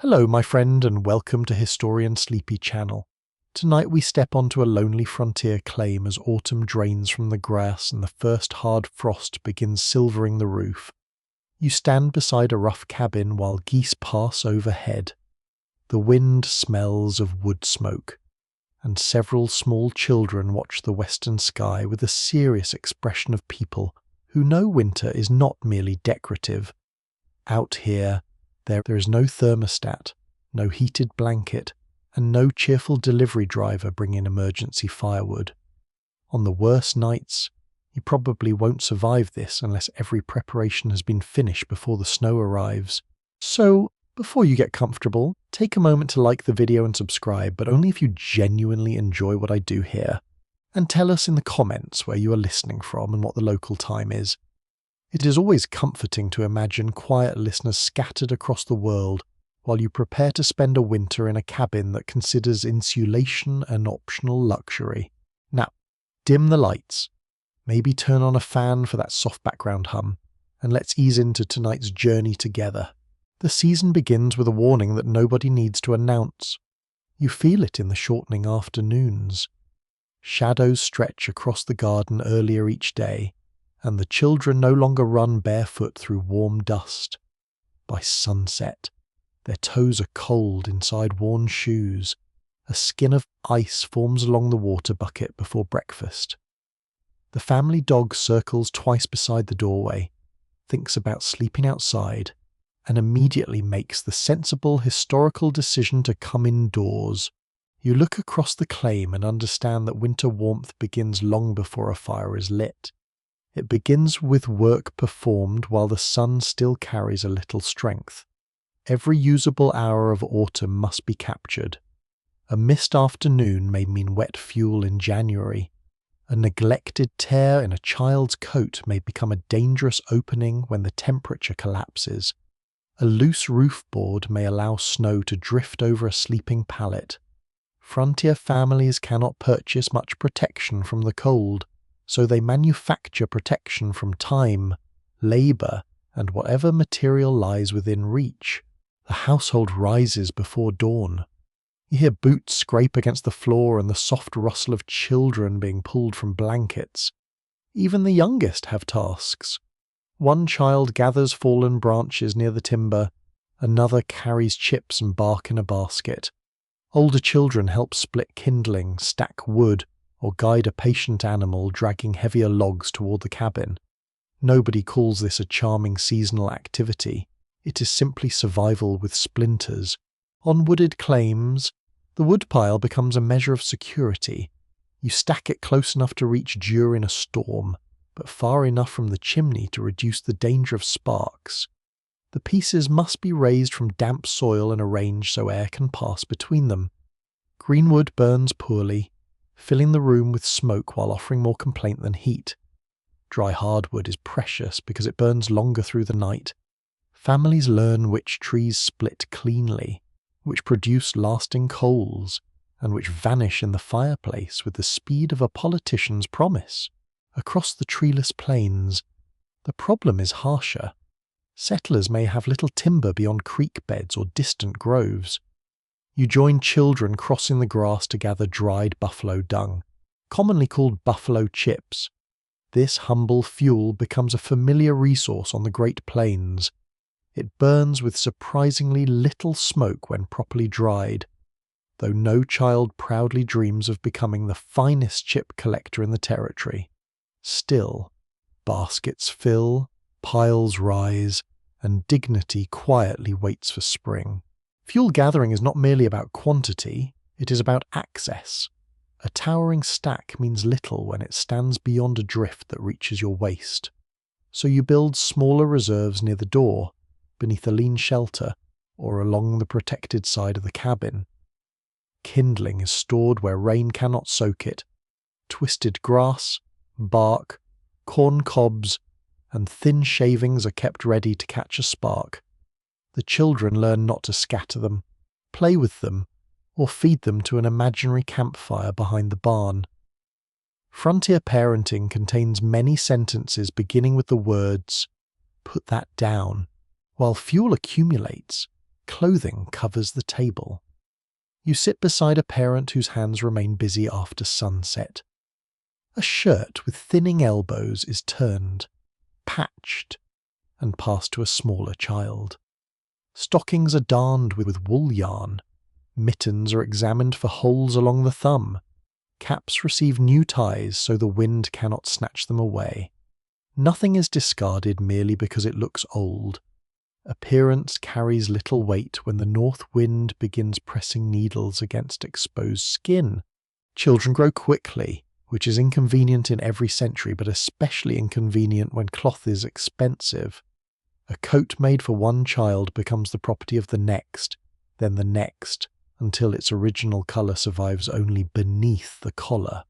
Hello, my friend, and welcome to Historian Sleepy Channel. Tonight we step onto a lonely frontier claim as autumn drains from the grass and the first hard frost begins silvering the roof. You stand beside a rough cabin while geese pass overhead. The wind smells of wood smoke, and several small children watch the western sky with a serious expression of people who know winter is not merely decorative. Out here, there is no thermostat, no heated blanket, and no cheerful delivery driver bringing emergency firewood. On the worst nights, you probably won't survive this unless every preparation has been finished before the snow arrives. So, before you get comfortable, take a moment to like the video and subscribe, but only if you genuinely enjoy what I do here. And tell us in the comments where you are listening from and what the local time is. It is always comforting to imagine quiet listeners scattered across the world while you prepare to spend a winter in a cabin that considers insulation an optional luxury. Now, dim the lights, maybe turn on a fan for that soft background hum, and let's ease into tonight's journey together. The season begins with a warning that nobody needs to announce. You feel it in the shortening afternoons. Shadows stretch across the garden earlier each day, and the children no longer run barefoot through warm dust. By sunset, their toes are cold inside worn shoes. A skin of ice forms along the water bucket before breakfast. The family dog circles twice beside the doorway, thinks about sleeping outside, and immediately makes the sensible historical decision to come indoors. You look across the claim and understand that winter warmth begins long before a fire is lit. It begins with work performed while the sun still carries a little strength. Every usable hour of autumn must be captured. A mist afternoon may mean wet fuel in January. A neglected tear in a child's coat may become a dangerous opening when the temperature collapses. A loose roof board may allow snow to drift over a sleeping pallet. Frontier families cannot purchase much protection from the cold, so they manufacture protection from time, labour, and whatever material lies within reach. The household rises before dawn. You hear boots scrape against the floor and the soft rustle of children being pulled from blankets. Even the youngest have tasks. One child gathers fallen branches near the timber, another carries chips and bark in a basket. Older children help split kindling, stack wood, or guide a patient animal dragging heavier logs toward the cabin. Nobody calls this a charming seasonal activity. It is simply survival with splinters. On wooded claims, the woodpile becomes a measure of security. You stack it close enough to reach during a storm, but far enough from the chimney to reduce the danger of sparks. The pieces must be raised from damp soil and arranged so air can pass between them. Green wood burns poorly, filling the room with smoke while offering more complaint than heat. Dry hardwood is precious because it burns longer through the night. Families learn which trees split cleanly, which produce lasting coals, and which vanish in the fireplace with the speed of a politician's promise. Across the treeless plains, the problem is harsher. Settlers may have little timber beyond creek beds or distant groves. You join children crossing the grass to gather dried buffalo dung, commonly called buffalo chips. This humble fuel becomes a familiar resource on the Great Plains. It burns with surprisingly little smoke when properly dried, though no child proudly dreams of becoming the finest chip collector in the territory. Still, baskets fill, piles rise, and dignity quietly waits for spring. Fuel gathering is not merely about quantity, it is about access. A towering stack means little when it stands beyond a drift that reaches your waist. So you build smaller reserves near the door, beneath a lean shelter, or along the protected side of the cabin. Kindling is stored where rain cannot soak it. Twisted grass, bark, corn cobs, and thin shavings are kept ready to catch a spark. The children learn not to scatter them, play with them, or feed them to an imaginary campfire behind the barn. Frontier parenting contains many sentences beginning with the words, "Put that down." While fuel accumulates, Clothing covers the table. You sit beside a parent whose hands remain busy after sunset. A shirt with thinning elbows is turned, patched, and passed to a smaller child. Stockings are darned with wool yarn. Mittens are examined for holes along the thumb. Caps receive new ties so the wind cannot snatch them away. Nothing is discarded merely because it looks old. Appearance carries little weight when the north wind begins pressing needles against exposed skin. Children grow quickly, which is inconvenient in every century, but especially inconvenient when cloth is expensive. A coat made for one child becomes the property of the next, then the next, until its original colour survives only beneath the collar.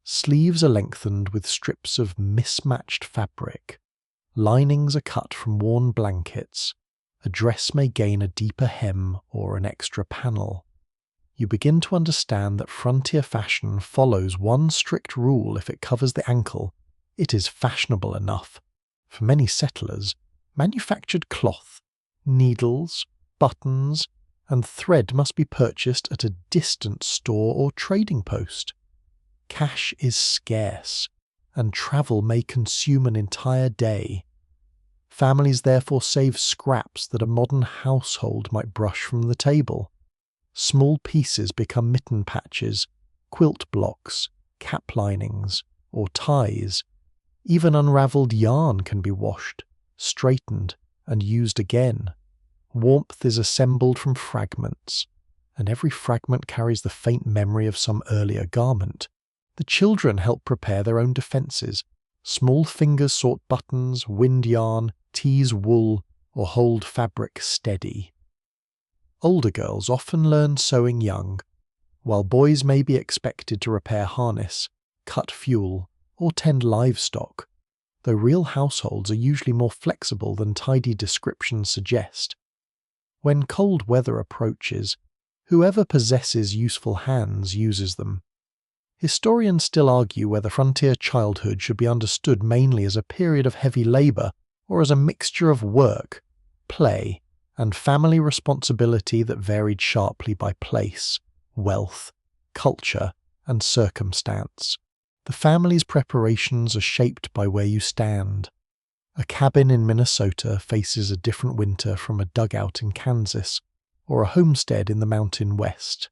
Sleeves are lengthened with strips of mismatched fabric. Linings are cut from worn blankets. A dress may gain a deeper hem or an extra panel. You begin to understand that frontier fashion follows one strict rule: if it covers the ankle, it is fashionable enough. For many settlers, manufactured cloth, needles, buttons, and thread must be purchased at a distant store or trading post. Cash is scarce, and travel may consume an entire day. Families therefore save scraps that a modern household might brush from the table. Small pieces become mitten patches, quilt blocks, cap linings, or ties. Even unravelled yarn can be washed, straightened, and used again. Warmth is assembled from fragments, and every fragment carries the faint memory of some earlier garment. The children help prepare their own defences. Small fingers sort buttons, wind yarn, tease wool, or hold fabric steady. Older girls often learn sewing young, while boys may be expected to repair harness, cut fuel, or tend livestock, though real households are usually more flexible than tidy descriptions suggest. When cold weather approaches, whoever possesses useful hands uses them. Historians still argue whether frontier childhood should be understood mainly as a period of heavy labour or as a mixture of work, play, and family responsibility that varied sharply by place, wealth, culture, and circumstance. The family's preparations are shaped by where you stand. A cabin in Minnesota faces a different winter from a dugout in Kansas, or a homestead in the mountain west.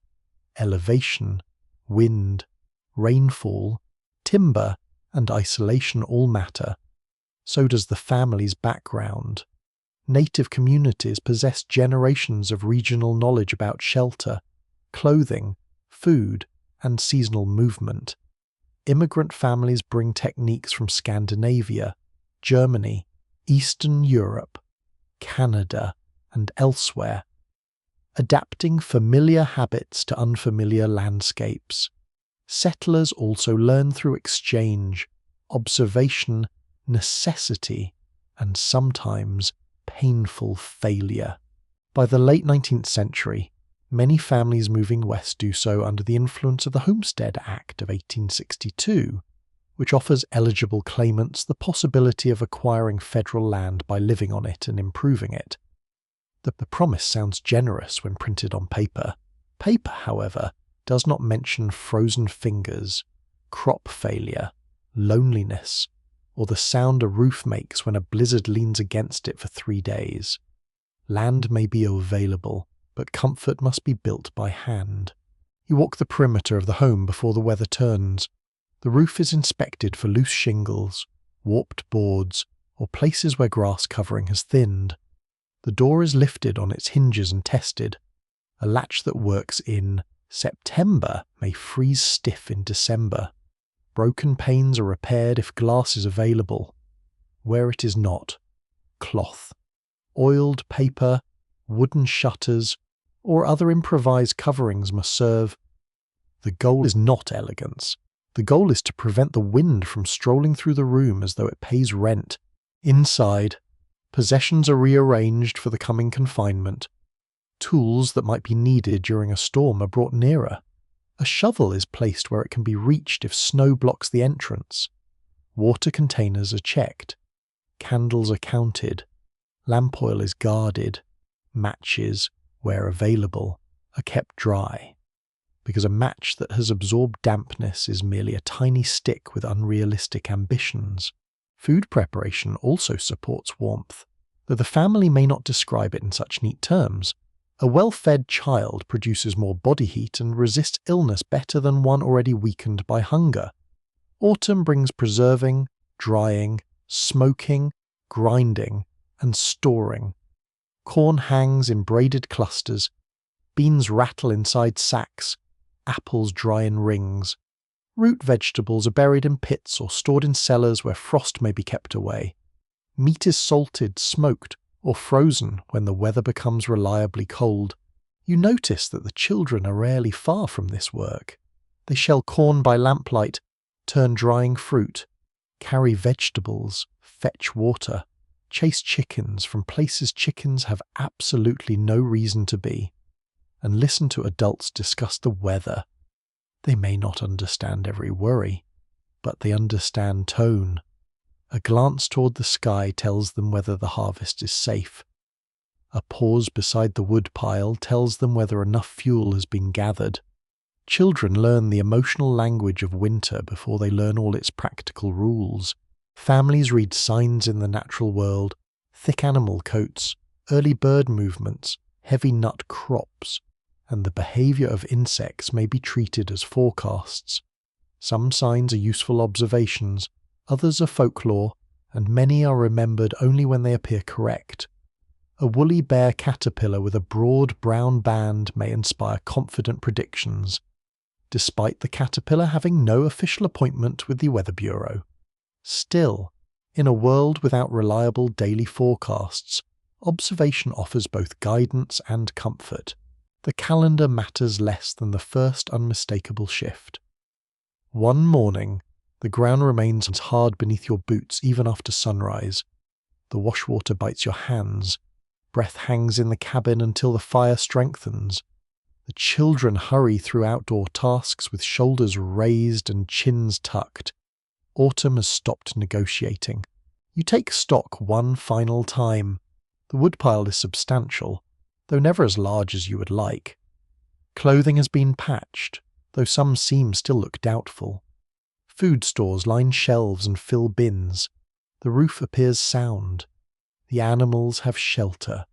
Elevation, wind, rainfall, timber, and isolation all matter. So does the family's background. Native communities possess generations of regional knowledge about shelter, clothing, food, and seasonal movement. Immigrant families bring techniques from Scandinavia, Germany, Eastern Europe, Canada, and elsewhere, adapting familiar habits to unfamiliar landscapes. Settlers also learn through exchange, observation, necessity, and sometimes painful failure. By the late 19th century, many families moving west do so under the influence of the Homestead Act of 1862, which offers eligible claimants the possibility of acquiring federal land by living on it and improving it. The promise sounds generous when printed on paper. Paper, however, does not mention frozen fingers, crop failure, loneliness, or the sound a roof makes when a blizzard leans against it for 3 days. Land may be available, but comfort must be built by hand. You walk the perimeter of the home before the weather turns. The roof is inspected for loose shingles, warped boards, or places where grass covering has thinned. The door is lifted on its hinges and tested. A latch that works in September may freeze stiff in December. Broken panes are repaired if glass is available. Where it is not, cloth, oiled paper, wooden shutters, or other improvised coverings must serve. The goal is not elegance. The goal is to prevent the wind from strolling through the room as though it pays rent. Inside, possessions are rearranged for the coming confinement. Tools that might be needed during a storm are brought nearer. A shovel is placed where it can be reached if snow blocks the entrance. Water containers are checked. Candles are counted. Lamp oil is guarded. Matches, where available, are kept dry, because a match that has absorbed dampness is merely a tiny stick with unrealistic ambitions. Food preparation also supports warmth, though the family may not describe it in such neat terms. A well-fed child produces more body heat and resists illness better than one already weakened by hunger. Autumn brings preserving, drying, smoking, grinding, and storing. Corn hangs in braided clusters, beans rattle inside sacks, apples dry in rings. Root vegetables are buried in pits or stored in cellars where frost may be kept away. Meat is salted, smoked, or frozen when the weather becomes reliably cold. You notice that the children are rarely far from this work. They shell corn by lamplight, turn drying fruit, carry vegetables, fetch water, chase chickens from places chickens have absolutely no reason to be, and listen to adults discuss the weather. They may not understand every worry, but they understand tone. A glance toward the sky tells them whether the harvest is safe. A pause beside the wood pile tells them whether enough fuel has been gathered. Children learn the emotional language of winter before they learn all its practical rules. Families read signs in the natural world, thick animal coats, early bird movements, heavy nut crops, and the behavior of insects may be treated as forecasts. Some signs are useful observations, others are folklore, and many are remembered only when they appear correct. A woolly bare caterpillar with a broad brown band may inspire confident predictions, despite the caterpillar having no official appointment with the Weather Bureau. Still, in a world without reliable daily forecasts, observation offers both guidance and comfort. The calendar matters less than the first unmistakable shift. One morning, the ground remains hard beneath your boots even after sunrise. The washwater bites your hands. Breath hangs in the cabin until the fire strengthens. The children hurry through outdoor tasks with shoulders raised and chins tucked. Autumn has stopped negotiating. You take stock one final time. The woodpile is substantial, though never as large as you would like. Clothing has been patched, though some seams still look doubtful. Food stores line shelves and fill bins. The roof appears sound. The animals have shelter.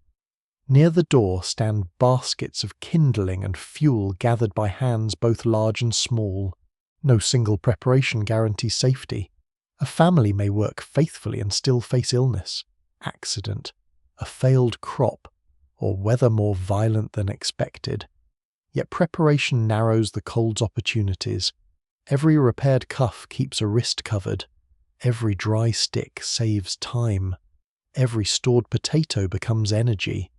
Near the door stand baskets of kindling and fuel gathered by hands both large and small. No single preparation guarantees safety. A family may work faithfully and still face illness, accident, a failed crop, or weather more violent than expected. Yet preparation narrows the cold's opportunities. Every repaired cuff keeps a wrist covered. Every dry stick saves time. Every stored potato becomes energy.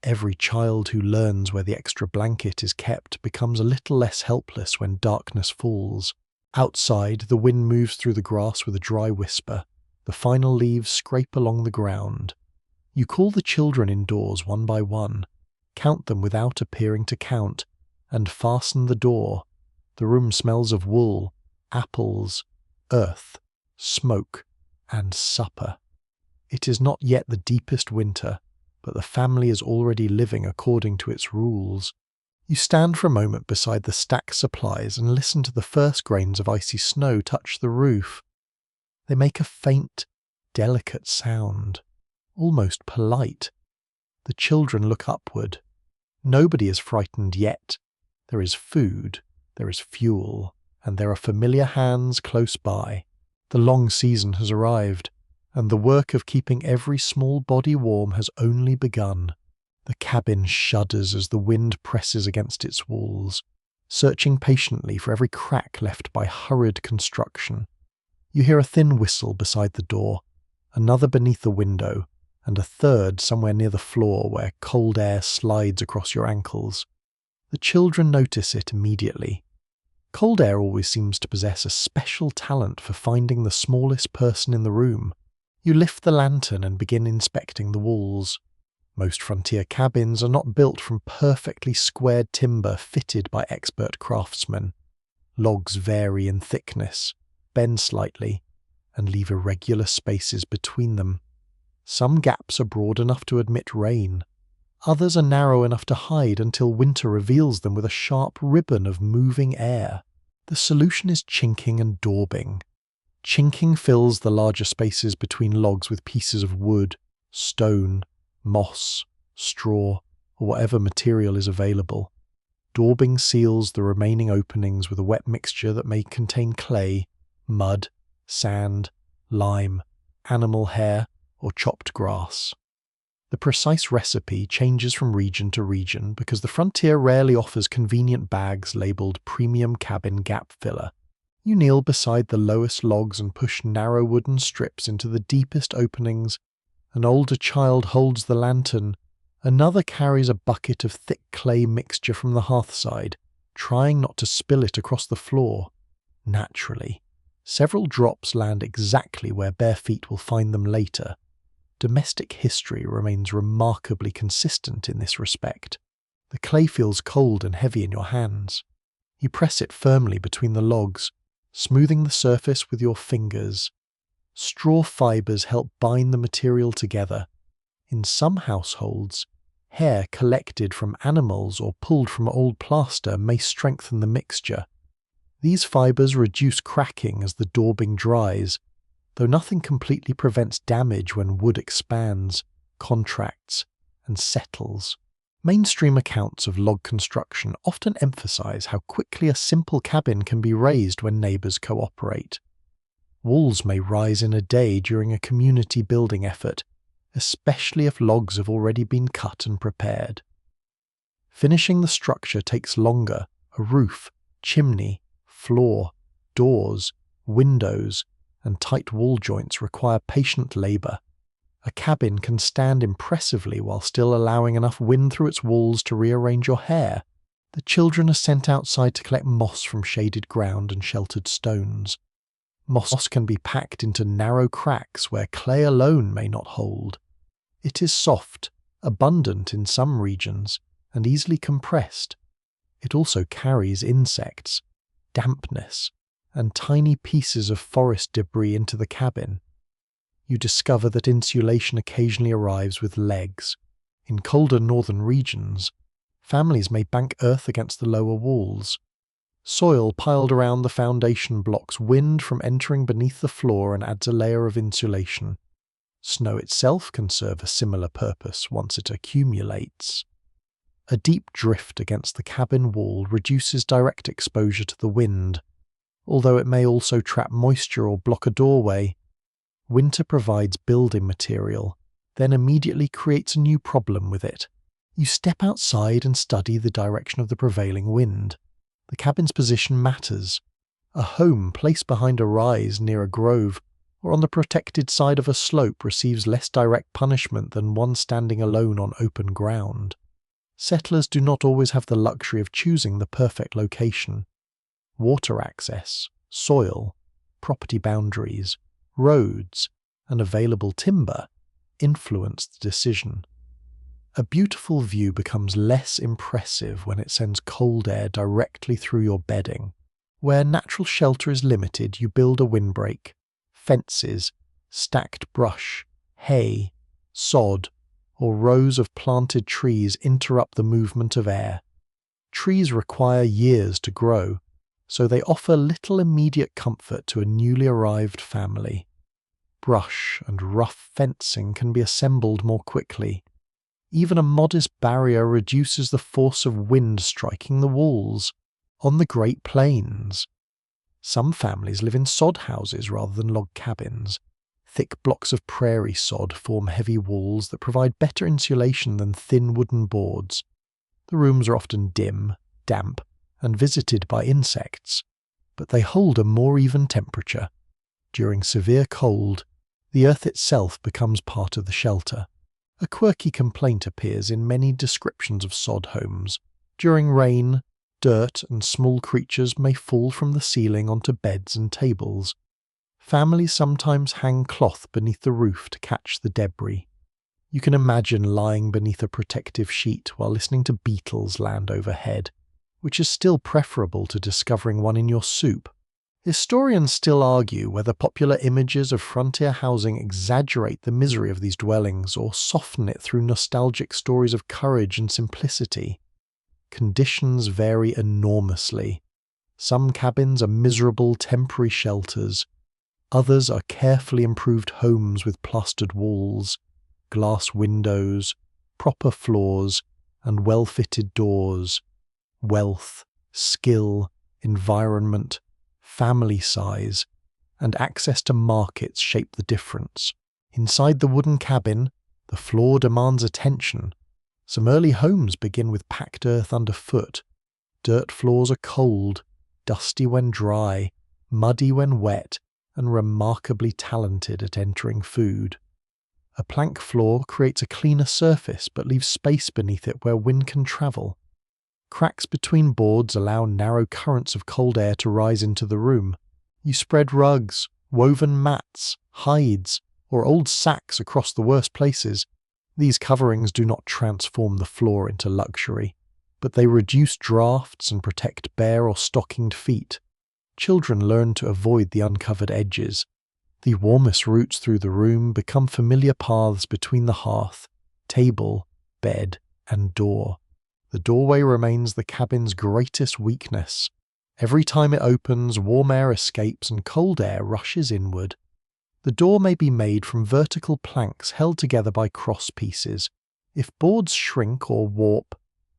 Every child who learns where the extra blanket is kept becomes a little less helpless when darkness falls. Outside, the wind moves through the grass with a dry whisper. The final leaves scrape along the ground. You call the children indoors one by one, count them without appearing to count, and fasten the door. The room smells of wool, apples, earth, smoke, and supper. It is not yet the deepest winter, but the family is already living according to its rules. You stand for a moment beside the stacked supplies and listen to the first grains of icy snow touch the roof. They make a faint, delicate sound, almost polite. The children look upward. Nobody is frightened yet. There is food, there is fuel, and there are familiar hands close by. The long season has arrived, and the work of keeping every small body warm has only begun. The cabin shudders as the wind presses against its walls, searching patiently for every crack left by hurried construction. You hear a thin whistle beside the door, another beneath the window, and a third somewhere near the floor where cold air slides across your ankles. The children notice it immediately. Cold air always seems to possess a special talent for finding the smallest person in the room. You lift the lantern and begin inspecting the walls. Most frontier cabins are not built from perfectly squared timber fitted by expert craftsmen. Logs vary in thickness, bend slightly, and leave irregular spaces between them. Some gaps are broad enough to admit rain. Others are narrow enough to hide until winter reveals them with a sharp ribbon of moving air. The solution is chinking and daubing. Chinking fills the larger spaces between logs with pieces of wood, stone, moss, straw, or whatever material is available. Daubing seals the remaining openings with a wet mixture that may contain clay, mud, sand, lime, animal hair, or chopped grass. The precise recipe changes from region to region because the frontier rarely offers convenient bags labelled premium cabin gap filler. You kneel beside the lowest logs and push narrow wooden strips into the deepest openings. An older child holds the lantern. Another carries a bucket of thick clay mixture from the hearthside, trying not to spill it across the floor. Naturally, several drops land exactly where bare feet will find them later. Domestic history remains remarkably consistent in this respect. The clay feels cold and heavy in your hands. You press it firmly between the logs, smoothing the surface with your fingers. Straw fibres help bind the material together. In some households, hair collected from animals or pulled from old plaster may strengthen the mixture. These fibres reduce cracking as the daubing dries, though nothing completely prevents damage when wood expands, contracts, and settles. Mainstream accounts of log construction often emphasize how quickly a simple cabin can be raised when neighbors cooperate. Walls may rise in a day during a community building effort, especially if logs have already been cut and prepared. Finishing the structure takes longer. A roof, chimney, floor, doors, windows, and tight wall joints require patient labor. A cabin can stand impressively while still allowing enough wind through its walls to rearrange your hair. The children are sent outside to collect moss from shaded ground and sheltered stones. Moss can be packed into narrow cracks where clay alone may not hold. It is soft, abundant in some regions, and easily compressed. It also carries insects, dampness, and tiny pieces of forest debris into the cabin. You discover that insulation occasionally arrives with legs. In colder northern regions, families may bank earth against the lower walls. Soil piled around the foundation blocks wind from entering beneath the floor and adds a layer of insulation. Snow itself can serve a similar purpose once it accumulates. A deep drift against the cabin wall reduces direct exposure to the wind, although it may also trap moisture or block a doorway. Winter provides building material, then immediately creates a new problem with it. You step outside and study the direction of the prevailing wind. The cabin's position matters. A home placed behind a rise near a grove or on the protected side of a slope receives less direct punishment than one standing alone on open ground. Settlers do not always have the luxury of choosing the perfect location. Water access, soil, property boundaries, roads, and available timber influence the decision. A beautiful view becomes less impressive when it sends cold air directly through your bedding. Where natural shelter is limited, you build a windbreak. Fences, stacked brush, hay, sod, or rows of planted trees interrupt the movement of air. Trees require years to grow, so they offer little immediate comfort to a newly arrived family. Brush and rough fencing can be assembled more quickly. Even a modest barrier reduces the force of wind striking the walls. On the Great Plains, some families live in sod houses rather than log cabins. Thick blocks of prairie sod form heavy walls that provide better insulation than thin wooden boards. The rooms are often dim, damp, and visited by insects, but they hold a more even temperature. During severe cold, the earth itself becomes part of the shelter. A quirky complaint appears in many descriptions of sod homes. During rain, dirt and small creatures may fall from the ceiling onto beds and tables. Families sometimes hang cloth beneath the roof to catch the debris. You can imagine lying beneath a protective sheet while listening to beetles land overhead, which is still preferable to discovering one in your soup. Historians still argue whether popular images of frontier housing exaggerate the misery of these dwellings or soften it through nostalgic stories of courage and simplicity. Conditions vary enormously. Some cabins are miserable temporary shelters. Others are carefully improved homes with plastered walls, glass windows, proper floors, and well-fitted doors. Wealth, skill, environment, family size, and access to markets shape the difference. Inside the wooden cabin, the floor demands attention. Some early homes begin with packed earth underfoot. Dirt floors are cold, dusty when dry, muddy when wet, and remarkably talented at entering food. A plank floor creates a cleaner surface but leaves space beneath it where wind can travel. Cracks between boards allow narrow currents of cold air to rise into the room. You spread rugs, woven mats, hides, or old sacks across the worst places. These coverings do not transform the floor into luxury, but they reduce drafts and protect bare or stockinged feet. Children learn to avoid the uncovered edges. The warmest routes through the room become familiar paths between the hearth, table, bed, and door. The doorway remains the cabin's greatest weakness. Every time it opens, warm air escapes and cold air rushes inward. The door may be made from vertical planks held together by cross pieces. If boards shrink or warp,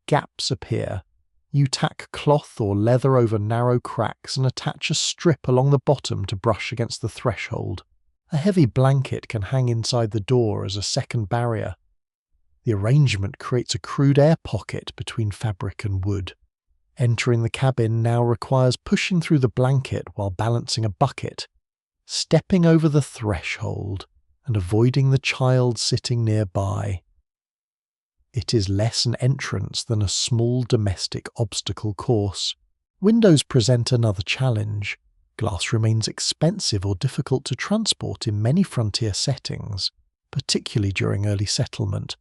gaps appear. You tack cloth or leather over narrow cracks and attach a strip along the bottom to brush against the threshold. A heavy blanket can hang inside the door as a second barrier. The arrangement creates a crude air pocket between fabric and wood. Entering the cabin now requires pushing through the blanket while balancing a bucket, stepping over the threshold, and avoiding the child sitting nearby. It is less an entrance than a small domestic obstacle course. Windows present another challenge. Glass remains expensive or difficult to transport in many frontier settings, particularly during early settlement.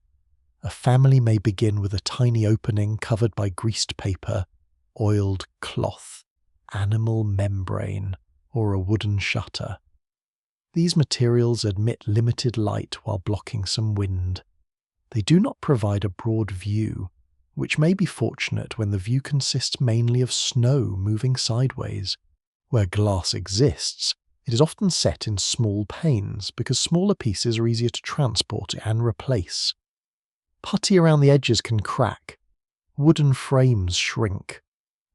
A family may begin with a tiny opening covered by greased paper, oiled cloth, animal membrane, or a wooden shutter. These materials admit limited light while blocking some wind. They do not provide a broad view, which may be fortunate when the view consists mainly of snow moving sideways. Where glass exists, it is often set in small panes because smaller pieces are easier to transport and replace. Putty around the edges can crack. Wooden frames shrink.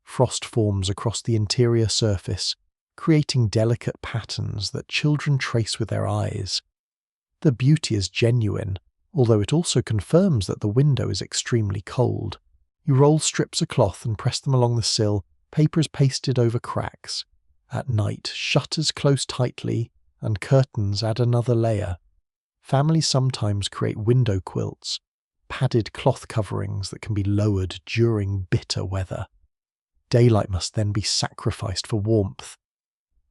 Frost forms across the interior surface, creating delicate patterns that children trace with their eyes. The beauty is genuine, although it also confirms that the window is extremely cold. You roll strips of cloth and press them along the sill, paper is pasted over cracks. At night, shutters close tightly, and curtains add another layer. Families sometimes create window quilts, padded cloth coverings that can be lowered during bitter weather. Daylight must then be sacrificed for warmth.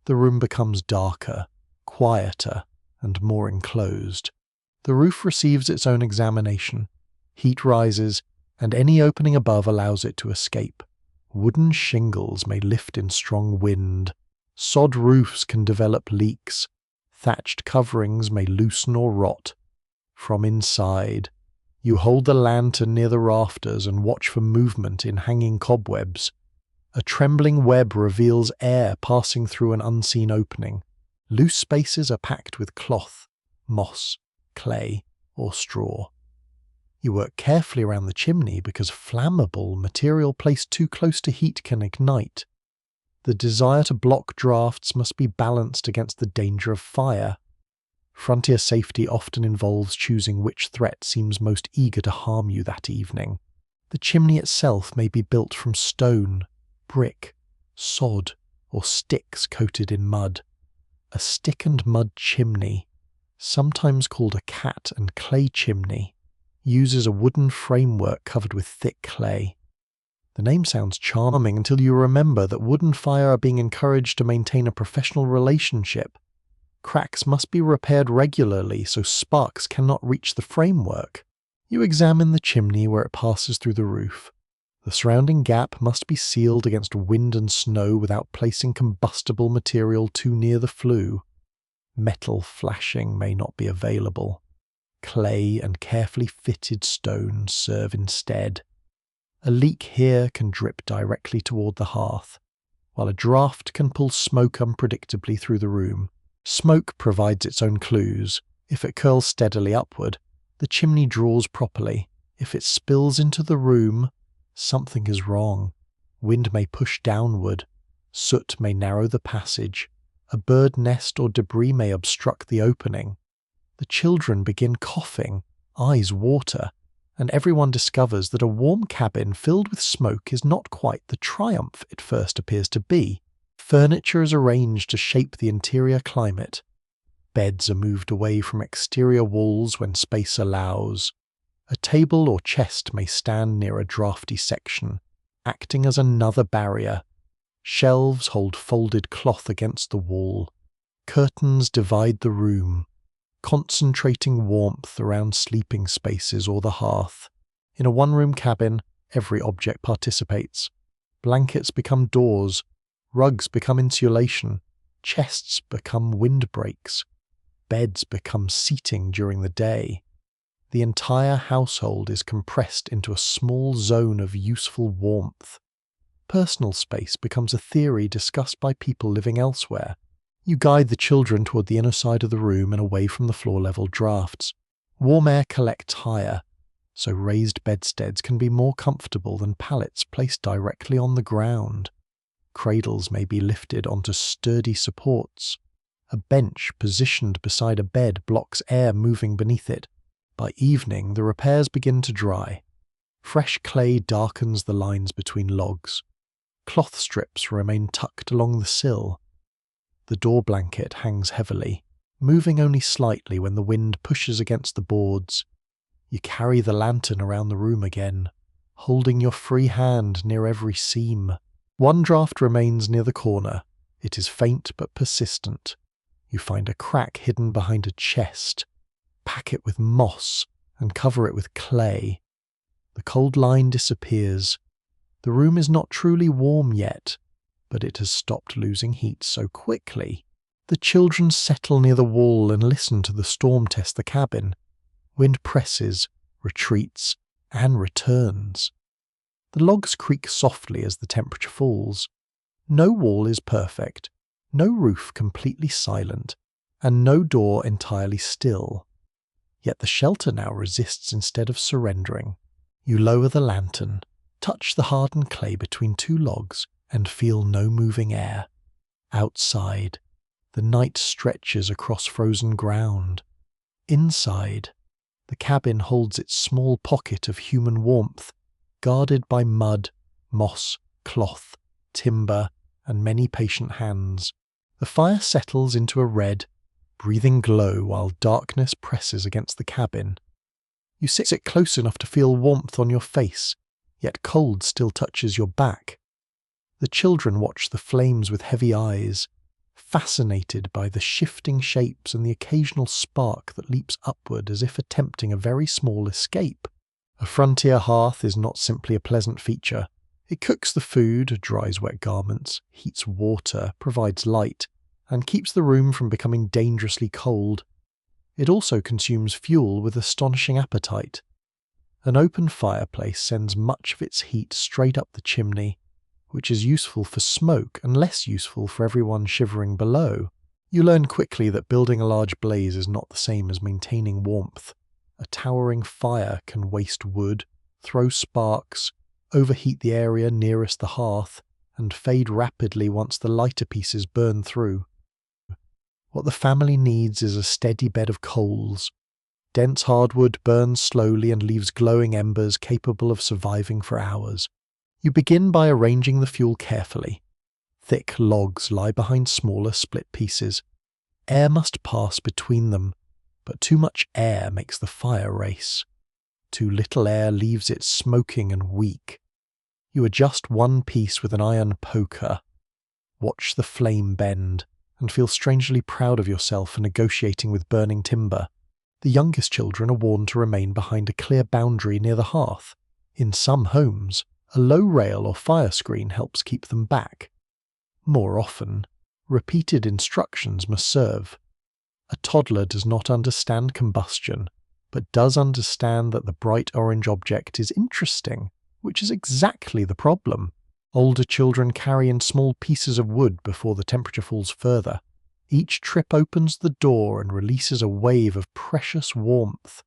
The room becomes darker, quieter, and more enclosed. The roof receives its own examination. Heat rises, and any opening above allows it to escape. Wooden shingles may lift in strong wind. Sod roofs can develop leaks. Thatched coverings may loosen or rot. From inside, you hold the lantern near the rafters and watch for movement in hanging cobwebs. A trembling web reveals air passing through an unseen opening. Loose spaces are packed with cloth, moss, clay, or straw. You work carefully around the chimney because flammable material placed too close to heat can ignite. The desire to block drafts must be balanced against the danger of fire. Frontier safety often involves choosing which threat seems most eager to harm you that evening. The chimney itself may be built from stone, brick, sod, or sticks coated in mud. A stick and mud chimney, sometimes called a cat and clay chimney, uses a wooden framework covered with thick clay. The name sounds charming until you remember that wood and fire are being encouraged to maintain a professional relationship. Cracks must be repaired regularly so sparks cannot reach the framework. You examine the chimney where it passes through the roof. The surrounding gap must be sealed against wind and snow without placing combustible material too near the flue. Metal flashing may not be available. Clay and carefully fitted stone serve instead. A leak here can drip directly toward the hearth, while a draught can pull smoke unpredictably through the room. Smoke provides its own clues. If it curls steadily upward, the chimney draws properly. If it spills into the room, something is wrong. Wind may push downward. Soot may narrow the passage. A bird nest or debris may obstruct the opening. The children begin coughing, eyes water, and everyone discovers that a warm cabin filled with smoke is not quite the triumph it first appears to be. Furniture is arranged to shape the interior climate. Beds are moved away from exterior walls when space allows. A table or chest may stand near a drafty section, acting as another barrier. Shelves hold folded cloth against the wall. Curtains divide the room, concentrating warmth around sleeping spaces or the hearth. In a one-room cabin, every object participates. Blankets become doors, rugs become insulation, chests become windbreaks, beds become seating during the day. The entire household is compressed into a small zone of useful warmth. Personal space becomes a theory discussed by people living elsewhere. You guide the children toward the inner side of the room and away from the floor-level drafts. Warm air collects higher, so raised bedsteads can be more comfortable than pallets placed directly on the ground. Cradles may be lifted onto sturdy supports. A bench positioned beside a bed blocks air moving beneath it. By evening, the repairs begin to dry. Fresh clay darkens the lines between logs. Cloth strips remain tucked along the sill. The door blanket hangs heavily, moving only slightly when the wind pushes against the boards. You carry the lantern around the room again, holding your free hand near every seam. One draft remains near the corner. It is faint but persistent. You find a crack hidden behind a chest. Pack it with moss and cover it with clay. The cold line disappears. The room is not truly warm yet, but it has stopped losing heat so quickly. The children settle near the wall and listen to the storm test the cabin. Wind presses, retreats, and returns. The logs creak softly as the temperature falls. No wall is perfect, no roof completely silent, and no door entirely still. Yet the shelter now resists instead of surrendering. You lower the lantern, touch the hardened clay between two logs, and feel no moving air. Outside, the night stretches across frozen ground. Inside, the cabin holds its small pocket of human warmth, guarded by mud, moss, cloth, timber, and many patient hands. The fire settles into a red, breathing glow while darkness presses against the cabin. You sit close enough to feel warmth on your face, yet cold still touches your back. The children watch the flames with heavy eyes, fascinated by the shifting shapes and the occasional spark that leaps upward as if attempting a very small escape. A frontier hearth is not simply a pleasant feature. It cooks the food, dries wet garments, heats water, provides light, and keeps the room from becoming dangerously cold. It also consumes fuel with astonishing appetite. An open fireplace sends much of its heat straight up the chimney, which is useful for smoke and less useful for everyone shivering below. You learn quickly that building a large blaze is not the same as maintaining warmth. A towering fire can waste wood, throw sparks, overheat the area nearest the hearth, and fade rapidly once the lighter pieces burn through. What the family needs is a steady bed of coals. Dense hardwood burns slowly and leaves glowing embers capable of surviving for hours. You begin by arranging the fuel carefully. Thick logs lie behind smaller split pieces. Air must pass between them, but too much air makes the fire race. Too little air leaves it smoking and weak. You adjust one piece with an iron poker. Watch the flame bend, and feel strangely proud of yourself for negotiating with burning timber. The youngest children are warned to remain behind a clear boundary near the hearth. In some homes, A low rail or fire screen helps keep them back. More often, repeated instructions must serve. A toddler does not understand combustion, but does understand that the bright orange object is interesting, which is exactly the problem. Older children carry in small pieces of wood before the temperature falls further. Each trip opens the door and releases a wave of precious warmth.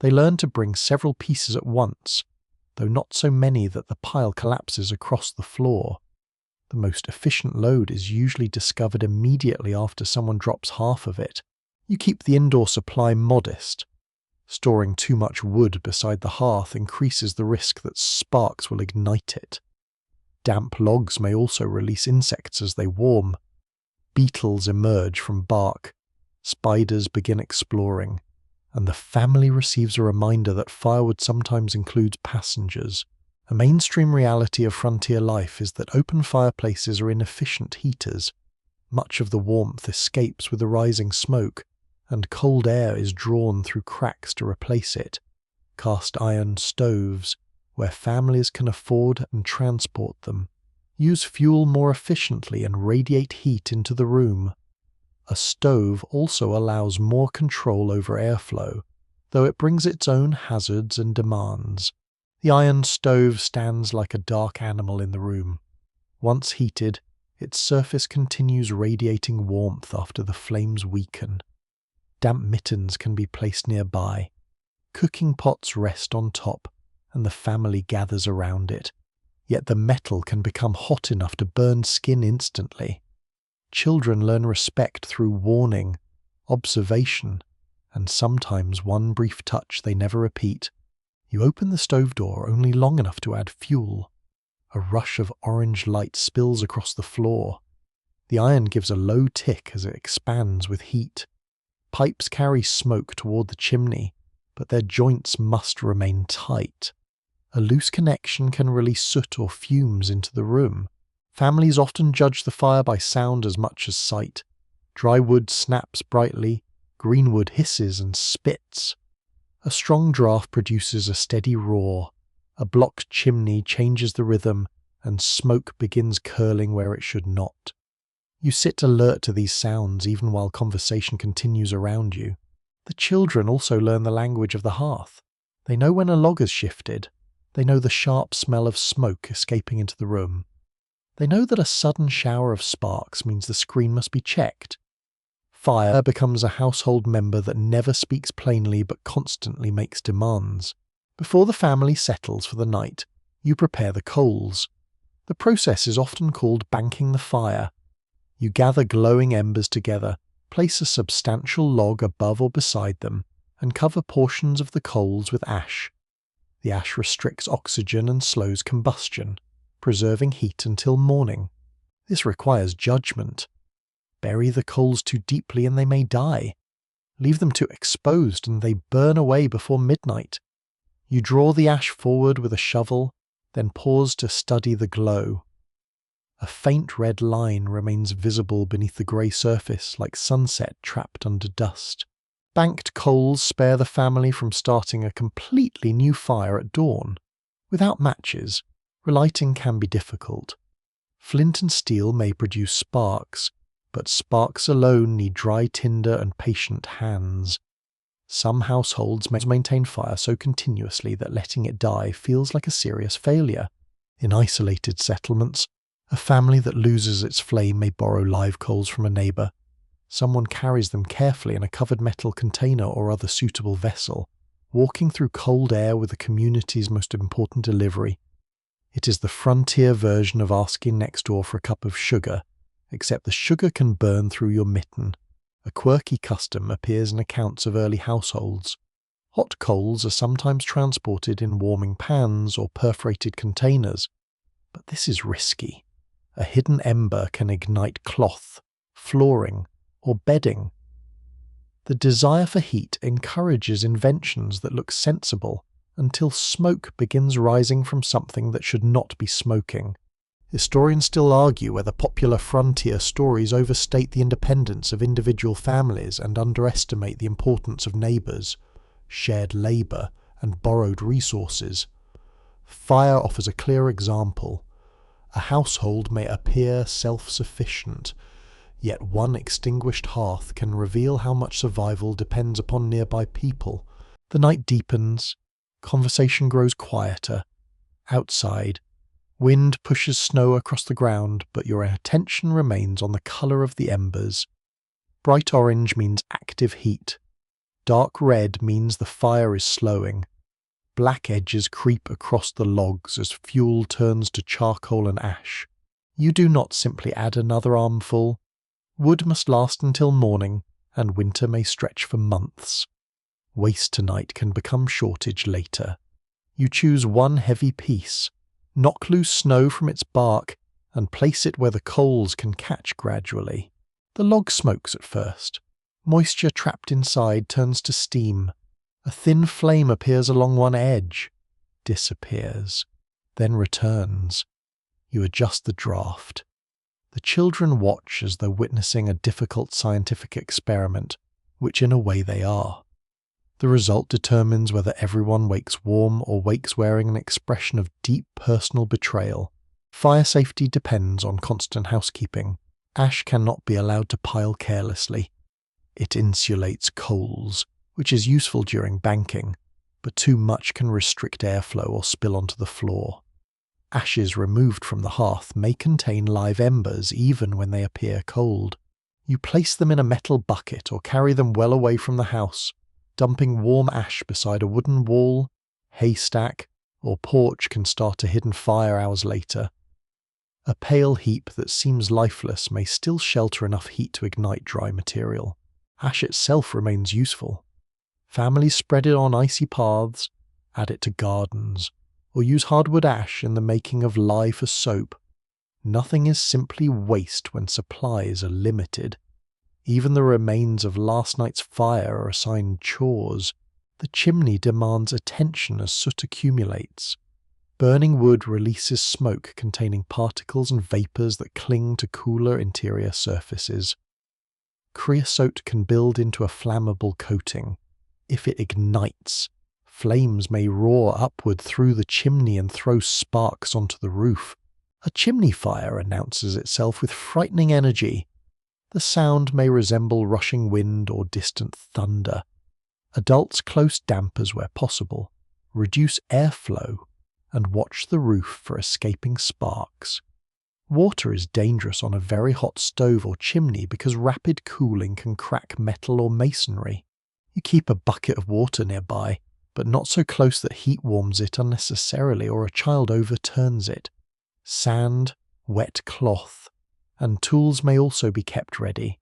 They learn to bring several pieces at once, though not so many that the pile collapses across the floor. The most efficient load is usually discovered immediately after someone drops half of it. You keep the indoor supply modest. Storing too much wood beside the hearth increases the risk that sparks will ignite it. Damp logs may also release insects as they warm. Beetles emerge from bark. Spiders begin exploring. And the family receives a reminder that firewood sometimes includes passengers. A mainstream reality of frontier life is that open fireplaces are inefficient heaters. Much of the warmth escapes with the rising smoke, and cold air is drawn through cracks to replace it. Cast iron stoves, where families can afford and transport them, use fuel more efficiently and radiate heat into the room. A stove also allows more control over airflow, though it brings its own hazards and demands. The iron stove stands like a dark animal in the room. Once heated, its surface continues radiating warmth after the flames weaken. Damp mittens can be placed nearby. Cooking pots rest on top, and the family gathers around it. Yet the metal can become hot enough to burn skin instantly. Children learn respect through warning, observation, and sometimes one brief touch they never repeat. You open the stove door only long enough to add fuel. A rush of orange light spills across the floor. The iron gives a low tick as it expands with heat. Pipes carry smoke toward the chimney, but their joints must remain tight. A loose connection can release soot or fumes into the room. Families often judge the fire by sound as much as sight. Dry wood snaps brightly, green wood hisses and spits. A strong draft produces a steady roar. A blocked chimney changes the rhythm, and smoke begins curling where it should not. You sit alert to these sounds even while conversation continues around you. The children also learn the language of the hearth. They know when a log has shifted. They know the sharp smell of smoke escaping into the room. They know that a sudden shower of sparks means the screen must be checked. Fire becomes a household member that never speaks plainly but constantly makes demands. Before the family settles for the night, you prepare the coals. The process is often called banking the fire. You gather glowing embers together, place a substantial log above or beside them, and cover portions of the coals with ash. The ash restricts oxygen and slows combustion, preserving heat until morning. This requires judgment. Bury the coals too deeply and they may die. Leave them too exposed and they burn away before midnight. You draw the ash forward with a shovel, then pause to study the glow. A faint red line remains visible beneath the grey surface like sunset trapped under dust. Banked coals spare the family from starting a completely new fire at dawn. Without matches, relighting can be difficult. Flint and steel may produce sparks, but sparks alone need dry tinder and patient hands. Some households may maintain fire so continuously that letting it die feels like a serious failure. In isolated settlements, a family that loses its flame may borrow live coals from a neighbour. Someone carries them carefully in a covered metal container or other suitable vessel, walking through cold air with the community's most important delivery. It is the frontier version of asking next door for a cup of sugar, except the sugar can burn through your mitten. A quirky custom appears in accounts of early households. Hot coals are sometimes transported in warming pans or perforated containers, but this is risky. A hidden ember can ignite cloth, flooring, or bedding. The desire for heat encourages inventions that look sensible until smoke begins rising from something that should not be smoking. Historians still argue whether popular frontier stories overstate the independence of individual families and underestimate the importance of neighbours, shared labour, and borrowed resources. Fire offers a clear example. A household may appear self-sufficient, yet one extinguished hearth can reveal how much survival depends upon nearby people. The night deepens, conversation grows quieter. Outside, wind pushes snow across the ground, but your attention remains on the colour of the embers. Bright orange means active heat. Dark red means the fire is slowing. Black edges creep across the logs as fuel turns to charcoal and ash. You do not simply add another armful. Wood must last until morning, and winter may stretch for months. Waste tonight can become shortage later. You choose one heavy piece, knock loose snow from its bark, and place it where the coals can catch gradually. The log smokes at first. Moisture trapped inside turns to steam. A thin flame appears along one edge, disappears, then returns. You adjust the draft. The children watch as though witnessing a difficult scientific experiment, which in a way they are. The result determines whether everyone wakes warm or wakes wearing an expression of deep personal betrayal. Fire safety depends on constant housekeeping. Ash cannot be allowed to pile carelessly. It insulates coals, which is useful during banking, but too much can restrict airflow or spill onto the floor. Ashes removed from the hearth may contain live embers even when they appear cold. You place them in a metal bucket or carry them well away from the house. Dumping warm ash beside a wooden wall, haystack, or porch can start a hidden fire hours later. A pale heap that seems lifeless may still shelter enough heat to ignite dry material. Ash itself remains useful. Families spread it on icy paths, add it to gardens, or use hardwood ash in the making of lye for soap. Nothing is simply waste when supplies are limited. Even the remains of last night's fire are assigned chores. The chimney demands attention as soot accumulates. Burning wood releases smoke containing particles and vapours that cling to cooler interior surfaces. Creosote can build into a flammable coating. If it ignites, flames may roar upward through the chimney and throw sparks onto the roof. A chimney fire announces itself with frightening energy. The sound may resemble rushing wind or distant thunder. Adults close dampers where possible, reduce airflow, and watch the roof for escaping sparks. Water is dangerous on a very hot stove or chimney because rapid cooling can crack metal or masonry. You keep a bucket of water nearby, but not so close that heat warms it unnecessarily or a child overturns it. Sand, wet cloth, and tools may also be kept ready.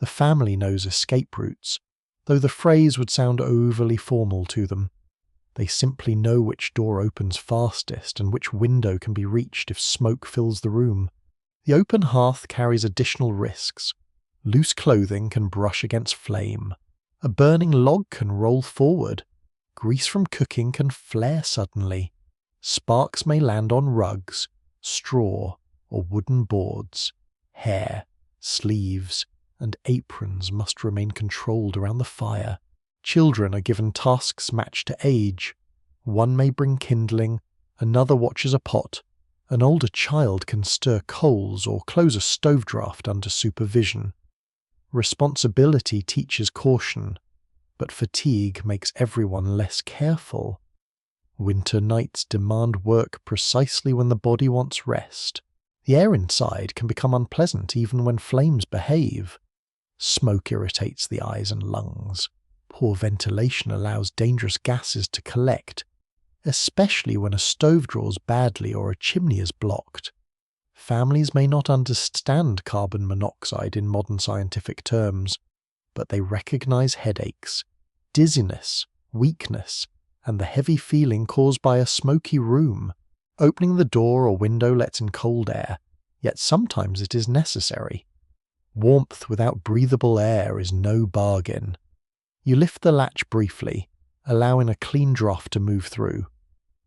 The family knows escape routes, though the phrase would sound overly formal to them. They simply know which door opens fastest and which window can be reached if smoke fills the room. The open hearth carries additional risks. Loose clothing can brush against flame. A burning log can roll forward. Grease from cooking can flare suddenly. Sparks may land on rugs, straw, or wooden boards. Hair, sleeves, and aprons must remain controlled around the fire. Children are given tasks matched to age. One may bring kindling, another watches a pot. An older child can stir coals or close a stove draft under supervision. Responsibility teaches caution, but fatigue makes everyone less careful. Winter nights demand work precisely when the body wants rest. The air inside can become unpleasant even when flames behave. Smoke irritates the eyes and lungs. Poor ventilation allows dangerous gases to collect, especially when a stove draws badly or a chimney is blocked. Families may not understand carbon monoxide in modern scientific terms, but they recognize headaches, dizziness, weakness, and the heavy feeling caused by a smoky room. Opening the door or window lets in cold air, yet sometimes it is necessary. Warmth without breathable air is no bargain. You lift the latch briefly, allowing a clean draft to move through.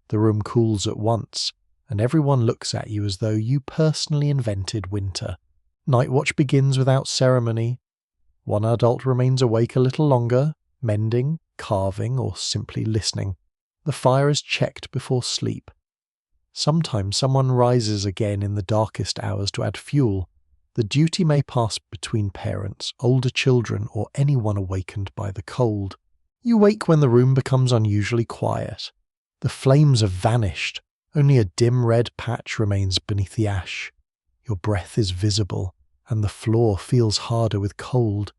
The room cools at once, and everyone looks at you as though you personally invented winter. Night watch begins without ceremony. One adult remains awake a little longer, mending, carving, or simply listening. The fire is checked before sleep. Sometimes someone rises again in the darkest hours to add fuel. The duty may pass between parents, older children, or anyone awakened by the cold. You wake when the room becomes unusually quiet. The flames have vanished. Only a dim red patch remains beneath the ash. Your breath is visible, and the floor feels harder with cold.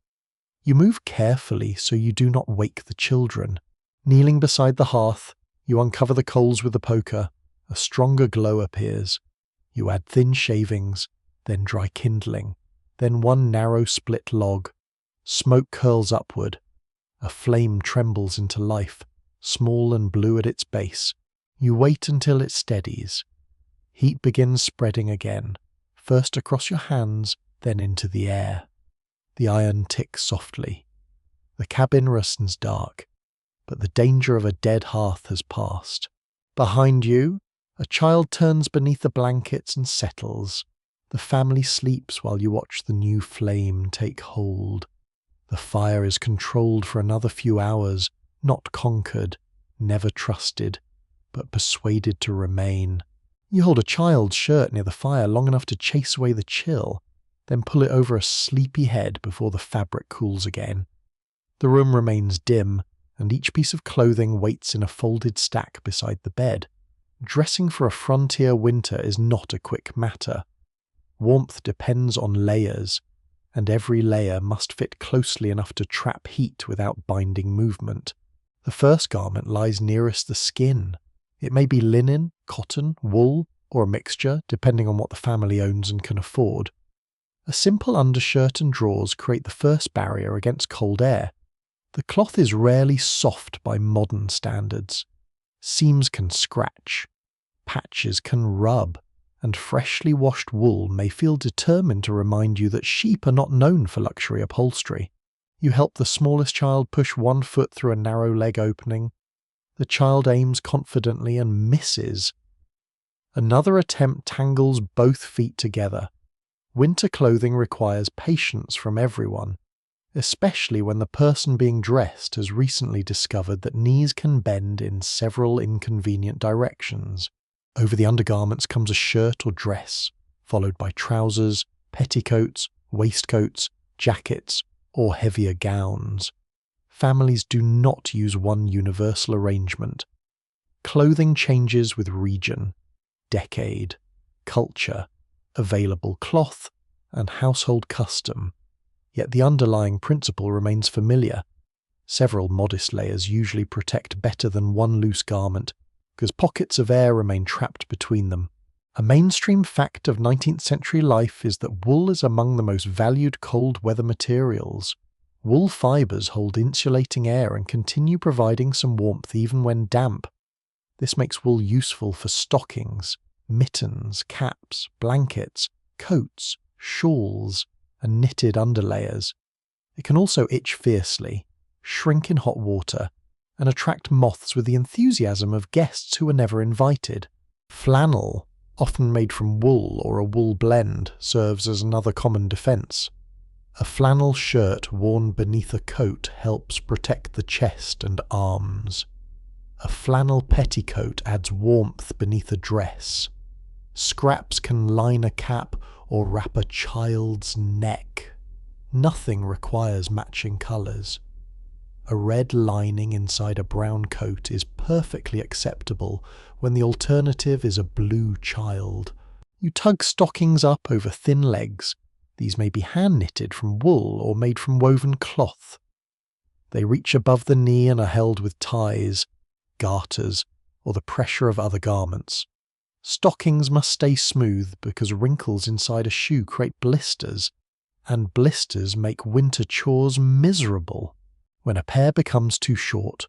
You move carefully so you do not wake the children. Kneeling beside the hearth, you uncover the coals with the poker. A stronger glow appears. You add thin shavings, then dry kindling, then one narrow split log. Smoke curls upward. A flame trembles into life, small and blue at its base. You wait until it steadies. Heat begins spreading again, first across your hands, then into the air. The iron ticks softly. The cabin rustens dark, but the danger of a dead hearth has passed. Behind you, a child turns beneath the blankets and settles. The family sleeps while you watch the new flame take hold. The fire is controlled for another few hours, not conquered, never trusted, but persuaded to remain. You hold a child's shirt near the fire long enough to chase away the chill, then pull it over a sleepy head before the fabric cools again. The room remains dim, and each piece of clothing waits in a folded stack beside the bed. Dressing for a frontier winter is not a quick matter. Warmth depends on layers, and every layer must fit closely enough to trap heat without binding movement. The first garment lies nearest the skin. It may be linen, cotton, wool, or a mixture, depending on what the family owns and can afford. A simple undershirt and drawers create the first barrier against cold air. The cloth is rarely soft by modern standards. Seams can scratch, patches can rub, and freshly washed wool may feel determined to remind you that sheep are not known for luxury upholstery. You help the smallest child push one foot through a narrow leg opening. The child aims confidently and misses. Another attempt tangles both feet together. Winter clothing requires patience from everyone, especially when the person being dressed has recently discovered that knees can bend in several inconvenient directions. Over the undergarments comes a shirt or dress, followed by trousers, petticoats, waistcoats, jackets, or heavier gowns. Families do not use one universal arrangement. Clothing changes with region, decade, culture, available cloth, and household custom, yet the underlying principle remains familiar. Several modest layers usually protect better than one loose garment, because pockets of air remain trapped between them. A mainstream fact of 19th century life is that wool is among the most valued cold weather materials. Wool fibres hold insulating air and continue providing some warmth even when damp. This makes wool useful for stockings, mittens, caps, blankets, coats, shawls, and knitted underlayers. It can also itch fiercely, shrink in hot water, and attract moths with the enthusiasm of guests who were never invited. Flannel, often made from wool or a wool blend, serves as another common defense. A flannel shirt worn beneath a coat helps protect the chest and arms. A flannel petticoat adds warmth beneath a dress. Scraps can line a cap or wrap a child's neck. Nothing requires matching colours. A red lining inside a brown coat is perfectly acceptable when the alternative is a blue child. You tug stockings up over thin legs. These may be hand-knitted from wool or made from woven cloth. They reach above the knee and are held with ties, garters, or the pressure of other garments. Stockings must stay smooth because wrinkles inside a shoe create blisters, and blisters make winter chores miserable. When a pair becomes too short,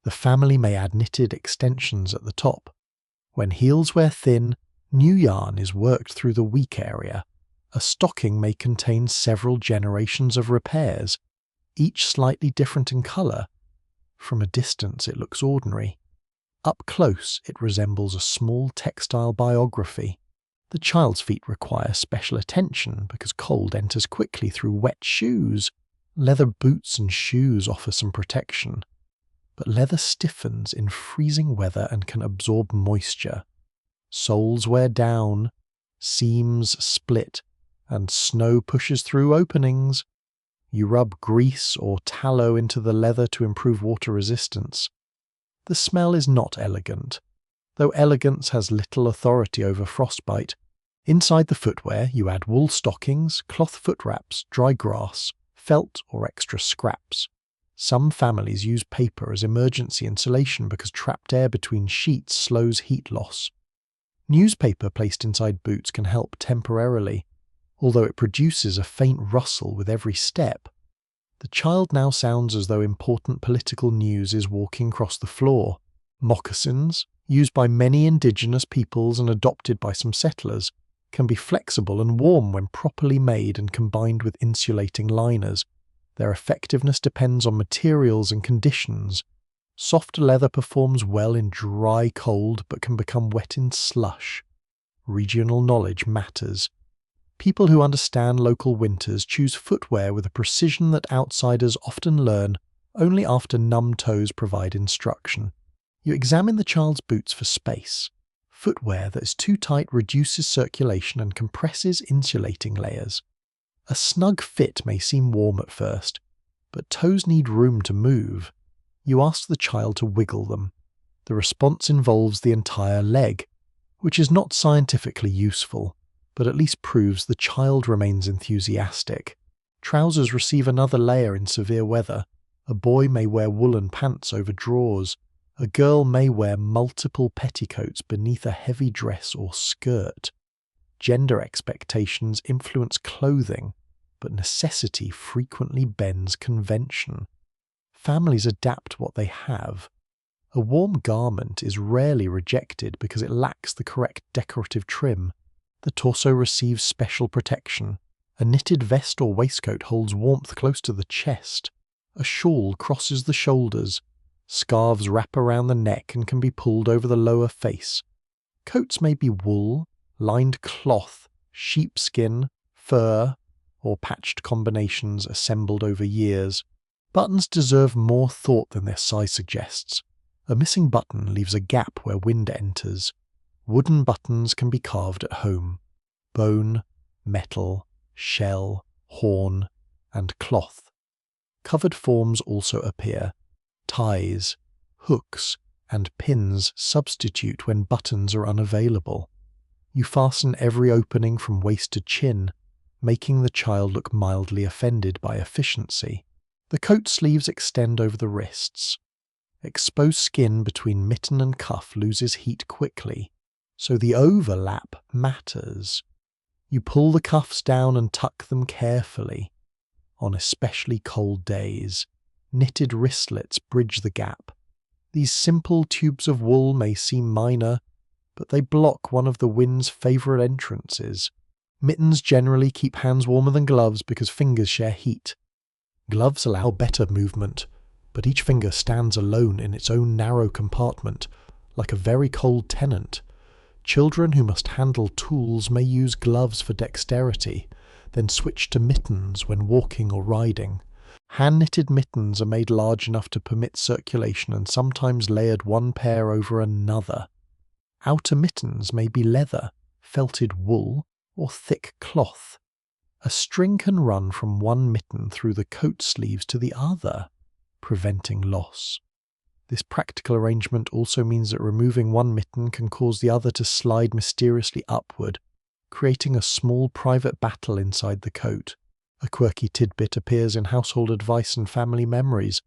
the family may add knitted extensions at the top. When heels wear thin, new yarn is worked through the weak area. A stocking may contain several generations of repairs, each slightly different in colour. From a distance it looks ordinary. Up close it resembles a small textile biography. The child's feet require special attention because cold enters quickly through wet shoes. Leather boots and shoes offer some protection, but leather stiffens in freezing weather and can absorb moisture. Soles wear down, seams split, and snow pushes through openings. You rub grease or tallow into the leather to improve water resistance. The smell is not elegant, though elegance has little authority over frostbite. Inside the footwear, you add wool stockings, cloth foot wraps, dry grass, felt or extra scraps. Some families use paper as emergency insulation because trapped air between sheets slows heat loss. Newspaper placed inside boots can help temporarily, although it produces a faint rustle with every step. The child now sounds as though important political news is walking across the floor. Moccasins, used by many indigenous peoples and adopted by some settlers, can be flexible and warm when properly made and combined with insulating liners. Their effectiveness depends on materials and conditions. Soft leather performs well in dry cold but can become wet in slush. Regional knowledge matters. People who understand local winters choose footwear with a precision that outsiders often learn only after numb toes provide instruction. You examine the child's boots for space. Footwear that is too tight reduces circulation and compresses insulating layers. A snug fit may seem warm at first, but toes need room to move. You ask the child to wiggle them. The response involves the entire leg, which is not scientifically useful, but at least proves the child remains enthusiastic. Trousers receive another layer in severe weather. A boy may wear woolen pants over drawers. A girl may wear multiple petticoats beneath a heavy dress or skirt. Gender expectations influence clothing, but necessity frequently bends convention. Families adapt what they have. A warm garment is rarely rejected because it lacks the correct decorative trim. The torso receives special protection. A knitted vest or waistcoat holds warmth close to the chest. A shawl crosses the shoulders. Scarves wrap around the neck and can be pulled over the lower face. Coats may be wool, lined cloth, sheepskin, fur, or patched combinations assembled over years. Buttons deserve more thought than their size suggests. A missing button leaves a gap where wind enters. Wooden buttons can be carved at home. Bone, metal, shell, horn, and cloth. Covered forms also appear. Ties, hooks, and pins substitute when buttons are unavailable. You fasten every opening from waist to chin, making the child look mildly offended by efficiency. The coat sleeves extend over the wrists. Exposed skin between mitten and cuff loses heat quickly, so the overlap matters. You pull the cuffs down and tuck them carefully. On especially cold days, knitted wristlets bridge the gap. These simple tubes of wool may seem minor, but they block one of the wind's favourite entrances. Mittens generally keep hands warmer than gloves because fingers share heat. Gloves allow better movement, but each finger stands alone in its own narrow compartment, like a very cold tenant. Children who must handle tools may use gloves for dexterity, then switch to mittens when walking or riding. Hand-knitted mittens are made large enough to permit circulation and sometimes layered one pair over another. Outer mittens may be leather, felted wool, or thick cloth. A string can run from one mitten through the coat sleeves to the other, preventing loss. This practical arrangement also means that removing one mitten can cause the other to slide mysteriously upward, creating a small private battle inside the coat. A quirky tidbit appears in household advice and family memories.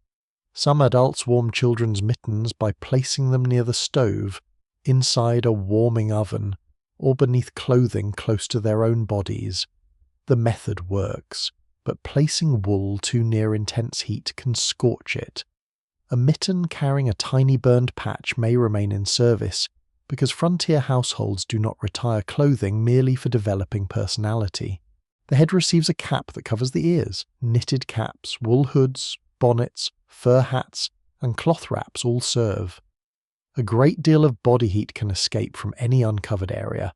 Some adults warm children's mittens by placing them near the stove, inside a warming oven, or beneath clothing close to their own bodies. The method works, but placing wool too near intense heat can scorch it. A mitten carrying a tiny burned patch may remain in service, because frontier households do not retire clothing merely for developing personality. The head receives a cap that covers the ears. Knitted caps, wool hoods, bonnets, fur hats, and cloth wraps all serve. A great deal of body heat can escape from any uncovered area,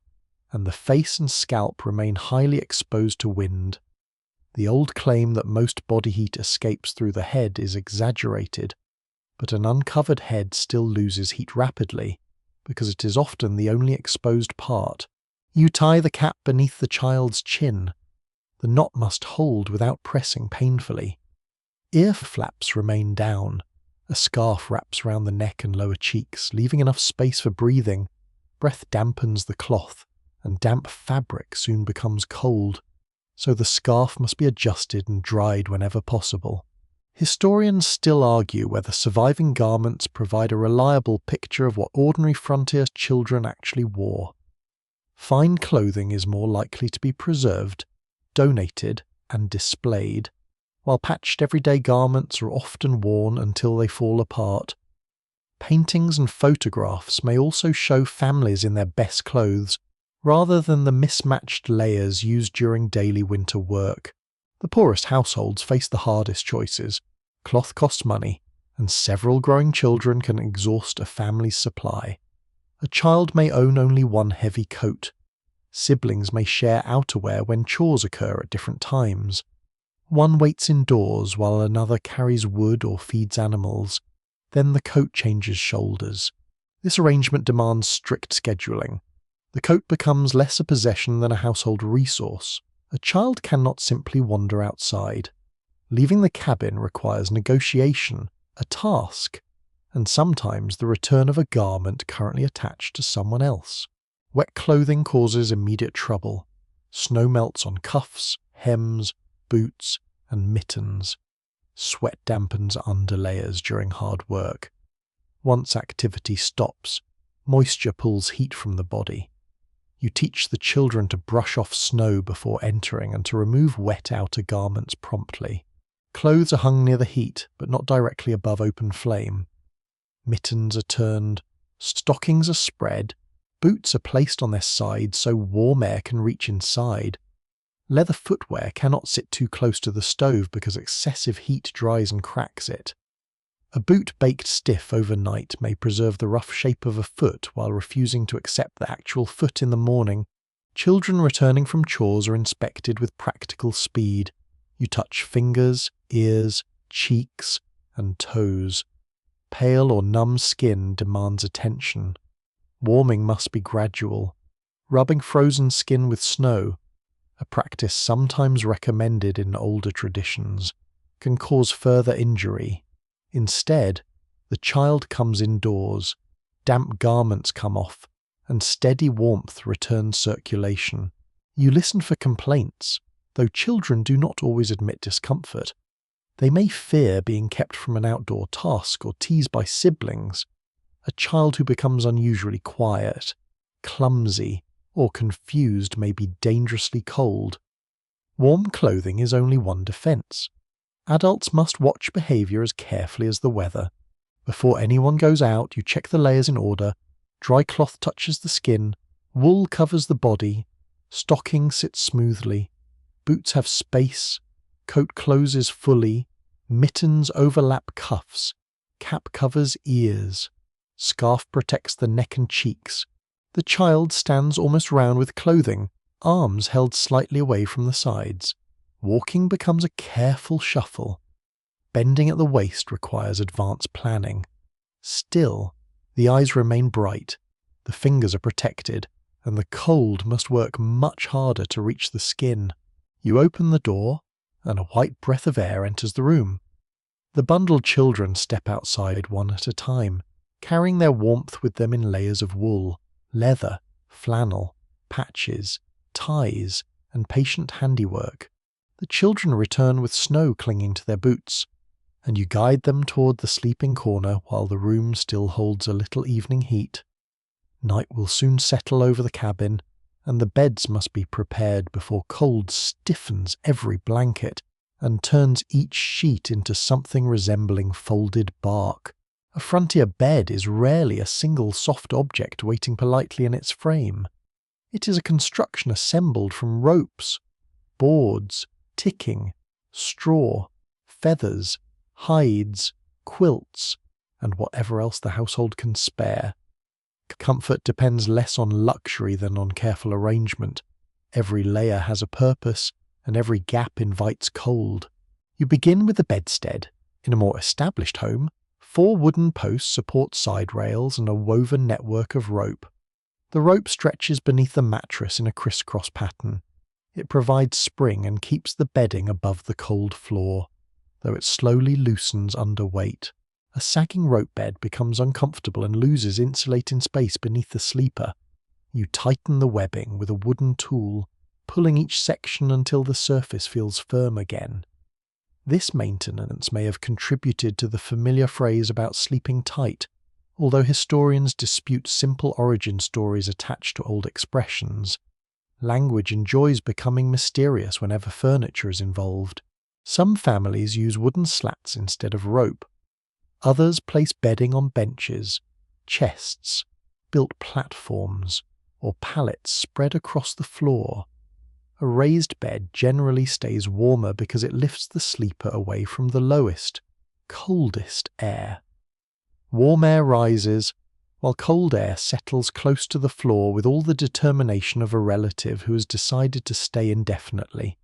and the face and scalp remain highly exposed to wind. The old claim that most body heat escapes through the head is exaggerated, but an uncovered head still loses heat rapidly, because it is often the only exposed part. You tie the cap beneath the child's chin. The knot must hold without pressing painfully. Ear flaps remain down. A scarf wraps around the neck and lower cheeks, leaving enough space for breathing. Breath dampens the cloth, and damp fabric soon becomes cold, so the scarf must be adjusted and dried whenever possible. Historians still argue whether surviving garments provide a reliable picture of what ordinary frontier children actually wore. Fine clothing is more likely to be preserved, donated, and displayed, while patched everyday garments are often worn until they fall apart. Paintings and photographs may also show families in their best clothes, rather than the mismatched layers used during daily winter work. The poorest households face the hardest choices. Cloth costs money, and several growing children can exhaust a family's supply. A child may own only one heavy coat. Siblings may share outerwear when chores occur at different times. One waits indoors while another carries wood or feeds animals. Then the coat changes shoulders. This arrangement demands strict scheduling. The coat becomes less a possession than a household resource. A child cannot simply wander outside. Leaving the cabin requires negotiation, a task, and sometimes the return of a garment currently attached to someone else. Wet clothing causes immediate trouble. Snow melts on cuffs, hems, boots, and mittens. Sweat dampens underlayers during hard work. Once activity stops, moisture pulls heat from the body. You teach the children to brush off snow before entering and to remove wet outer garments promptly. Clothes are hung near the heat, but not directly above open flame. Mittens are turned, stockings are spread, boots are placed on their sides so warm air can reach inside. Leather footwear cannot sit too close to the stove because excessive heat dries and cracks it. A boot baked stiff overnight may preserve the rough shape of a foot while refusing to accept the actual foot in the morning. Children returning from chores are inspected with practical speed. You touch fingers, ears, cheeks, and toes. Pale or numb skin demands attention. Warming must be gradual. Rubbing frozen skin with snow, a practice sometimes recommended in older traditions, can cause further injury. Instead, the child comes indoors, damp garments come off, and steady warmth returns circulation. You listen for complaints, though children do not always admit discomfort. They may fear being kept from an outdoor task or teased by siblings. A child who becomes unusually quiet, clumsy, or confused may be dangerously cold. Warm clothing is only one defense. Adults must watch behavior as carefully as the weather. Before anyone goes out, you check the layers in order. Dry cloth touches the skin, wool covers the body, stocking sits smoothly, boots have space, coat closes fully, mittens overlap cuffs, cap covers ears, scarf protects the neck and cheeks. The child stands almost round with clothing, arms held slightly away from the sides. Walking becomes a careful shuffle. Bending at the waist requires advanced planning. Still, the eyes remain bright, the fingers are protected, and the cold must work much harder to reach the skin. You open the door, and a white breath of air enters the room. The bundled children step outside one at a time, carrying their warmth with them in layers of wool, leather, flannel, patches, ties, and patient handiwork. The children return with snow clinging to their boots, and you guide them toward the sleeping corner while the room still holds a little evening heat. Night will soon settle over the cabin, and the beds must be prepared before cold stiffens every blanket and turns each sheet into something resembling folded bark. A frontier bed is rarely a single soft object waiting politely in its frame. It is a construction assembled from ropes, boards, ticking, straw, feathers, hides, quilts, and whatever else the household can spare. Comfort depends less on luxury than on careful arrangement. Every layer has a purpose, and every gap invites cold. You begin with the bedstead. In a more established home, 4 wooden posts support side rails and a woven network of rope. The rope stretches beneath the mattress in a crisscross pattern. It provides spring and keeps the bedding above the cold floor, though it slowly loosens under weight. A sagging rope bed becomes uncomfortable and loses insulating space beneath the sleeper. You tighten the webbing with a wooden tool, pulling each section until the surface feels firm again. This maintenance may have contributed to the familiar phrase about sleeping tight, although historians dispute simple origin stories attached to old expressions. Language enjoys becoming mysterious whenever furniture is involved. Some families use wooden slats instead of rope. Others place bedding on benches, chests, built platforms, or pallets spread across the floor. A raised bed generally stays warmer because it lifts the sleeper away from the lowest, coldest air. Warm air rises, while cold air settles close to the floor with all the determination of a relative who has decided to stay indefinitely.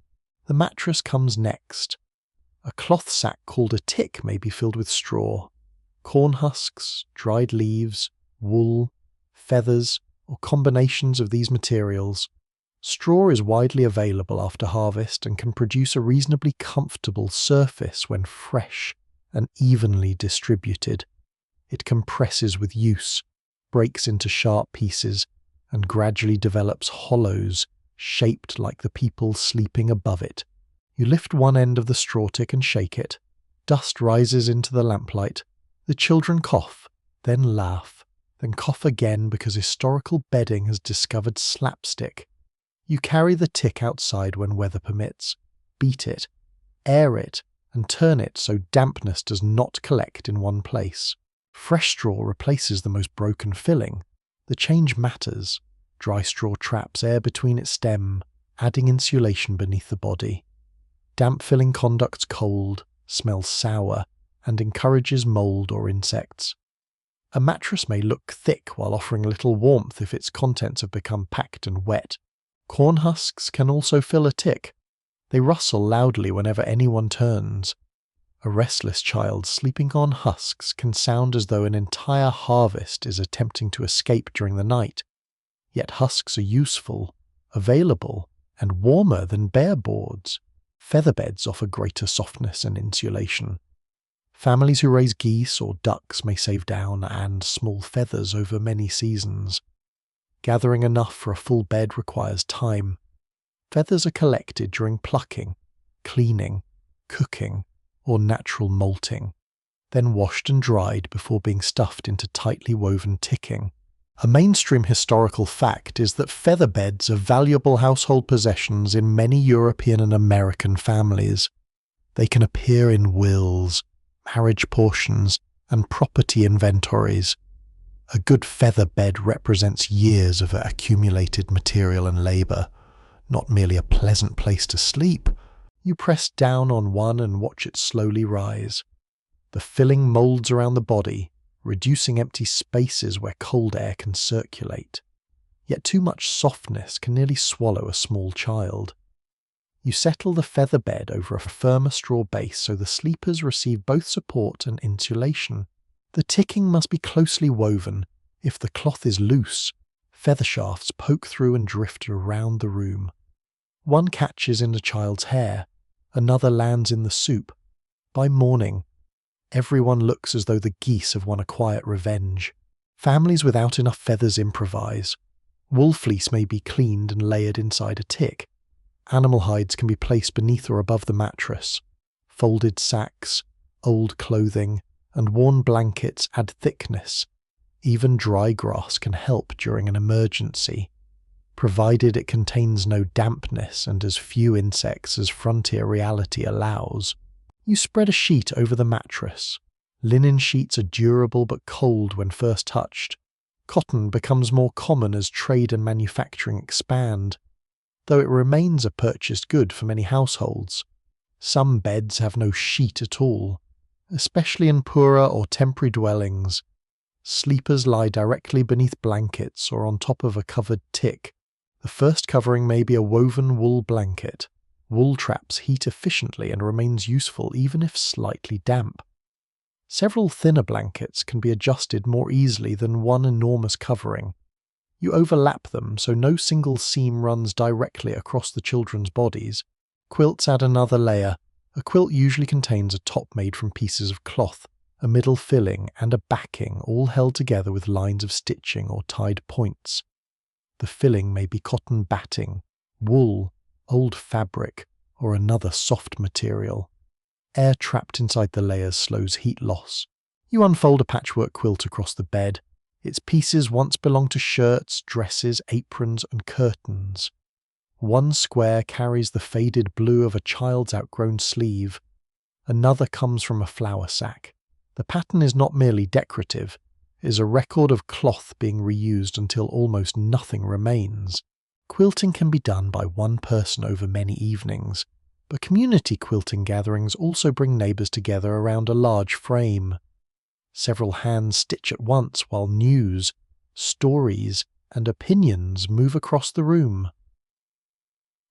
The mattress comes next. A cloth sack called a tick may be filled with straw, corn husks, dried leaves, wool, feathers, or combinations of these materials. Straw is widely available after harvest and can produce a reasonably comfortable surface when fresh and evenly distributed. It compresses with use, breaks into sharp pieces, and gradually develops hollows shaped like the people sleeping above it. You lift one end of the straw tick and shake it. Dust rises into the lamplight. The children cough, then laugh, then cough again because historical bedding has discovered slapstick. You carry the tick outside when weather permits, beat it, air it, and turn it so dampness does not collect in one place. Fresh straw replaces the most broken filling. The change matters. Dry straw traps air between its stem, adding insulation beneath the body. Damp filling conducts cold, smells sour, and encourages mold or insects. A mattress may look thick while offering little warmth if its contents have become packed and wet. Corn husks can also fill a tick. They rustle loudly whenever anyone turns. A restless child sleeping on husks can sound as though an entire harvest is attempting to escape during the night. Yet husks are useful, available, and warmer than bare boards. Feather beds offer greater softness and insulation. Families who raise geese or ducks may save down and small feathers over many seasons. Gathering enough for a full bed requires time. Feathers are collected during plucking, cleaning, cooking, or natural molting, then washed and dried before being stuffed into tightly woven ticking. A mainstream historical fact is that feather beds are valuable household possessions in many European and American families. They can appear in wills, marriage portions, and property inventories. A good feather bed represents years of accumulated material and labour, not merely a pleasant place to sleep. You press down on one and watch it slowly rise. The filling moulds around the body, reducing empty spaces where cold air can circulate. Yet too much softness can nearly swallow a small child. You settle the feather bed over a firmer straw base so the sleepers receive both support and insulation. The ticking must be closely woven. If the cloth is loose, feather shafts poke through and drift around the room. One catches in the child's hair, another lands in the soup. By morning, everyone looks as though the geese have won a quiet revenge. Families without enough feathers improvise. Wool fleece may be cleaned and layered inside a tick. Animal hides can be placed beneath or above the mattress. Folded sacks, old clothing, and worn blankets add thickness. Even dry grass can help during an emergency, provided it contains no dampness and as few insects as frontier reality allows. You spread a sheet over the mattress. Linen sheets are durable but cold when first touched. Cotton becomes more common as trade and manufacturing expand, though it remains a purchased good for many households. Some beds have no sheet at all, especially in poorer or temporary dwellings. Sleepers lie directly beneath blankets or on top of a covered tick. The first covering may be a woven wool blanket. Wool traps heat efficiently and remains useful even if slightly damp. Several thinner blankets can be adjusted more easily than one enormous covering. You overlap them so no single seam runs directly across the children's bodies. Quilts add another layer. A quilt usually contains a top made from pieces of cloth, a middle filling, and a backing, all held together with lines of stitching or tied points. The filling may be cotton batting, wool, old fabric, or another soft material. Air trapped inside the layers slows heat loss. You unfold a patchwork quilt across the bed. Its pieces once belonged to shirts, dresses, aprons, and curtains. One square carries the faded blue of a child's outgrown sleeve. Another comes from a flour sack. The pattern is not merely decorative, it is a record of cloth being reused until almost nothing remains. Quilting can be done by one person over many evenings, but community quilting gatherings also bring neighbours together around a large frame. Several hands stitch at once while news, stories, and opinions move across the room.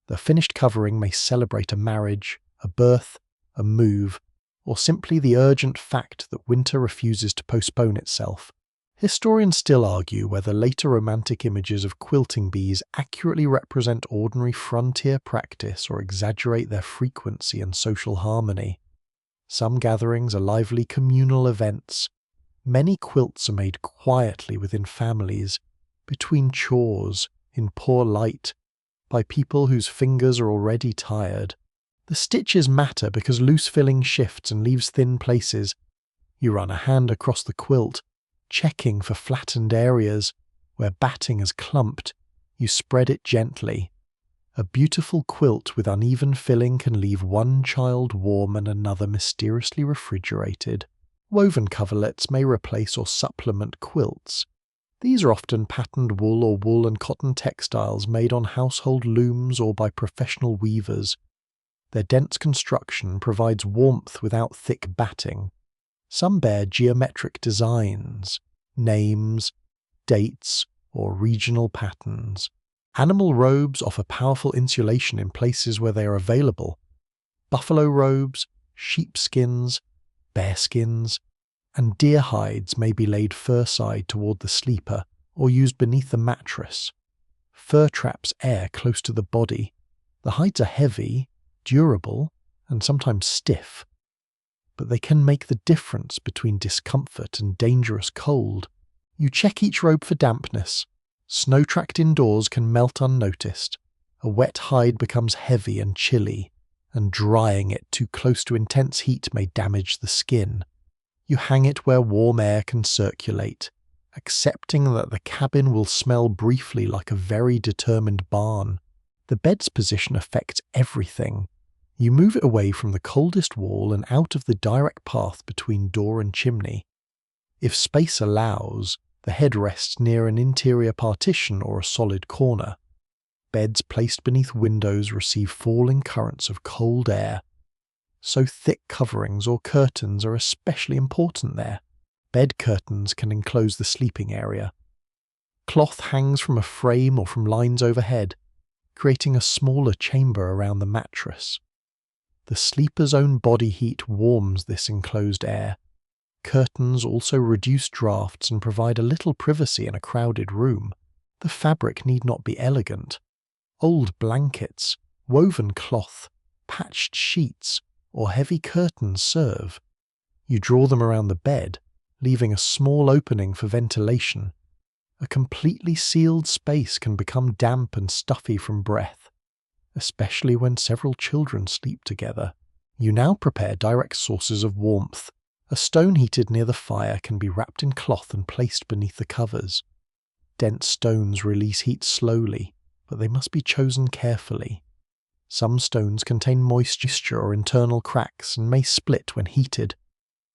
The finished covering may celebrate a marriage, a birth, a move, or simply the urgent fact that winter refuses to postpone itself. Historians still argue whether later romantic images of quilting bees accurately represent ordinary frontier practice or exaggerate their frequency and social harmony. Some gatherings are lively communal events. Many quilts are made quietly within families, between chores, in poor light, by people whose fingers are already tired. The stitches matter because loose filling shifts and leaves thin places. You run a hand across the quilt, checking for flattened areas. Where batting has clumped, you spread it gently. A beautiful quilt with uneven filling can leave one child warm and another mysteriously refrigerated. Woven coverlets may replace or supplement quilts. These are often patterned wool or wool and cotton textiles made on household looms or by professional weavers. Their dense construction provides warmth without thick batting. Some bear geometric designs, names, dates, or regional patterns. Animal robes offer powerful insulation in places where they are available. Buffalo robes, sheepskins, bearskins, and deer hides may be laid fur-side toward the sleeper or used beneath the mattress. Fur traps air close to the body. The hides are heavy, durable, and sometimes stiff, but they can make the difference between discomfort and dangerous cold. You check each robe for dampness. Snow-tracked indoors can melt unnoticed. A wet hide becomes heavy and chilly, and drying it too close to intense heat may damage the skin. You hang it where warm air can circulate, accepting that the cabin will smell briefly like a very determined barn. The bed's position affects everything. You move it away from the coldest wall and out of the direct path between door and chimney. If space allows, the head rests near an interior partition or a solid corner. Beds placed beneath windows receive falling currents of cold air, so thick coverings or curtains are especially important there. Bed curtains can enclose the sleeping area. Cloth hangs from a frame or from lines overhead, creating a smaller chamber around the mattress. The sleeper's own body heat warms this enclosed air. Curtains also reduce drafts and provide a little privacy in a crowded room. The fabric need not be elegant. Old blankets, woven cloth, patched sheets, or heavy curtains serve. You draw them around the bed, leaving a small opening for ventilation. A completely sealed space can become damp and stuffy from breath, especially when several children sleep together. You now prepare direct sources of warmth. A stone heated near the fire can be wrapped in cloth and placed beneath the covers. Dense stones release heat slowly, but they must be chosen carefully. Some stones contain moisture or internal cracks and may split when heated.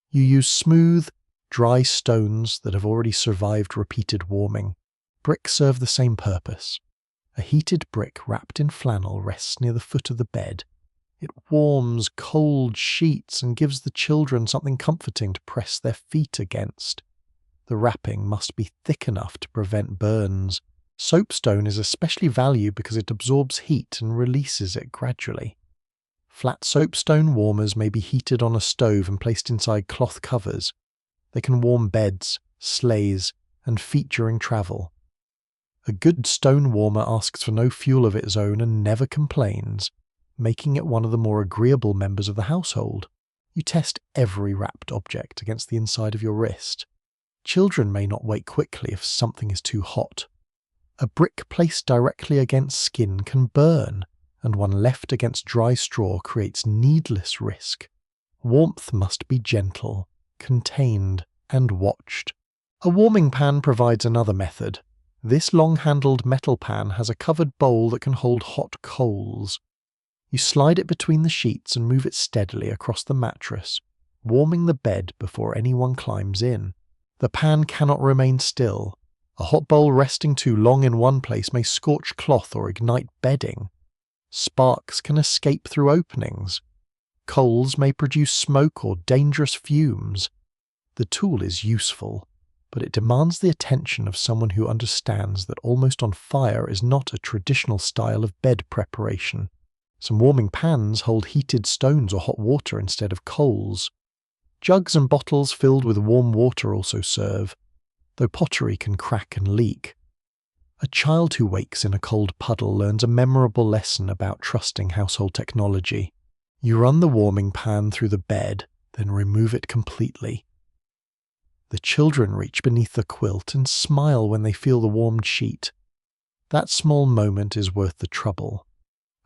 You use smooth, dry stones that have already survived repeated warming. Bricks serve the same purpose. A heated brick wrapped in flannel rests near the foot of the bed. It warms cold sheets and gives the children something comforting to press their feet against. The wrapping must be thick enough to prevent burns. Soapstone is especially valued because it absorbs heat and releases it gradually. Flat soapstone warmers may be heated on a stove and placed inside cloth covers. They can warm beds, sleighs, and feet during travel. A good stone warmer asks for no fuel of its own and never complains, making it one of the more agreeable members of the household. You test every wrapped object against the inside of your wrist. Children may not wake quickly if something is too hot. A brick placed directly against skin can burn, and one left against dry straw creates needless risk. Warmth must be gentle, contained, and watched. A warming pan provides another method. This long-handled metal pan has a covered bowl that can hold hot coals. You slide it between the sheets and move it steadily across the mattress, warming the bed before anyone climbs in. The pan cannot remain still. A hot bowl resting too long in one place may scorch cloth or ignite bedding. Sparks can escape through openings. Coals may produce smoke or dangerous fumes. The tool is useful, but it demands the attention of someone who understands that almost on fire is not a traditional style of bed preparation. Some warming pans hold heated stones or hot water instead of coals. Jugs and bottles filled with warm water also serve, though pottery can crack and leak. A child who wakes in a cold puddle learns a memorable lesson about trusting household technology. You run the warming pan through the bed, then remove it completely. The children reach beneath the quilt and smile when they feel the warmed sheet. That small moment is worth the trouble.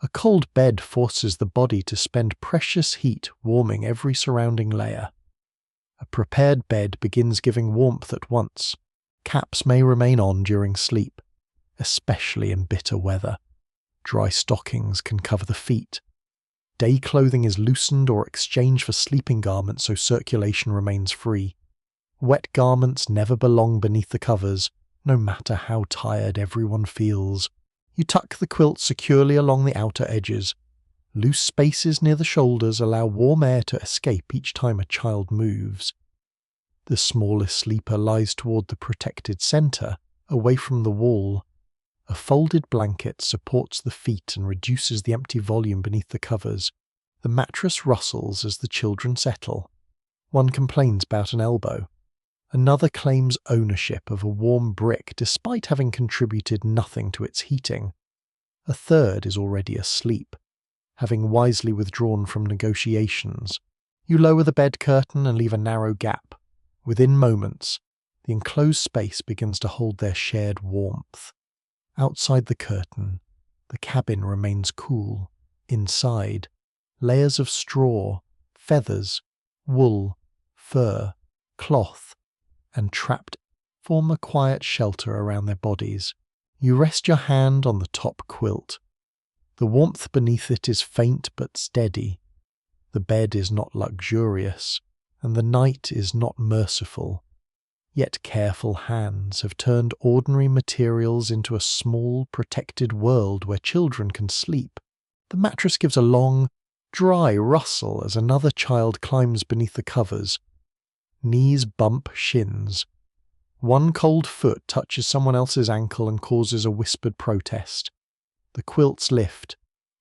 A cold bed forces the body to spend precious heat warming every surrounding layer. A prepared bed begins giving warmth at once. Caps may remain on during sleep, especially in bitter weather. Dry stockings can cover the feet. Day clothing is loosened or exchanged for sleeping garments so circulation remains free. Wet garments never belong beneath the covers, no matter how tired everyone feels. You tuck the quilt securely along the outer edges. Loose spaces near the shoulders allow warm air to escape each time a child moves. The smallest sleeper lies toward the protected center, away from the wall. A folded blanket supports the feet and reduces the empty volume beneath the covers. The mattress rustles as the children settle. One complains about an elbow. Another claims ownership of a warm brick despite having contributed nothing to its heating. A third is already asleep, having wisely withdrawn from negotiations. You lower the bed curtain and leave a narrow gap. Within moments, the enclosed space begins to hold their shared warmth. Outside the curtain, the cabin remains cool. Inside, layers of straw, feathers, wool, fur, cloth, and trapped form a quiet shelter around their bodies. You rest your hand on the top quilt. The warmth beneath it is faint but steady. The bed is not luxurious, and the night is not merciful. Yet careful hands have turned ordinary materials into a small, protected world where children can sleep. The mattress gives a long, dry rustle as another child climbs beneath the covers. Knees bump shins. One cold foot touches someone else's ankle and causes a whispered protest. The quilts lift,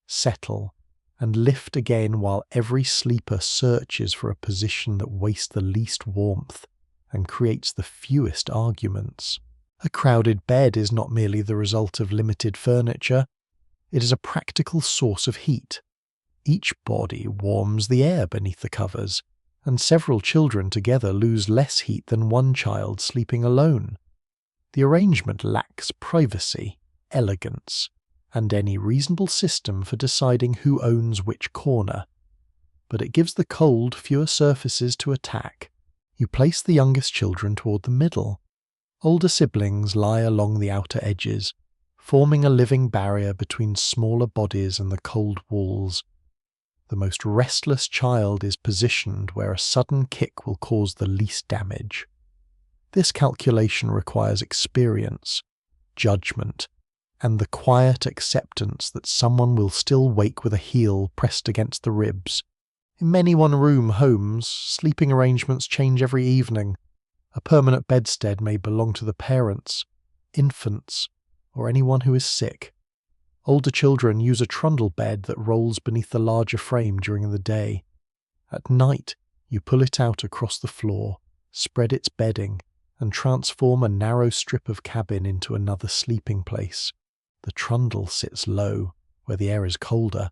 settle, and lift again while every sleeper searches for a position that wastes the least warmth and creates the fewest arguments. A crowded bed is not merely the result of limited furniture, it is a practical source of heat. Each body warms the air beneath the covers, and several children together lose less heat than one child sleeping alone. The arrangement lacks privacy, elegance, and any reasonable system for deciding who owns which corner. But it gives the cold fewer surfaces to attack. You place the youngest children toward the middle. Older siblings lie along the outer edges, forming a living barrier between smaller bodies and the cold walls. The most restless child is positioned where a sudden kick will cause the least damage. This calculation requires experience, judgment, and the quiet acceptance that someone will still wake with a heel pressed against the ribs. In many one-room homes, sleeping arrangements change every evening. A permanent bedstead may belong to the parents, infants, or anyone who is sick. Older children use a trundle bed that rolls beneath the larger frame during the day. At night, you pull it out across the floor, spread its bedding, and transform a narrow strip of cabin into another sleeping place. The trundle sits low, where the air is colder.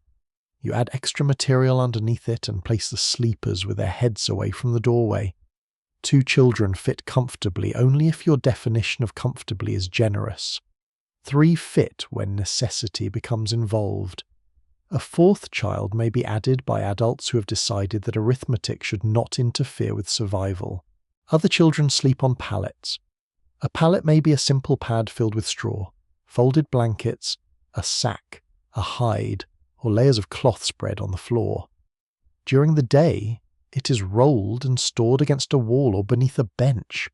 You add extra material underneath it and place the sleepers with their heads away from the doorway. 2 children fit comfortably only if your definition of comfortably is generous. 3 fit when necessity becomes involved. A 4th child may be added by adults who have decided that arithmetic should not interfere with survival. Other children sleep on pallets. A pallet may be a simple pad filled with straw, folded blankets, a sack, a hide, or layers of cloth spread on the floor. During the day, it is rolled and stored against a wall or beneath a bench.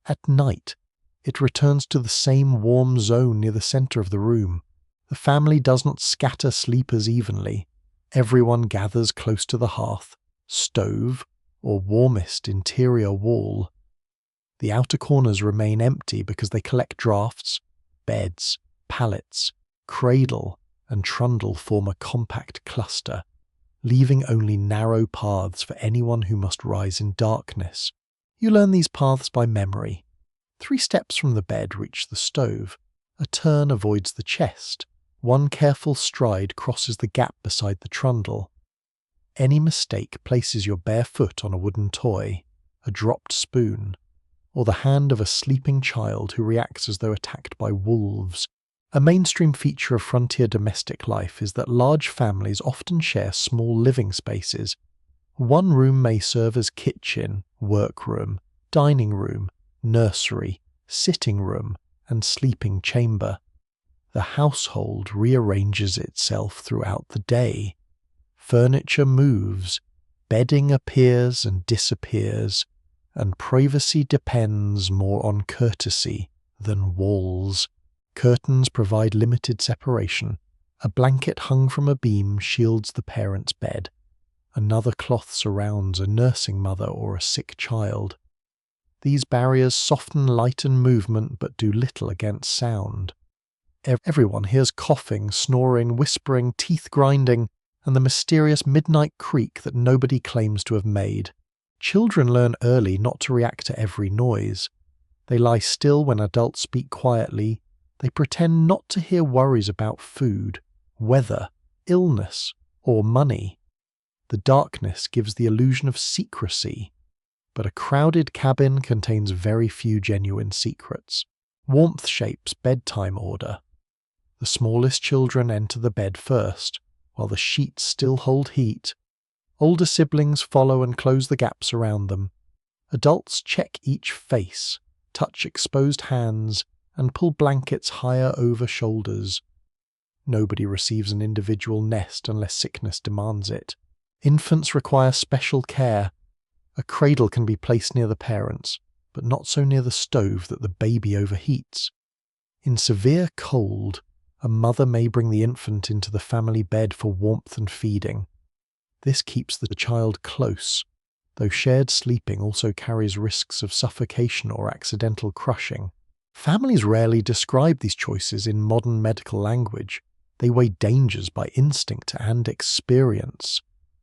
At night, it returns to the same warm zone near the center of the room. The family does not scatter sleepers evenly. Everyone gathers close to the hearth, stove, or warmest interior wall. The outer corners remain empty because they collect drafts. Beds, pallets, cradle, and trundle form a compact cluster, leaving only narrow paths for anyone who must rise in darkness. You learn these paths by memory. 3 steps from the bed reach the stove. A turn avoids the chest. 1 careful stride crosses the gap beside the trundle. Any mistake places your bare foot on a wooden toy, a dropped spoon, or the hand of a sleeping child who reacts as though attacked by wolves. A mainstream feature of frontier domestic life is that large families often share small living spaces. One room may serve as kitchen, workroom, dining room, nursery, sitting room, and sleeping chamber. The household rearranges itself throughout the day. Furniture moves, bedding appears and disappears, and privacy depends more on courtesy than walls. Curtains provide limited separation. A blanket hung from a beam shields the parent's bed. Another cloth surrounds a nursing mother or a sick child. These barriers soften light and movement but do little against sound. Everyone hears coughing, snoring, whispering, teeth grinding, and the mysterious midnight creak that nobody claims to have made. Children learn early not to react to every noise. They lie still when adults speak quietly. They pretend not to hear worries about food, weather, illness, or money. The darkness gives the illusion of secrecy, but a crowded cabin contains very few genuine secrets. Warmth shapes bedtime order. The smallest children enter the bed first, while the sheets still hold heat. Older siblings follow and close the gaps around them. Adults check each face, touch exposed hands, and pull blankets higher over shoulders. Nobody receives an individual nest unless sickness demands it. Infants require special care. A cradle can be placed near the parents, but not so near the stove that the baby overheats. In severe cold, a mother may bring the infant into the family bed for warmth and feeding. This keeps the child close, though shared sleeping also carries risks of suffocation or accidental crushing. Families rarely describe these choices in modern medical language. They weigh dangers by instinct and experience.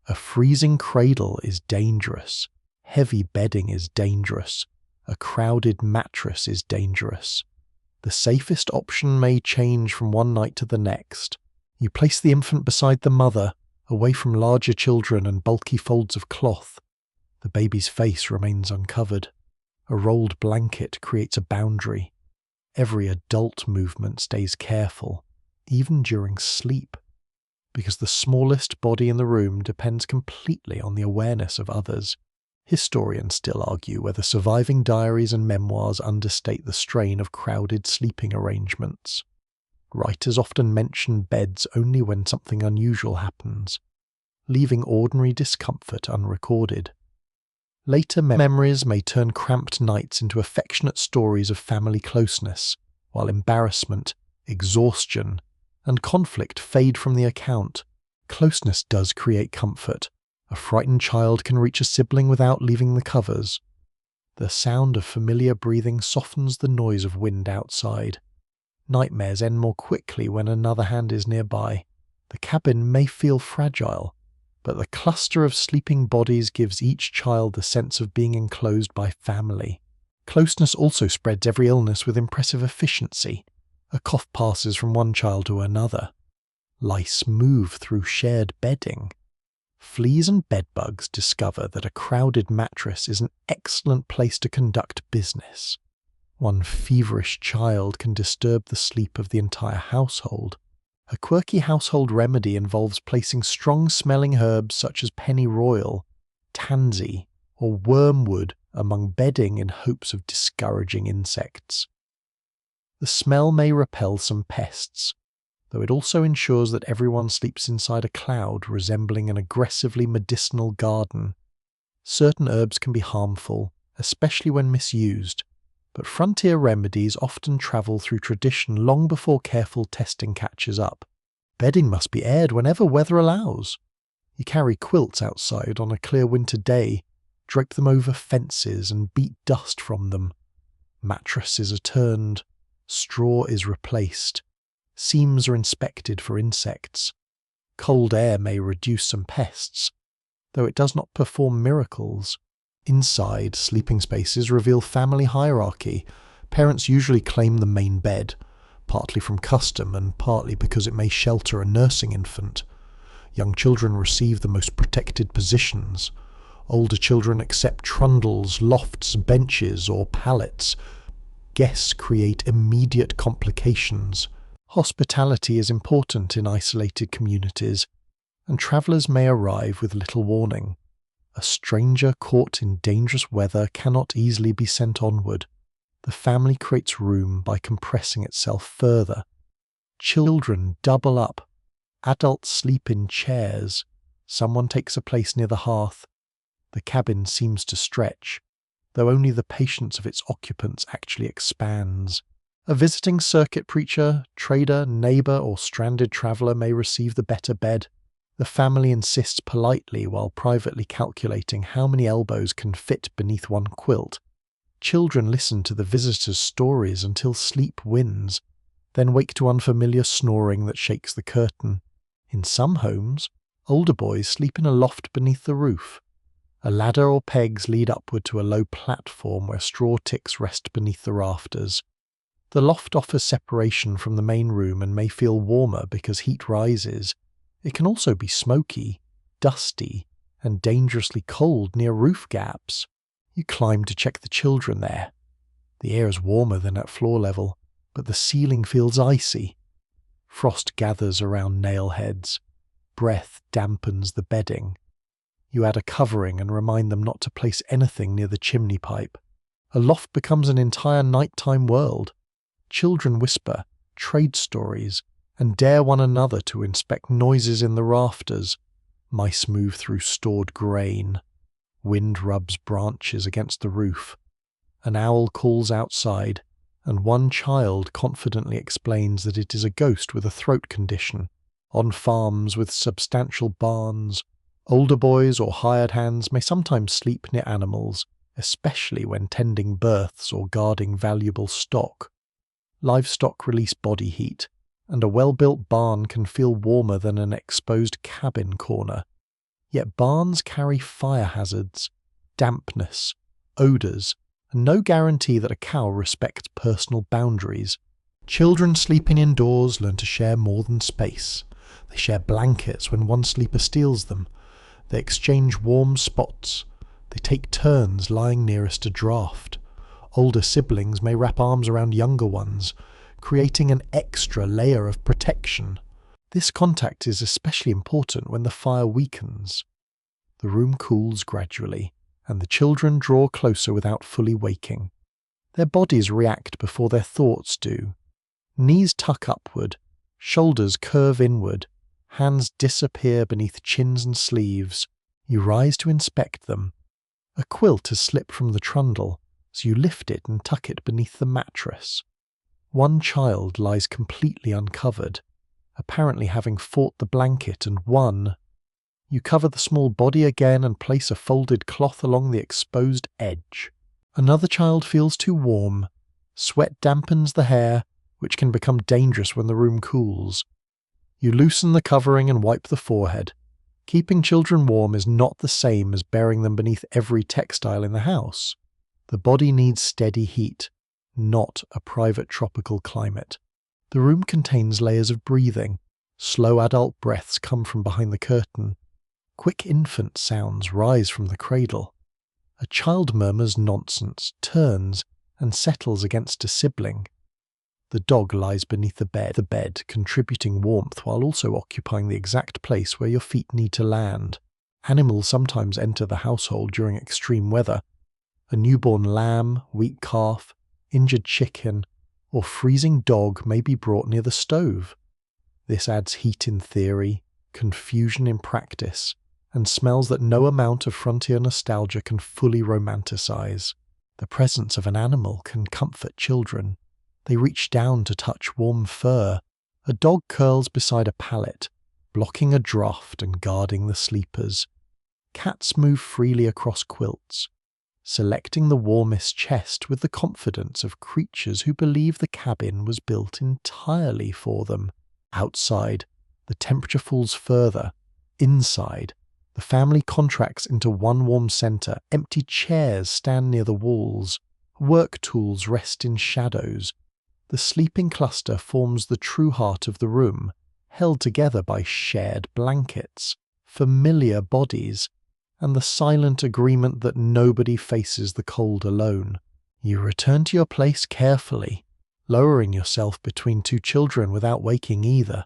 A freezing cradle is dangerous. Heavy bedding is dangerous. A crowded mattress is dangerous. The safest option may change from one night to the next. You place the infant beside the mother, away from larger children and bulky folds of cloth. The baby's face remains uncovered. A rolled blanket creates a boundary. Every adult movement stays careful, even during sleep, because the smallest body in the room depends completely on the awareness of others. Historians still argue whether surviving diaries and memoirs understate the strain of crowded sleeping arrangements. Writers often mention beds only when something unusual happens, leaving ordinary discomfort unrecorded. Later memories may turn cramped nights into affectionate stories of family closeness, while embarrassment, exhaustion, and conflict fade from the account. Closeness does create comfort. A frightened child can reach a sibling without leaving the covers. The sound of familiar breathing softens the noise of wind outside. Nightmares end more quickly when another hand is nearby. The cabin may feel fragile, but the cluster of sleeping bodies gives each child the sense of being enclosed by family. Closeness also spreads every illness with impressive efficiency. A cough passes from one child to another. Lice move through shared bedding. Fleas and bedbugs discover that a crowded mattress is an excellent place to conduct business. One feverish child can disturb the sleep of the entire household. A quirky household remedy involves placing strong-smelling herbs such as pennyroyal, tansy, or wormwood among bedding in hopes of discouraging insects. The smell may repel some pests, though it also ensures that everyone sleeps inside a cloud resembling an aggressively medicinal garden. Certain herbs can be harmful, especially when misused, but frontier remedies often travel through tradition long before careful testing catches up. Bedding must be aired whenever weather allows. You carry quilts outside on a clear winter day, drape them over fences and beat dust from them. Mattresses are turned, straw is replaced, seams are inspected for insects. Cold air may reduce some pests, though it does not perform miracles. Inside, sleeping spaces reveal family hierarchy. Parents usually claim the main bed, partly from custom and partly because it may shelter a nursing infant. Young children receive the most protected positions. Older children accept trundles, lofts, benches, or pallets. Guests create immediate complications. Hospitality is important in isolated communities, and travellers may arrive with little warning. A stranger caught in dangerous weather cannot easily be sent onward. The family creates room by compressing itself further. Children double up. Adults sleep in chairs. Someone takes a place near the hearth. The cabin seems to stretch, though only the patience of its occupants actually expands. A visiting circuit preacher, trader, neighbour, or stranded traveller may receive the better bed. The family insists politely while privately calculating how many elbows can fit beneath one quilt. Children listen to the visitors' stories until sleep wins, then wake to unfamiliar snoring that shakes the curtain. In some homes, older boys sleep in a loft beneath the roof. A ladder or pegs lead upward to a low platform where straw ticks rest beneath the rafters. The loft offers separation from the main room and may feel warmer because heat rises. It can also be smoky, dusty, and dangerously cold near roof gaps. You climb to check the children there. The air is warmer than at floor level, but the ceiling feels icy. Frost gathers around nail heads. Breath dampens the bedding. You add a covering and remind them not to place anything near the chimney pipe. A loft becomes an entire nighttime world. Children whisper, trade stories, and dare one another to inspect noises in the rafters. Mice move through stored grain. Wind rubs branches against the roof. An owl calls outside, and one child confidently explains that it is a ghost with a throat condition. On farms with substantial barns, older boys or hired hands may sometimes sleep near animals, especially when tending births or guarding valuable stock. Livestock release body heat, and a well-built barn can feel warmer than an exposed cabin corner. Yet barns carry fire hazards, dampness, odours, and no guarantee that a cow respects personal boundaries. Children sleeping indoors learn to share more than space. They share blankets when one sleeper steals them. They exchange warm spots. They take turns lying nearest a draft. Older siblings may wrap arms around younger ones, creating an extra layer of protection. This contact is especially important when the fire weakens. The room cools gradually, and the children draw closer without fully waking. Their bodies react before their thoughts do. Knees tuck upward, shoulders curve inward, hands disappear beneath chins and sleeves. You rise to inspect them. A quilt has slipped from the trundle, so you lift it and tuck it beneath the mattress. One child lies completely uncovered, apparently having fought the blanket and won. You cover the small body again and place a folded cloth along the exposed edge. Another child feels too warm. Sweat dampens the hair, which can become dangerous when the room cools. You loosen the covering and wipe the forehead. Keeping children warm is not the same as burying them beneath every textile in the house. The body needs steady heat, not a private tropical climate. The room contains layers of breathing. Slow adult breaths come from behind the curtain. Quick infant sounds rise from the cradle. A child murmurs nonsense, turns, and settles against a sibling. The dog lies beneath the bed, contributing warmth while also occupying the exact place where your feet need to land. Animals sometimes enter the household during extreme weather. A newborn lamb, weak calf, injured chicken, or freezing dog may be brought near the stove. This adds heat in theory, confusion in practice, and smells that no amount of frontier nostalgia can fully romanticize. The presence of an animal can comfort children. They reach down to touch warm fur. A dog curls beside a pallet, blocking a draught and guarding the sleepers. Cats move freely across quilts, selecting the warmest chest with the confidence of creatures who believe the cabin was built entirely for them. Outside, the temperature falls further. Inside, the family contracts into one warm center. Empty chairs stand near the walls. Work tools rest in shadows. The sleeping cluster forms the true heart of the room, held together by shared blankets, familiar bodies, and the silent agreement that nobody faces the cold alone. You return to your place carefully, lowering yourself between two children without waking either.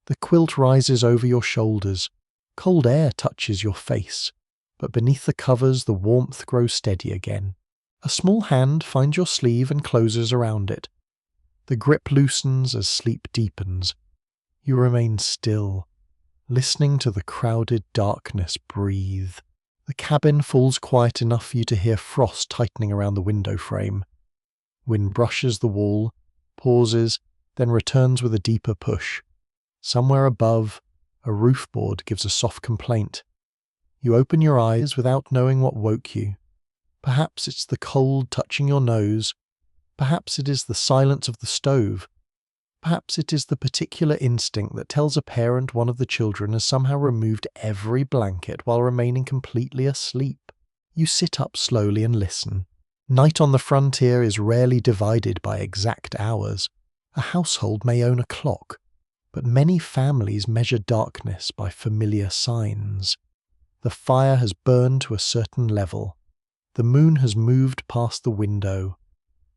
The quilt rises over your shoulders. Cold air touches your face, but beneath the covers the warmth grows steady again. A small hand finds your sleeve and closes around it. The grip loosens as sleep deepens. You remain still, listening to the crowded darkness breathe. The cabin falls quiet enough for you to hear frost tightening around the window frame. Wind brushes the wall, pauses, then returns with a deeper push. Somewhere above, a roof board gives a soft complaint. You open your eyes without knowing what woke you. Perhaps it's the cold touching your nose. Perhaps it is the silence of the stove. Perhaps it is the particular instinct that tells a parent one of the children has somehow removed every blanket while remaining completely asleep. You sit up slowly and listen. Night on the frontier is rarely divided by exact hours. A household may own a clock, but many families measure darkness by familiar signs. The fire has burned to a certain level. The moon has moved past the window.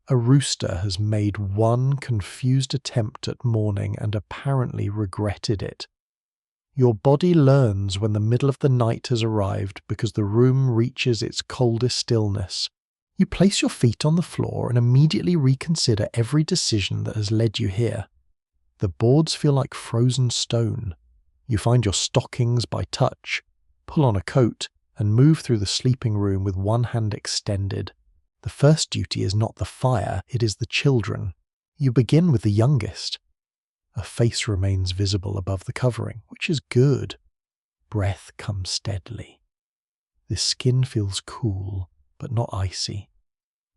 A rooster has made one confused attempt at morning and apparently regretted it. Your body learns when the middle of the night has arrived because the room reaches its coldest stillness. You place your feet on the floor and immediately reconsider every decision that has led you here. The boards feel like frozen stone. You find your stockings by touch, pull on a coat, and move through the sleeping room with one hand extended. The first duty is not the fire, it is the children. You begin with the youngest. A face remains visible above the covering, which is good. Breath comes steadily. The skin feels cool, but not icy.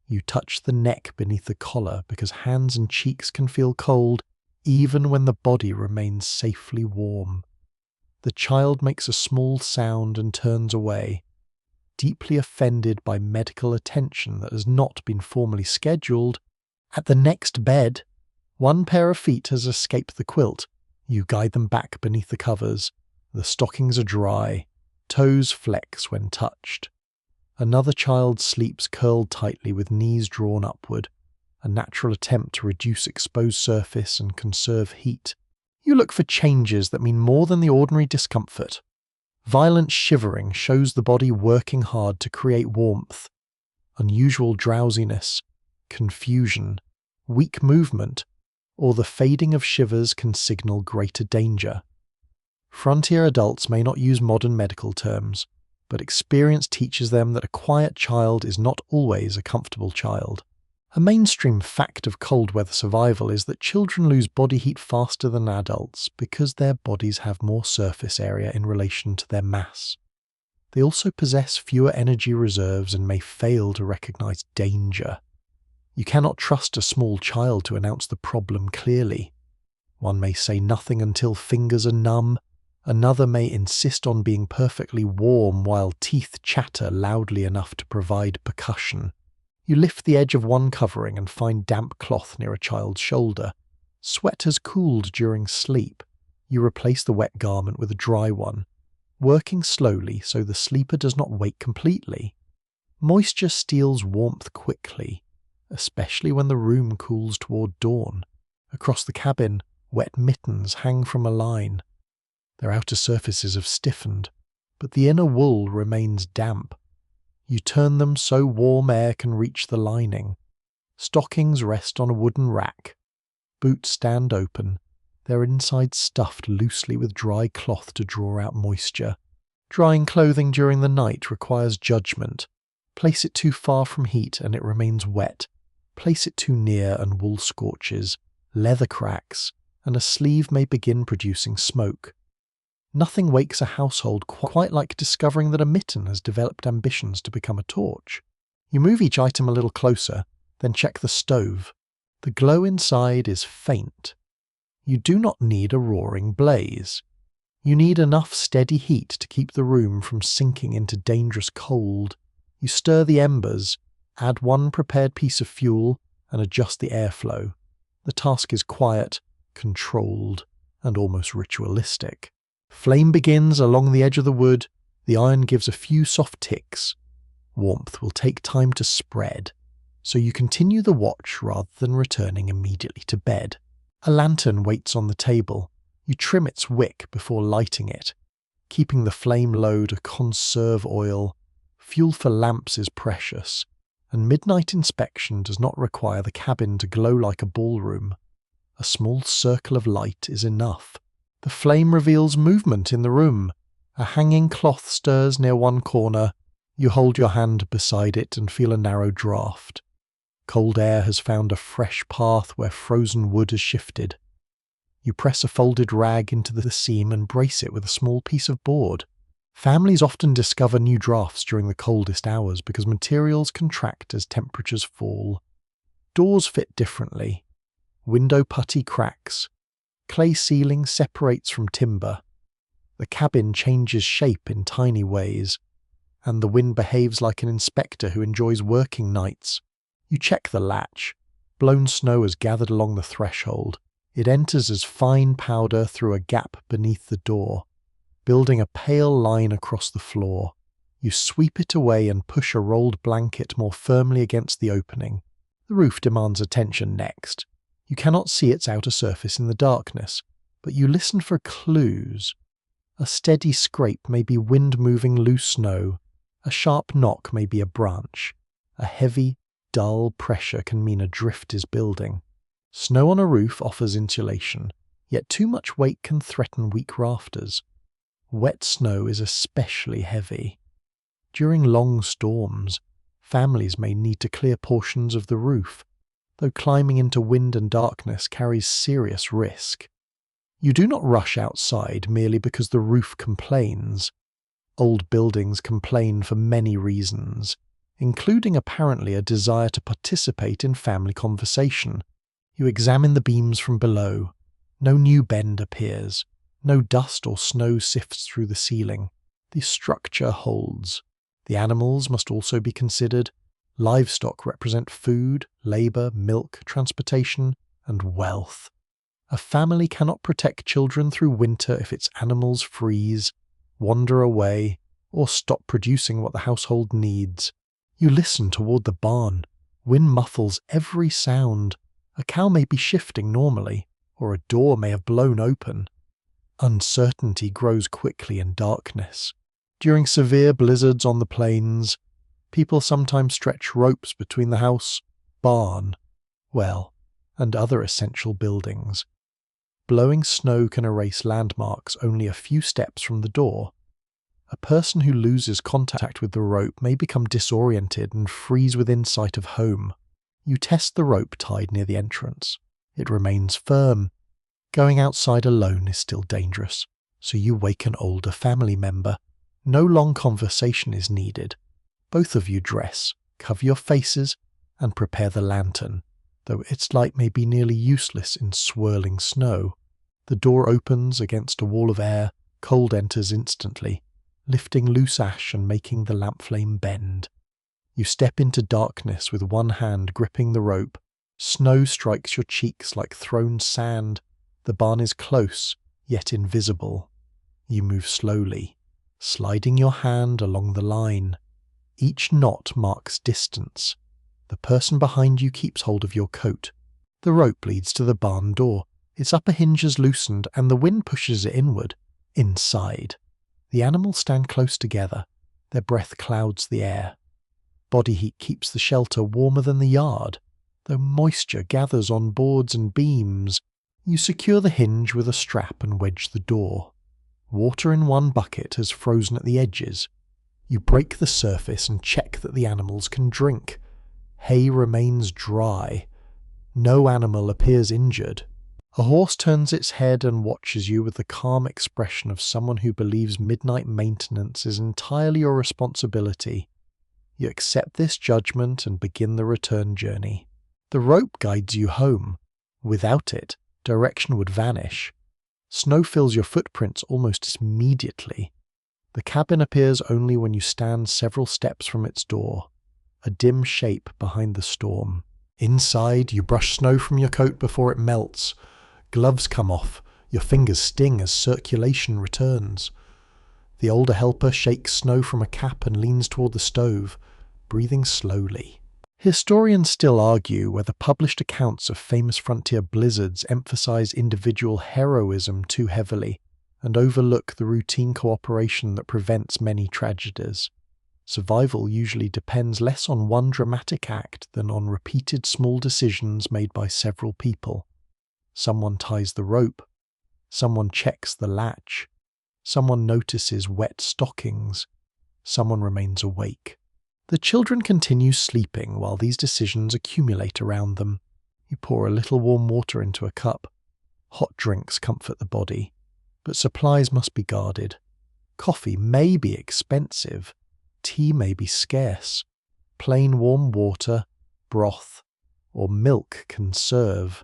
You touch the neck beneath the collar because hands and cheeks can feel cold even when the body remains safely warm. The child makes a small sound and turns away, deeply offended by medical attention that has not been formally scheduled. At the next bed, one pair of feet has escaped the quilt. You guide them back beneath the covers. The stockings are dry. Toes flex when touched. Another child sleeps curled tightly with knees drawn upward, a natural attempt to reduce exposed surface and conserve heat. You look for changes that mean more than the ordinary discomfort. Violent shivering shows the body working hard to create warmth. Unusual drowsiness, confusion, weak movement, or the fading of shivers can signal greater danger. Frontier adults may not use modern medical terms, but experience teaches them that a quiet child is not always a comfortable child. A mainstream fact of cold weather survival is that children lose body heat faster than adults because their bodies have more surface area in relation to their mass. They also possess fewer energy reserves and may fail to recognize danger. You cannot trust a small child to announce the problem clearly. One may say nothing until fingers are numb. Another may insist on being perfectly warm while teeth chatter loudly enough to provide percussion. You lift the edge of one covering and find damp cloth near a child's shoulder. Sweat has cooled during sleep. You replace the wet garment with a dry one, working slowly so the sleeper does not wake completely. Moisture steals warmth quickly, especially when the room cools toward dawn. Across the cabin, wet mittens hang from a line. Their outer surfaces have stiffened, but the inner wool remains damp. You turn them so warm air can reach the lining. Stockings rest on a wooden rack. Boots stand open, their insides stuffed loosely with dry cloth to draw out moisture. Drying clothing during the night requires judgment. Place it too far from heat and it remains wet. Place it too near and wool scorches, leather cracks, and a sleeve may begin producing smoke. Nothing wakes a household quite like discovering that a mitten has developed ambitions to become a torch. You move each item a little closer, then check the stove. The glow inside is faint. You do not need a roaring blaze. You need enough steady heat to keep the room from sinking into dangerous cold. You stir the embers, add one prepared piece of fuel, and adjust the airflow. The task is quiet, controlled, and almost ritualistic. Flame begins along the edge of the wood. The iron gives a few soft ticks. Warmth will take time to spread, so you continue the watch rather than returning immediately to bed. A lantern waits on the table. You trim its wick before lighting it, keeping the flame low to conserve oil. Fuel for lamps is precious, and midnight inspection does not require the cabin to glow like a ballroom. A small circle of light is enough. The flame reveals movement in the room. A hanging cloth stirs near one corner. You hold your hand beside it and feel a narrow draught. Cold air has found a fresh path where frozen wood has shifted. You press a folded rag into the seam and brace it with a small piece of board. Families often discover new drafts during the coldest hours because materials contract as temperatures fall. Doors fit differently. Window putty cracks. Clay ceiling separates from timber. The cabin changes shape in tiny ways, and the wind behaves like an inspector who enjoys working nights. You check the latch. Blown snow has gathered along the threshold. It enters as fine powder through a gap beneath the door, building a pale line across the floor. You sweep it away and push a rolled blanket more firmly against the opening. The roof demands attention next. You cannot see its outer surface in the darkness, but you listen for clues. A steady scrape may be wind moving loose snow. A sharp knock may be a branch. A heavy, dull pressure can mean a drift is building. Snow on a roof offers insulation, yet too much weight can threaten weak rafters. Wet snow is especially heavy. During long storms, families may need to clear portions of the roof, though climbing into wind and darkness carries serious risk. You do not rush outside merely because the roof complains. Old buildings complain for many reasons, including apparently a desire to participate in family conversation. You examine the beams from below. No new bend appears. No dust or snow sifts through the ceiling. The structure holds. The animals must also be considered. Livestock represent food, labour, milk, transportation, and wealth. A family cannot protect children through winter if its animals freeze, wander away, or stop producing what the household needs. You listen toward the barn. Wind muffles every sound. A cow may be shifting normally, or a door may have blown open. Uncertainty grows quickly in darkness. During severe blizzards on the plains, people sometimes stretch ropes between the house, barn, well, and other essential buildings. Blowing snow can erase landmarks only a few steps from the door. A person who loses contact with the rope may become disoriented and freeze within sight of home. You test the rope tied near the entrance. It remains firm. Going outside alone is still dangerous, so you wake an older family member. No long conversation is needed. Both of you dress, cover your faces, and prepare the lantern, though its light may be nearly useless in swirling snow. The door opens against a wall of air, cold enters instantly, lifting loose ash and making the lamp flame bend. You step into darkness with one hand gripping the rope. Snow strikes your cheeks like thrown sand. The barn is close, yet invisible. You move slowly, sliding your hand along the line. Each knot marks distance. The person behind you keeps hold of your coat. The rope leads to the barn door. Its upper hinge is loosened and the wind pushes it inward. Inside. The animals stand close together. Their breath clouds the air. Body heat keeps the shelter warmer than the yard, though moisture gathers on boards and beams. You secure the hinge with a strap and wedge the door. Water in one bucket has frozen at the edges. You break the surface and check that the animals can drink. Hay remains dry. No animal appears injured. A horse turns its head and watches you with the calm expression of someone who believes midnight maintenance is entirely your responsibility. You accept this judgment and begin the return journey. The rope guides you home. Without it, direction would vanish. Snow fills your footprints almost immediately. The cabin appears only when you stand several steps from its door, a dim shape behind the storm. Inside, you brush snow from your coat before it melts. Gloves come off. Your fingers sting as circulation returns. The older helper shakes snow from a cap and leans toward the stove, breathing slowly. Historians still argue whether published accounts of famous frontier blizzards emphasize individual heroism too heavily and overlook the routine cooperation that prevents many tragedies. Survival usually depends less on one dramatic act than on repeated small decisions made by several people. Someone ties the rope. Someone checks the latch. Someone notices wet stockings. Someone remains awake. The children continue sleeping while these decisions accumulate around them. You pour a little warm water into a cup. Hot drinks comfort the body, but supplies must be guarded. Coffee may be expensive. Tea may be scarce. Plain warm water, broth, or milk can serve.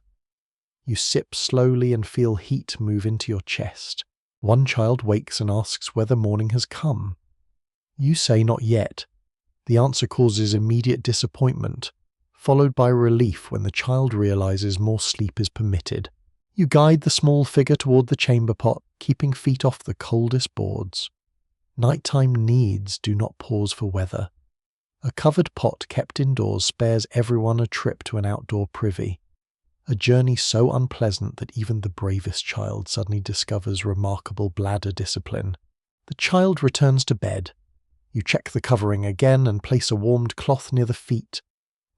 You sip slowly and feel heat move into your chest. One child wakes and asks whether morning has come. You say not yet. The answer causes immediate disappointment, followed by relief when the child realizes more sleep is permitted. You guide the small figure toward the chamber pot, keeping feet off the coldest boards. Nighttime needs do not pause for weather. A covered pot kept indoors spares everyone a trip to an outdoor privy. A journey so unpleasant that even the bravest child suddenly discovers remarkable bladder discipline. The child returns to bed. You check the covering again and place a warmed cloth near the feet.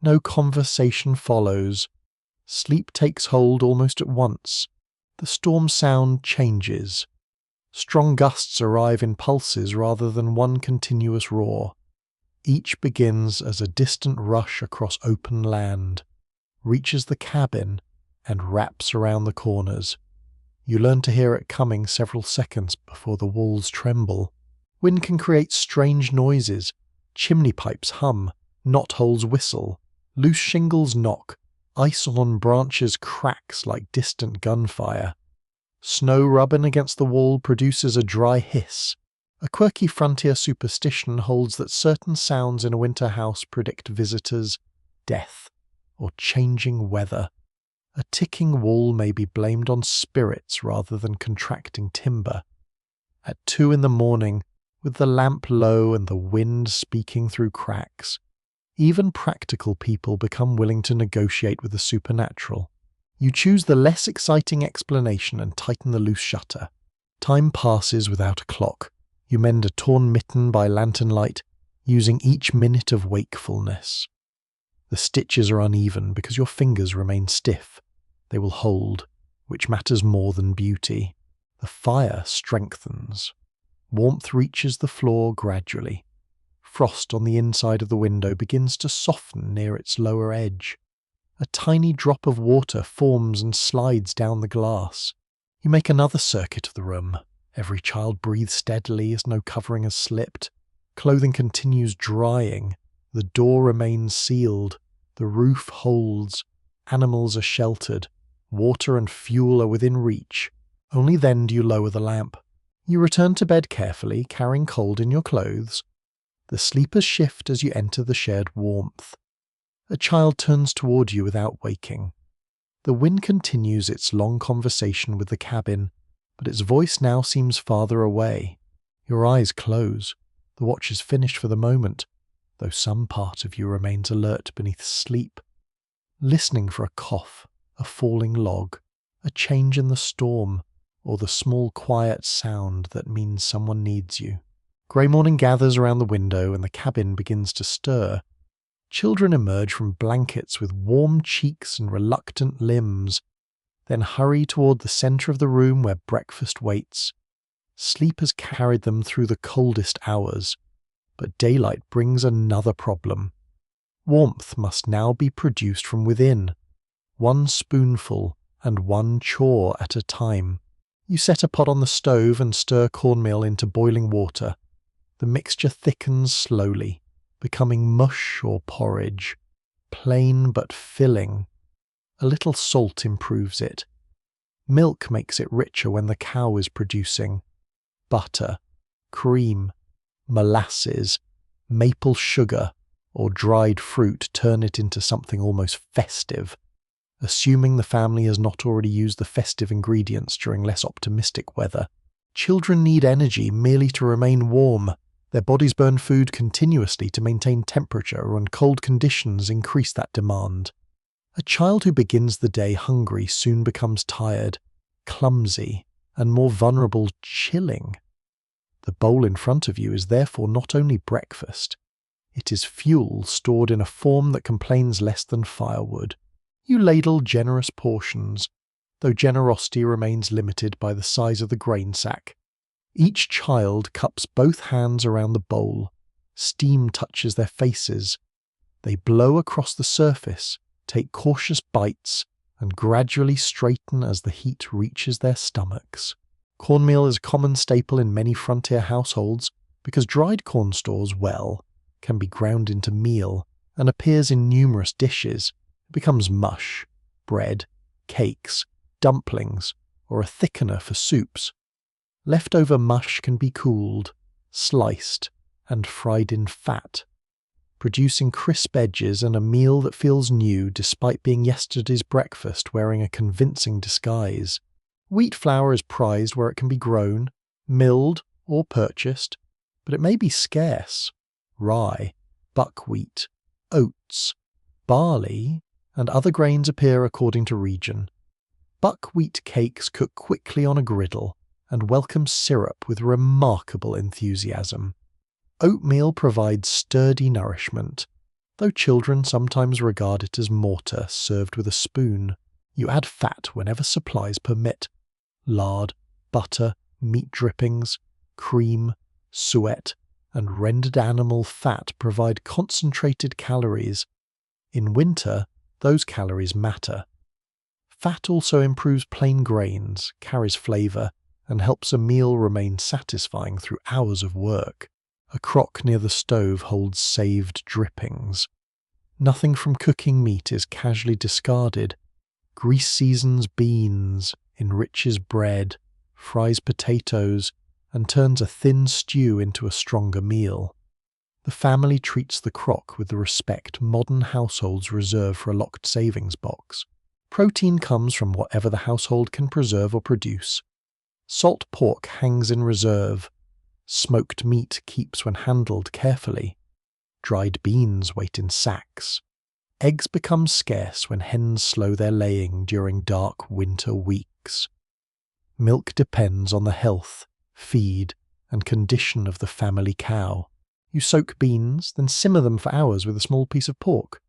No conversation follows. Sleep takes hold almost at once. The storm sound changes. Strong gusts arrive in pulses rather than one continuous roar. Each begins as a distant rush across open land, reaches the cabin, and wraps around the corners. You learn to hear it coming several seconds before the walls tremble. Wind can create strange noises. Chimney pipes hum, knotholes whistle, loose shingles knock, ice on branches cracks like distant gunfire. Snow rubbing against the wall produces a dry hiss. A quirky frontier superstition holds that certain sounds in a winter house predict visitors, death, or changing weather. A ticking wall may be blamed on spirits rather than contracting timber. At 2 a.m, with the lamp low and the wind speaking through cracks, even practical people become willing to negotiate with the supernatural. You choose the less exciting explanation and tighten the loose shutter. Time passes without a clock. You mend a torn mitten by lantern light, using each minute of wakefulness. The stitches are uneven because your fingers remain stiff. They will hold, which matters more than beauty. The fire strengthens. Warmth reaches the floor gradually. Frost on the inside of the window begins to soften near its lower edge. A tiny drop of water forms and slides down the glass. You make another circuit of the room. Every child breathes steadily as no covering has slipped. Clothing continues drying. The door remains sealed. The roof holds, animals are sheltered, water and fuel are within reach. Only then do you lower the lamp. You return to bed carefully, carrying cold in your clothes. The sleepers shift as you enter the shared warmth. A child turns toward you without waking. The wind continues its long conversation with the cabin, but its voice now seems farther away. Your eyes close. The watch is finished for the moment, though some part of you remains alert beneath sleep, listening for a cough, a falling log, a change in the storm, or the small quiet sound that means someone needs you. Grey morning gathers around the window and the cabin begins to stir. Children emerge from blankets with warm cheeks and reluctant limbs, then hurry toward the centre of the room where breakfast waits. Sleep has carried them through the coldest hours, but daylight brings another problem. Warmth must now be produced from within, one spoonful and one chore at a time. You set a pot on the stove and stir cornmeal into boiling water. The mixture thickens slowly, becoming mush or porridge, plain but filling. A little salt improves it. Milk makes it richer when the cow is producing. Butter, cream, molasses, maple sugar, or dried fruit turn it into something almost festive, assuming the family has not already used the festive ingredients during less optimistic weather. Children need energy merely to remain warm. Their bodies burn food continuously to maintain temperature, and cold conditions increase that demand. A child who begins the day hungry soon becomes tired, clumsy, and more vulnerable to chilling. The bowl in front of you is therefore not only breakfast, it is fuel stored in a form that complains less than firewood. You ladle generous portions, though generosity remains limited by the size of the grain sack. Each child cups both hands around the bowl. Steam touches their faces. They blow across the surface, take cautious bites, and gradually straighten as the heat reaches their stomachs. Cornmeal is a common staple in many frontier households because dried corn stores, can be ground into meal and appears in numerous dishes. It becomes mush, bread, cakes, dumplings, or a thickener for soups. Leftover mush can be cooled, sliced, and fried in fat, producing crisp edges and a meal that feels new despite being yesterday's breakfast wearing a convincing disguise. Wheat flour is prized where it can be grown, milled, or purchased, but it may be scarce. Rye, buckwheat, oats, barley, and other grains appear according to region. Buckwheat cakes cook quickly on a griddle and welcome syrup with remarkable enthusiasm. Oatmeal provides sturdy nourishment, though children sometimes regard it as mortar served with a spoon. You add fat whenever supplies permit. Lard, butter, meat drippings, cream, suet, and rendered animal fat provide concentrated calories. In winter, those calories matter. Fat also improves plain grains, carries flavour, and helps a meal remain satisfying through hours of work. A crock near the stove holds saved drippings. Nothing from cooking meat is casually discarded. Grease seasons beans, enriches bread, fries potatoes, and turns a thin stew into a stronger meal. The family treats the crock with the respect modern households reserve for a locked savings box. Protein comes from whatever the household can preserve or produce. Salt pork hangs in reserve. Smoked meat keeps when handled carefully. Dried beans wait in sacks. Eggs become scarce when hens slow their laying during dark winter weeks. Milk depends on the health, feed, and condition of the family cow. You soak beans, then simmer them for hours with a small piece of pork.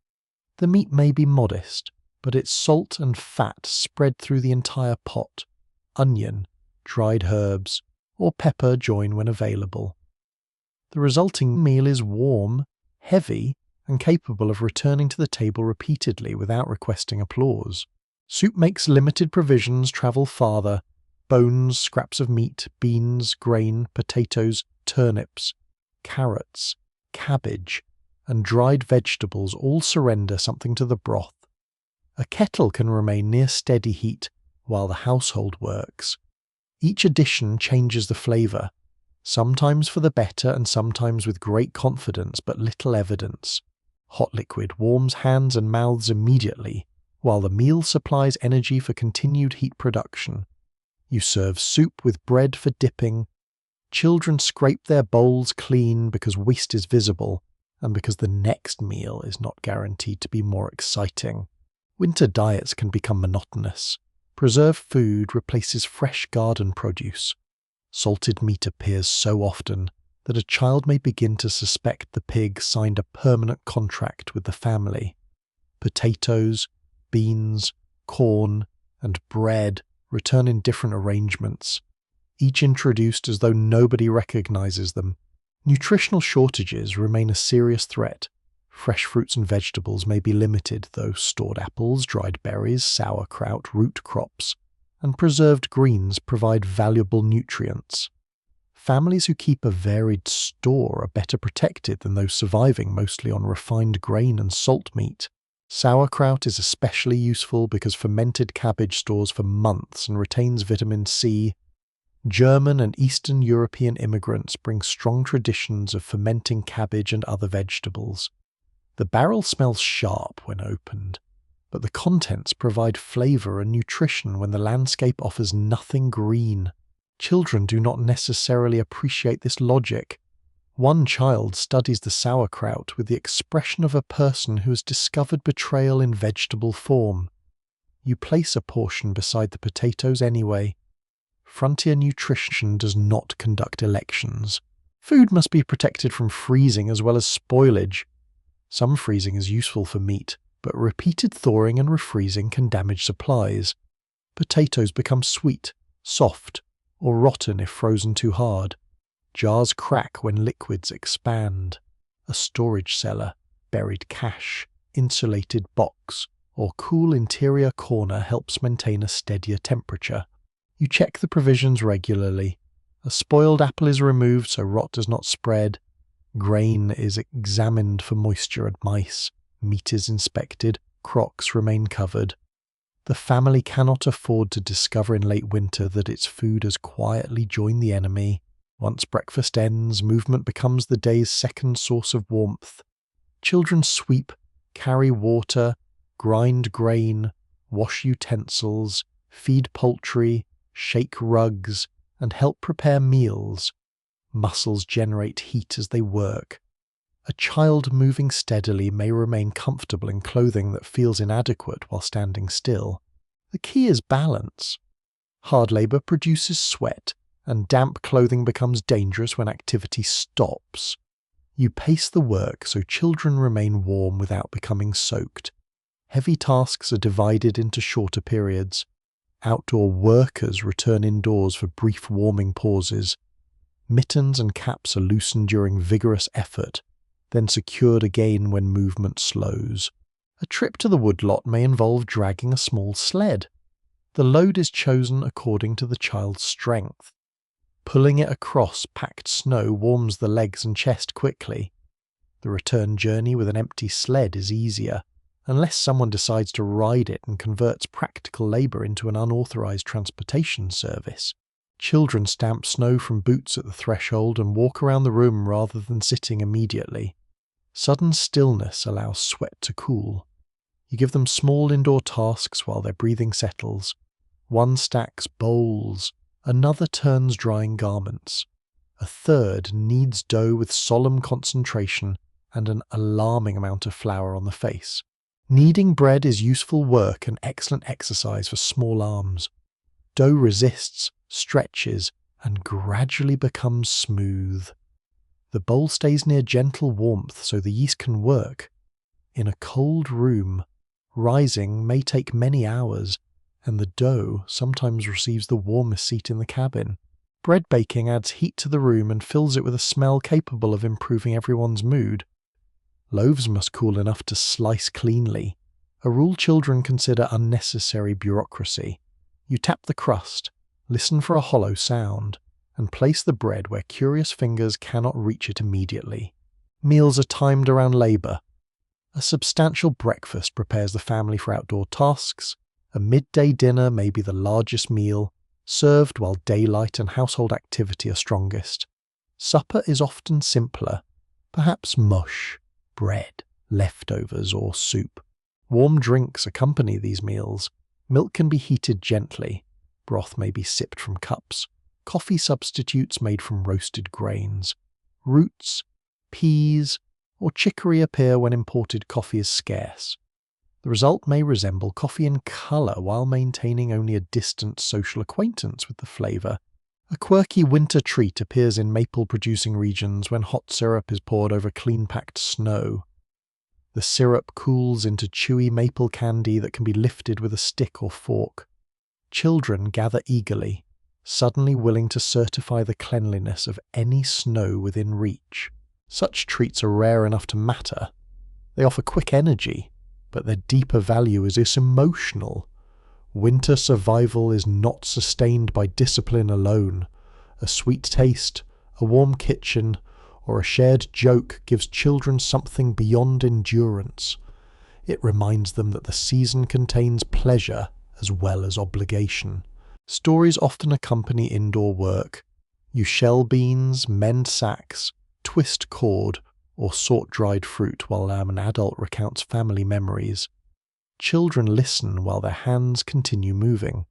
The meat may be modest, but its salt and fat spread through the entire pot. Onion, dried herbs, or pepper join when available. The resulting meal is warm, heavy, and capable of returning to the table repeatedly without requesting applause. Soup makes limited provisions travel farther. Bones, scraps of meat, beans, grain, potatoes, turnips, carrots, cabbage, and dried vegetables all surrender something to the broth. A kettle can remain near steady heat while the household works. Each addition changes the flavour, sometimes for the better and sometimes with great confidence but little evidence. Hot liquid warms hands and mouths immediately, while the meal supplies energy for continued heat production. You serve soup with bread for dipping. Children scrape their bowls clean because waste is visible, and because the next meal is not guaranteed to be more exciting. Winter diets can become monotonous. Preserved food replaces fresh garden produce. Salted meat appears so often that a child may begin to suspect the pig signed a permanent contract with the family. Potatoes, beans, corn, and bread return in different arrangements, each introduced as though nobody recognizes them. Nutritional shortages remain a serious threat. Fresh fruits and vegetables may be limited, though stored apples, dried berries, sauerkraut, root crops, and preserved greens provide valuable nutrients. Families who keep a varied store are better protected than those surviving mostly on refined grain and salt meat. Sauerkraut is especially useful because fermented cabbage stores for months and retains vitamin C. German and Eastern European immigrants bring strong traditions of fermenting cabbage and other vegetables. The barrel smells sharp when opened, but the contents provide flavour and nutrition when the landscape offers nothing green. Children do not necessarily appreciate this logic. One child studies the sauerkraut with the expression of a person who has discovered betrayal in vegetable form. You place a portion beside the potatoes anyway. Frontier nutrition does not conduct elections. Food must be protected from freezing as well as spoilage. Some freezing is useful for meat, but repeated thawing and refreezing can damage supplies. Potatoes become sweet, soft, or rotten if frozen too hard. Jars crack when liquids expand. A storage cellar, buried cache, insulated box, or cool interior corner helps maintain a steadier temperature. You check the provisions regularly. A spoiled apple is removed so rot does not spread. Grain is examined for moisture and mice. Meat is inspected. Crocks remain covered. The family cannot afford to discover in late winter that its food has quietly joined the enemy. Once breakfast ends, movement becomes the day's second source of warmth. Children sweep, carry water, grind grain, wash utensils, feed poultry, shake rugs, and help prepare meals. Muscles generate heat as they work. A child moving steadily may remain comfortable in clothing that feels inadequate while standing still. The key is balance. Hard labour produces sweat, and damp clothing becomes dangerous when activity stops. You pace the work so children remain warm without becoming soaked. Heavy tasks are divided into shorter periods. Outdoor workers return indoors for brief warming pauses. Mittens and caps are loosened during vigorous effort, then secured again when movement slows. A trip to the woodlot may involve dragging a small sled. The load is chosen according to the child's strength. Pulling it across packed snow warms the legs and chest quickly. The return journey with an empty sled is easier, unless someone decides to ride it and converts practical labour into an unauthorised transportation service. Children stamp snow from boots at the threshold and walk around the room rather than sitting immediately. Sudden stillness allows sweat to cool. You give them small indoor tasks while their breathing settles. One stacks bowls, another turns drying garments. A third kneads dough with solemn concentration and an alarming amount of flour on the face. Kneading bread is useful work and excellent exercise for small arms. Dough resists, stretches, and gradually becomes smooth. The bowl stays near gentle warmth so the yeast can work. In a cold room, rising may take many hours, and the dough sometimes receives the warmest seat in the cabin. Bread baking adds heat to the room and fills it with a smell capable of improving everyone's mood. Loaves must cool enough to slice cleanly, a rule children consider unnecessary bureaucracy. You tap the crust, listen for a hollow sound, and place the bread where curious fingers cannot reach it immediately. Meals are timed around labour. A substantial breakfast prepares the family for outdoor tasks. A midday dinner may be the largest meal, served while daylight and household activity are strongest. Supper is often simpler, perhaps mush, bread, leftovers, or soup. Warm drinks accompany these meals. Milk can be heated gently. Broth may be sipped from cups. Coffee substitutes made from roasted grains. Roots, peas, or chicory appear when imported coffee is scarce. The result may resemble coffee in colour while maintaining only a distant social acquaintance with the flavour. A quirky winter treat appears in maple-producing regions when hot syrup is poured over clean-packed snow. The syrup cools into chewy maple candy that can be lifted with a stick or fork. Children gather eagerly, suddenly willing to certify the cleanliness of any snow within reach. Such treats are rare enough to matter. They offer quick energy, but their deeper value is emotional. Winter survival is not sustained by discipline alone. A sweet taste, a warm kitchen, or a shared joke gives children something beyond endurance. It reminds them that the season contains pleasure as well as obligation. Stories often accompany indoor work. You shell beans, mend sacks, twist cord, or sort dried fruit while an adult recounts family memories. Children listen while their hands continue moving.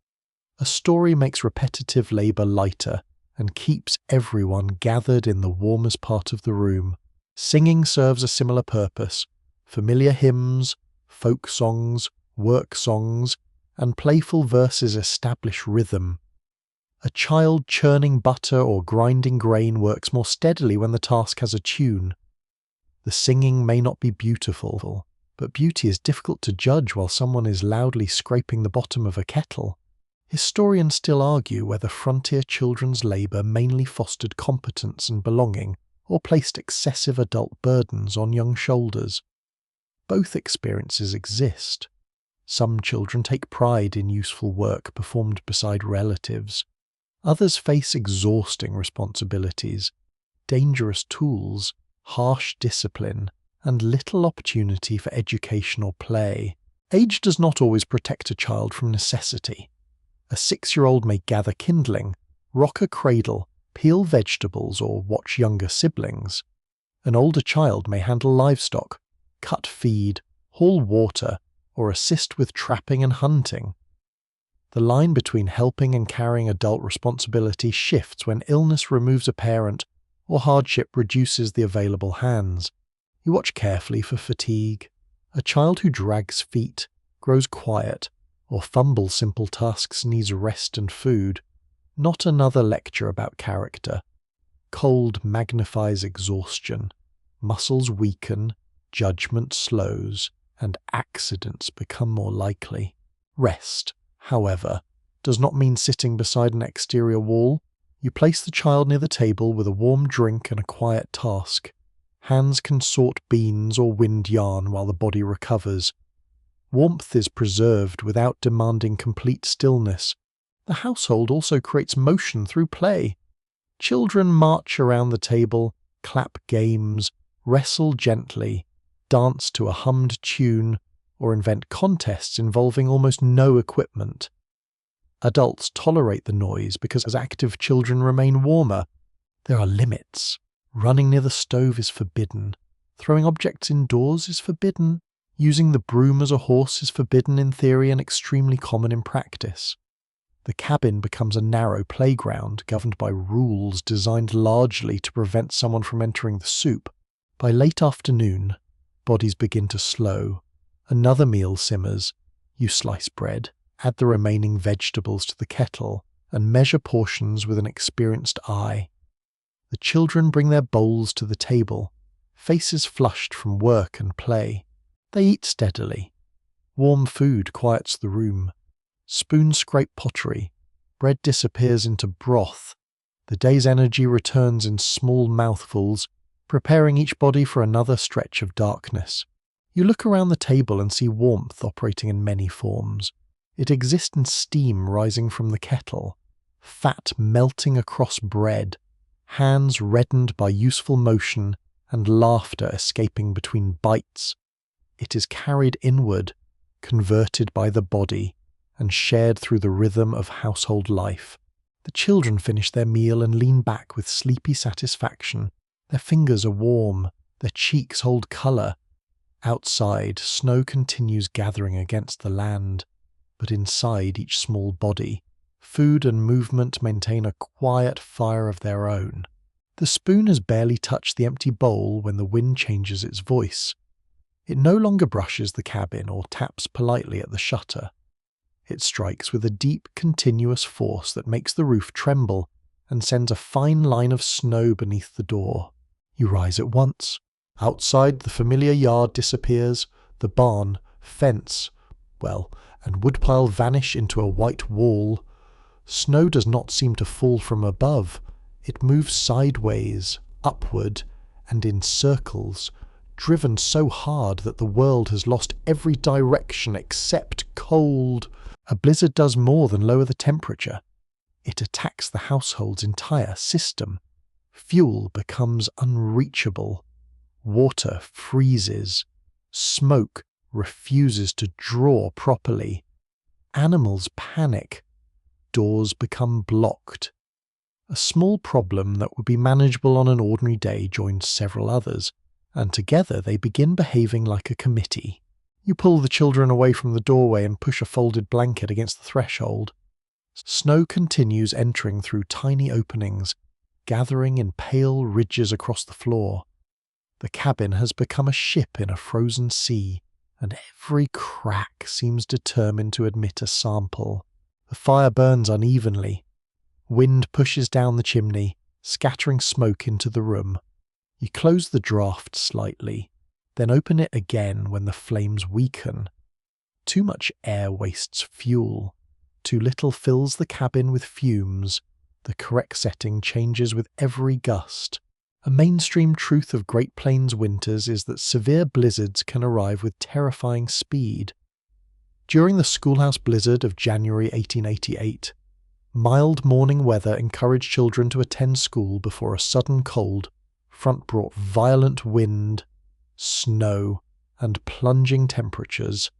A story makes repetitive labour lighter and keeps everyone gathered in the warmest part of the room. Singing serves a similar purpose. Familiar hymns, folk songs, work songs, and playful verses establish rhythm. A child churning butter or grinding grain works more steadily when the task has a tune. The singing may not be beautiful, but beauty is difficult to judge while someone is loudly scraping the bottom of a kettle. Historians still argue whether frontier children's labour mainly fostered competence and belonging, or placed excessive adult burdens on young shoulders. Both experiences exist. Some children take pride in useful work performed beside relatives. Others face exhausting responsibilities, dangerous tools, harsh discipline, and little opportunity for education or play. Age does not always protect a child from necessity. A 6-year-old may gather kindling, rock a cradle, peel vegetables, or watch younger siblings. An older child may handle livestock, cut feed, haul water, or assist with trapping and hunting. The line between helping and carrying adult responsibility shifts when illness removes a parent or hardship reduces the available hands. You watch carefully for fatigue. A child who drags feet, grows quiet, or fumbles simple tasks needs rest and food, not another lecture about character. Cold magnifies exhaustion. Muscles weaken, judgment slows, and accidents become more likely. Rest, however, does not mean sitting beside an exterior wall. You place the child near the table with a warm drink and a quiet task. Hands can sort beans or wind yarn while the body recovers. Warmth is preserved without demanding complete stillness. The household also creates motion through play. Children march around the table, clap games, wrestle gently, dance to a hummed tune, or invent contests involving almost no equipment. Adults tolerate the noise because as active children remain warmer. There are limits. Running near the stove is forbidden. Throwing objects indoors is forbidden. Using the broom as a horse is forbidden in theory and extremely common in practice. The cabin becomes a narrow playground governed by rules designed largely to prevent someone from entering the soup. By late afternoon, bodies begin to slow. Another meal simmers. You slice bread, add the remaining vegetables to the kettle, and measure portions with an experienced eye. The children bring their bowls to the table, faces flushed from work and play. They eat steadily. Warm food quiets the room. Spoons scrape pottery. Bread disappears into broth. The day's energy returns in small mouthfuls, preparing each body for another stretch of darkness. You look around the table and see warmth operating in many forms. It exists in steam rising from the kettle, fat melting across bread, hands reddened by useful motion, and laughter escaping between bites. It is carried inward, converted by the body, and shared through the rhythm of household life. The children finish their meal and lean back with sleepy satisfaction. Their fingers are warm, their cheeks hold colour. Outside, snow continues gathering against the land, but inside each small body, food and movement maintain a quiet fire of their own. The spoon has barely touched the empty bowl when the wind changes its voice. It no longer brushes the cabin or taps politely at the shutter. It strikes with a deep, continuous force that makes the roof tremble and sends a fine line of snow beneath the door. You rise at once. Outside, the familiar yard disappears, the barn, fence, and woodpile vanish into a white wall. Snow does not seem to fall from above. It moves sideways, upward, and in circles, driven so hard that the world has lost every direction except cold. A blizzard does more than lower the temperature. It attacks the household's entire system. Fuel becomes unreachable. Water freezes. Smoke refuses to draw properly. Animals panic. Doors become blocked. A small problem that would be manageable on an ordinary day joins several others, and together they begin behaving like a committee. You pull the children away from the doorway and push a folded blanket against the threshold. Snow continues entering through tiny openings, gathering in pale ridges across the floor. The cabin has become a ship in a frozen sea, and every crack seems determined to admit a sample. The fire burns unevenly. Wind pushes down the chimney, scattering smoke into the room. You close the draft slightly, then open it again when the flames weaken. Too much air wastes fuel. Too little fills the cabin with fumes. The correct setting changes with every gust. A mainstream truth of Great Plains winters is that severe blizzards can arrive with terrifying speed. During the schoolhouse blizzard of January 1888, mild morning weather encouraged children to attend school before a sudden cold front brought violent wind, snow, and plunging temperatures.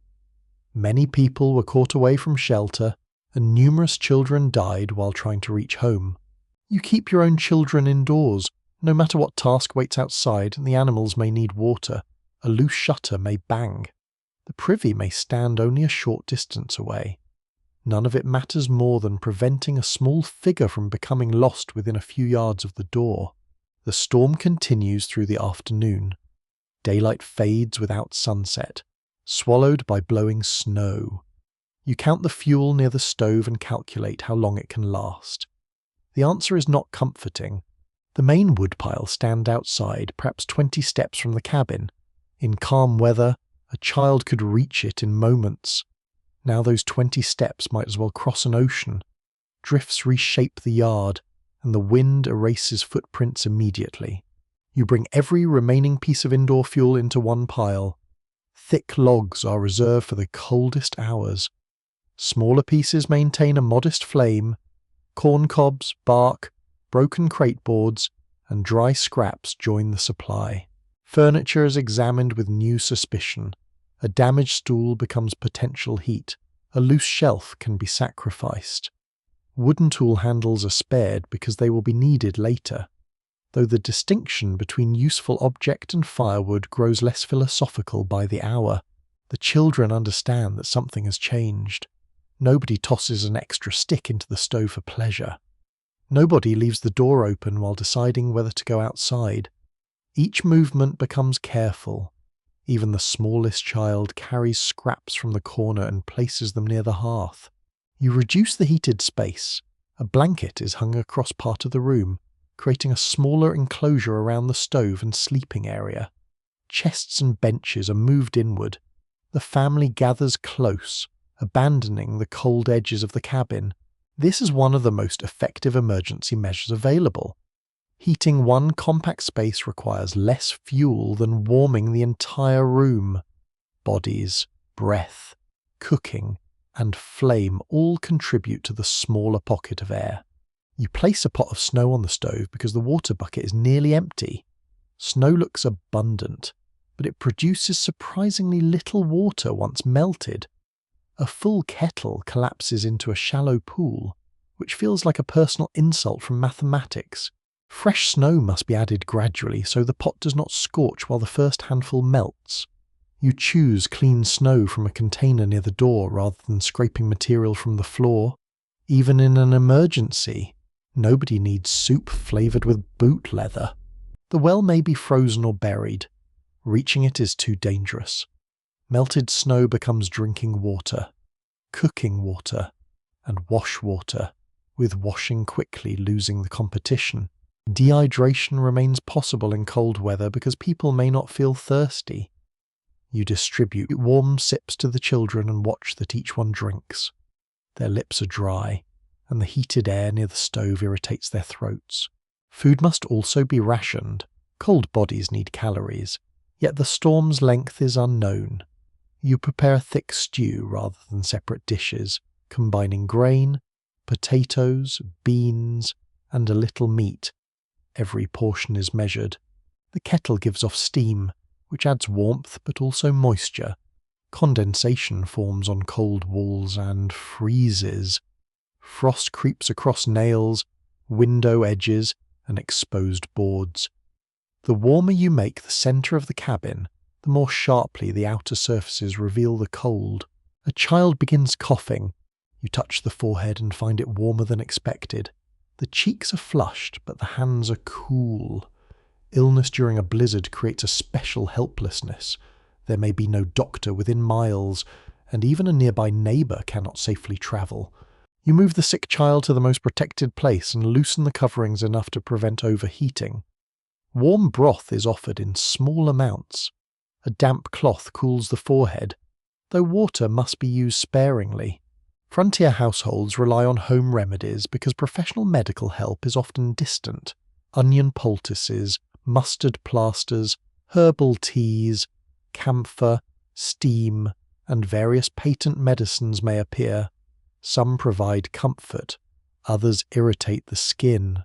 Many people were caught away from shelter, and numerous children died while trying to reach home. You keep your own children indoors. No matter what task waits outside, the animals may need water. A loose shutter may bang. The privy may stand only a short distance away. None of it matters more than preventing a small figure from becoming lost within a few yards of the door. The storm continues through the afternoon. Daylight fades without sunset, swallowed by blowing snow. You count the fuel near the stove and calculate how long it can last. The answer is not comforting. The main woodpile stands outside, perhaps 20 steps from the cabin. In calm weather, a child could reach it in moments. Now those 20 steps might as well cross an ocean. Drifts reshape the yard, and the wind erases footprints immediately. You bring every remaining piece of indoor fuel into one pile. Thick logs are reserved for the coldest hours. Smaller pieces maintain a modest flame. Corn cobs, bark, broken crate boards, and dry scraps join the supply. Furniture is examined with new suspicion. A damaged stool becomes potential heat. A loose shelf can be sacrificed. Wooden tool handles are spared because they will be needed later. Though the distinction between useful object and firewood grows less philosophical by the hour, the children understand that something has changed. Nobody tosses an extra stick into the stove for pleasure. Nobody leaves the door open while deciding whether to go outside. Each movement becomes careful. Even the smallest child carries scraps from the corner and places them near the hearth. You reduce the heated space. A blanket is hung across part of the room, creating a smaller enclosure around the stove and sleeping area. Chests and benches are moved inward. The family gathers close, abandoning the cold edges of the cabin. This is one of the most effective emergency measures available. Heating one compact space requires less fuel than warming the entire room. Bodies, breath, cooking, and flame all contribute to the smaller pocket of air. You place a pot of snow on the stove because the water bucket is nearly empty. Snow looks abundant, but it produces surprisingly little water once melted. A full kettle collapses into a shallow pool, which feels like a personal insult from mathematics. Fresh snow must be added gradually so the pot does not scorch while the first handful melts. You choose clean snow from a container near the door rather than scraping material from the floor. Even in an emergency, nobody needs soup flavoured with boot leather. The well may be frozen or buried. Reaching it is too dangerous. Melted snow becomes drinking water, cooking water, and wash water, with washing quickly losing the competition. Dehydration remains possible in cold weather because people may not feel thirsty. You distribute warm sips to the children and watch that each one drinks. Their lips are dry, and the heated air near the stove irritates their throats. Food must also be rationed. Cold bodies need calories, yet the storm's length is unknown. You prepare a thick stew rather than separate dishes, combining grain, potatoes, beans, and a little meat. Every portion is measured. The kettle gives off steam, which adds warmth but also moisture. Condensation forms on cold walls and freezes. Frost creeps across nails, window edges, and exposed boards. The warmer you make the centre of the cabin, the more sharply the outer surfaces reveal the cold. A child begins coughing. You touch the forehead and find it warmer than expected. The cheeks are flushed, but the hands are cool. Illness during a blizzard creates a special helplessness. There may be no doctor within miles, and even a nearby neighbour cannot safely travel. You move the sick child to the most protected place and loosen the coverings enough to prevent overheating. Warm broth is offered in small amounts. A damp cloth cools the forehead, though water must be used sparingly. Frontier households rely on home remedies because professional medical help is often distant. Onion poultices, mustard plasters, herbal teas, camphor, steam, and various patent medicines may appear. Some provide comfort, others irritate the skin,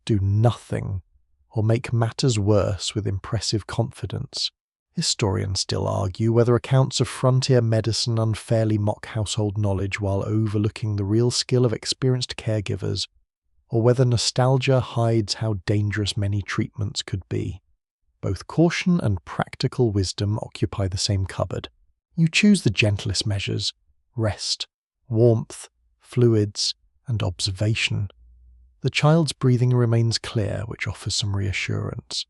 do nothing, or make matters worse with impressive confidence. Historians still argue whether accounts of frontier medicine unfairly mock household knowledge while overlooking the real skill of experienced caregivers, or whether nostalgia hides how dangerous many treatments could be. Both caution and practical wisdom occupy the same cupboard. You choose the gentlest measures: rest, warmth, fluids, and observation. The child's breathing remains clear, which offers some reassurance.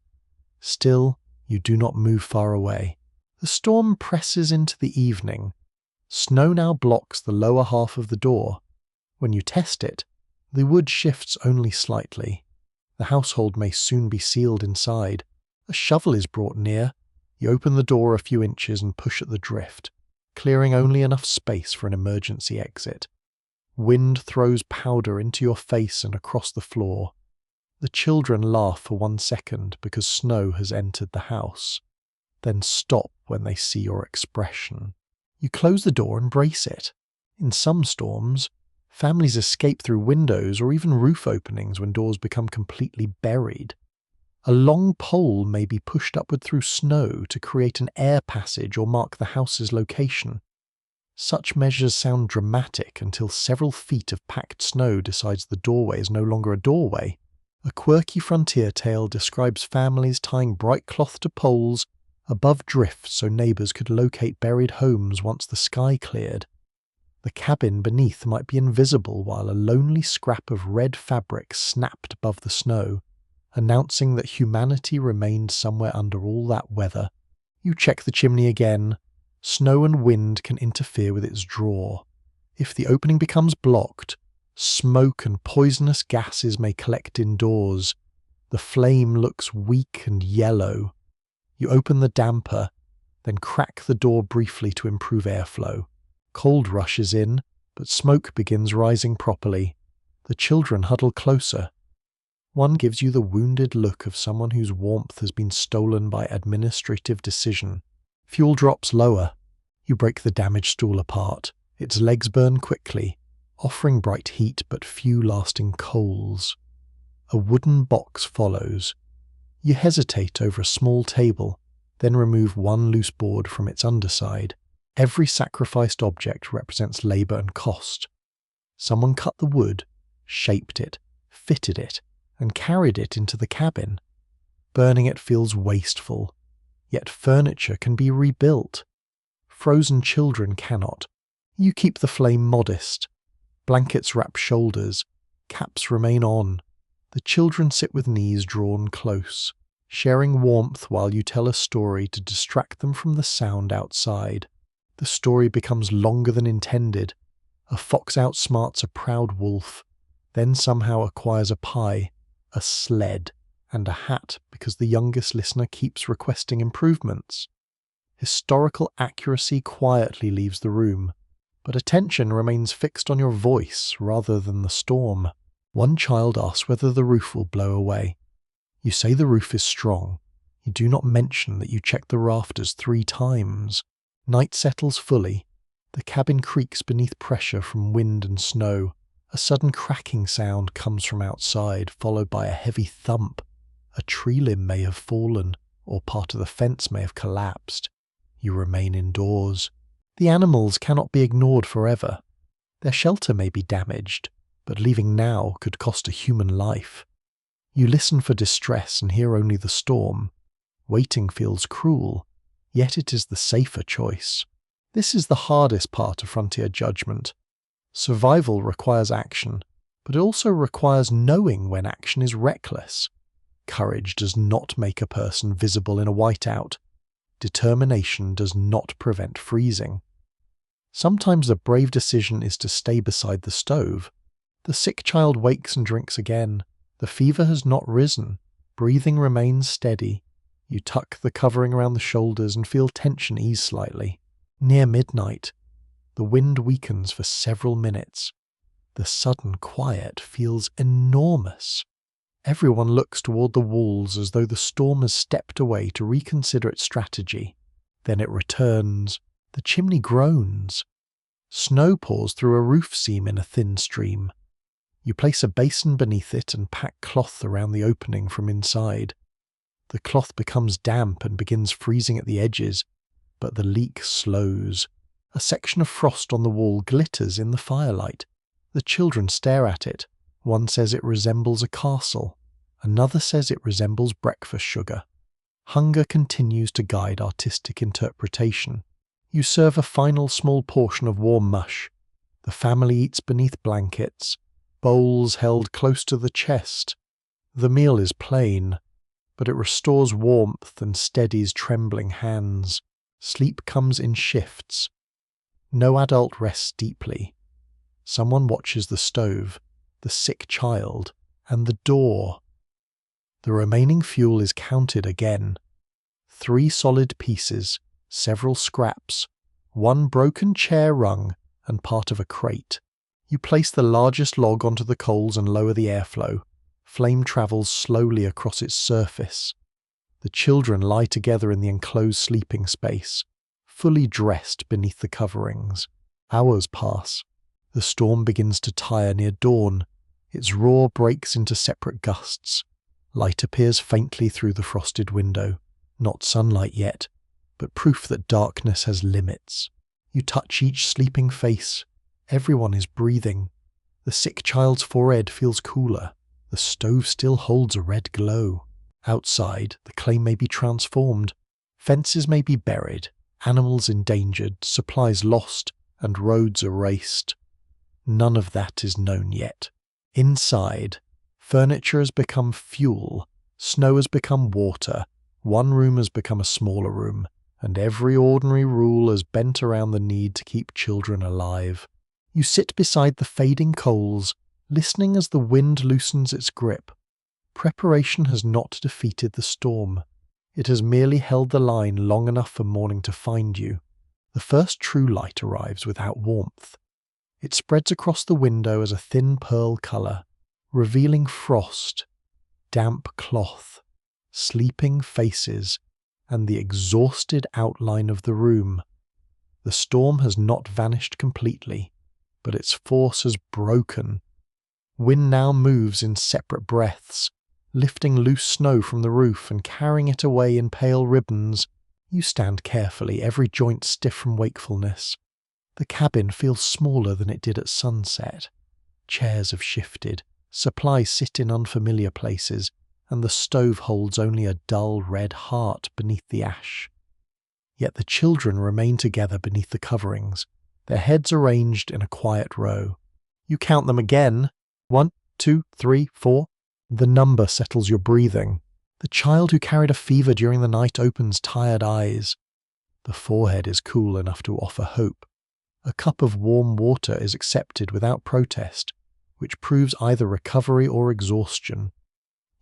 Still, you do not move far away. The storm presses into the evening. Snow now blocks the lower half of the door. When you test it, the wood shifts only slightly. The household may soon be sealed inside. A shovel is brought near. You open the door a few inches and push at the drift, clearing only enough space for an emergency exit. Wind throws powder into your face and across the floor. The children laugh for 1 second because snow has entered the house, then stop when they see your expression. You close the door and brace it. In some storms, families escape through windows or even roof openings when doors become completely buried. A long pole may be pushed upward through snow to create an air passage or mark the house's location. Such measures sound dramatic until several feet of packed snow decides the doorway is no longer a doorway. A quirky frontier tale describes families tying bright cloth to poles above drifts so neighbours could locate buried homes once the sky cleared. The cabin beneath might be invisible while a lonely scrap of red fabric snapped above the snow, announcing that humanity remained somewhere under all that weather. You check the chimney again. Snow and wind can interfere with its draw. If the opening becomes blocked, smoke and poisonous gases may collect indoors. The flame looks weak and yellow. You open the damper, then crack the door briefly to improve airflow. Cold rushes in, but smoke begins rising properly. The children huddle closer. One gives you the wounded look of someone whose warmth has been stolen by administrative decision. Fuel drops lower. You break the damaged stool apart. Its legs burn quickly, offering bright heat but few lasting coals. A wooden box follows. You hesitate over a small table, then remove one loose board from its underside. Every sacrificed object represents labor and cost. Someone cut the wood, shaped it, fitted it, and carried it into the cabin. Burning it feels wasteful, yet furniture can be rebuilt. Frozen children cannot. You keep the flame modest. Blankets wrap shoulders, caps remain on. The children sit with knees drawn close, sharing warmth while you tell a story to distract them from the sound outside. The story becomes longer than intended. A fox outsmarts a proud wolf, then somehow acquires a pie, a sled, and a hat because the youngest listener keeps requesting improvements. Historical accuracy quietly leaves the room, but attention remains fixed on your voice rather than the storm. One child asks whether the roof will blow away. You say the roof is strong. You do not mention that you checked the rafters 3 times. Night settles fully. The cabin creaks beneath pressure from wind and snow. A sudden cracking sound comes from outside, followed by a heavy thump. A tree limb may have fallen, or part of the fence may have collapsed. You remain indoors. The animals cannot be ignored forever. Their shelter may be damaged, but leaving now could cost a human life. You listen for distress and hear only the storm. Waiting feels cruel, yet it is the safer choice. This is the hardest part of frontier judgment. Survival requires action, but it also requires knowing when action is reckless. Courage does not make a person visible in a whiteout. Determination does not prevent freezing. Sometimes the brave decision is to stay beside the stove. The sick child wakes and drinks again. The fever has not risen. Breathing remains steady. You tuck the covering around the shoulders and feel tension ease slightly. Near midnight, the wind weakens for several minutes. The sudden quiet feels enormous. Everyone looks toward the walls as though the storm has stepped away to reconsider its strategy. Then it returns. The chimney groans. Snow pours through a roof seam in a thin stream. You place a basin beneath it and pack cloth around the opening from inside. The cloth becomes damp and begins freezing at the edges, but the leak slows. A section of frost on the wall glitters in the firelight. The children stare at it. One says it resembles a castle. Another says it resembles breakfast sugar. Hunger continues to guide artistic interpretation. You serve a final small portion of warm mush. The family eats beneath blankets, bowls held close to the chest. The meal is plain, but it restores warmth and steadies trembling hands. Sleep comes in shifts. No adult rests deeply. Someone watches the stove, the sick child, and the door. The remaining fuel is counted again. 3 solid pieces, several scraps, 1 broken chair rung, and part of a crate. You place the largest log onto the coals and lower the airflow. Flame travels slowly across its surface. The children lie together in the enclosed sleeping space, fully dressed beneath the coverings. Hours pass. The storm begins to tire near dawn. Its roar breaks into separate gusts. Light appears faintly through the frosted window. Not sunlight yet, but proof that darkness has limits. You touch each sleeping face. Everyone is breathing. The sick child's forehead feels cooler. The stove still holds a red glow. Outside, the clay may be transformed. Fences may be buried, animals endangered, supplies lost, and roads erased. None of that is known yet. Inside, furniture has become fuel, snow has become water, one room has become a smaller room, and every ordinary rule is bent around the need to keep children alive. You sit beside the fading coals, listening as the wind loosens its grip. Preparation has not defeated the storm. It has merely held the line long enough for morning to find you. The first true light arrives without warmth. It spreads across the window as a thin pearl colour, revealing frost, damp cloth, sleeping faces, and the exhausted outline of the room. The storm has not vanished completely, but its force has broken. Wind now moves in separate breaths. Lifting loose snow from the roof and carrying it away in pale ribbons, you stand carefully, every joint stiff from wakefulness. The cabin feels smaller than it did at sunset. Chairs have shifted, supplies sit in unfamiliar places, and the stove holds only a dull red heart beneath the ash. Yet the children remain together beneath the coverings, their heads arranged in a quiet row. You count them again. 1, 2, 3, 4. The number settles your breathing. The child who carried a fever during the night opens tired eyes. The forehead is cool enough to offer hope. A cup of warm water is accepted without protest, which proves either recovery or exhaustion.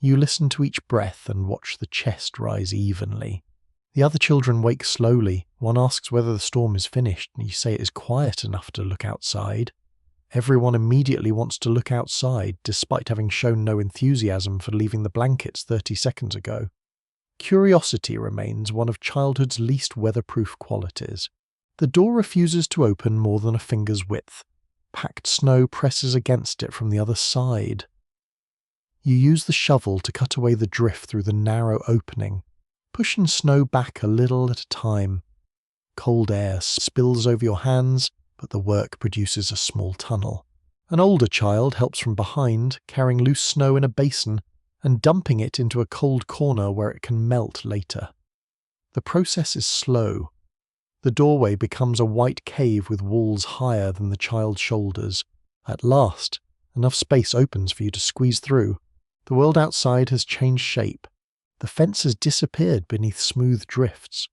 You listen to each breath and watch the chest rise evenly. The other children wake slowly. One asks whether the storm is finished, and you say it is quiet enough to look outside. Everyone immediately wants to look outside, despite having shown no enthusiasm for leaving the blankets 30 seconds ago. Curiosity remains one of childhood's least weatherproof qualities. The door refuses to open more than a finger's width. Packed snow presses against it from the other side. You use the shovel to cut away the drift through the narrow opening, pushing snow back a little at a time. Cold air spills over your hands, but the work produces a small tunnel. An older child helps from behind, carrying loose snow in a basin and dumping it into a cold corner where it can melt later. The process is slow. The doorway becomes a white cave with walls higher than the child's shoulders. At last, enough space opens for you to squeeze through. The world outside has changed shape. The fence has disappeared beneath smooth drifts.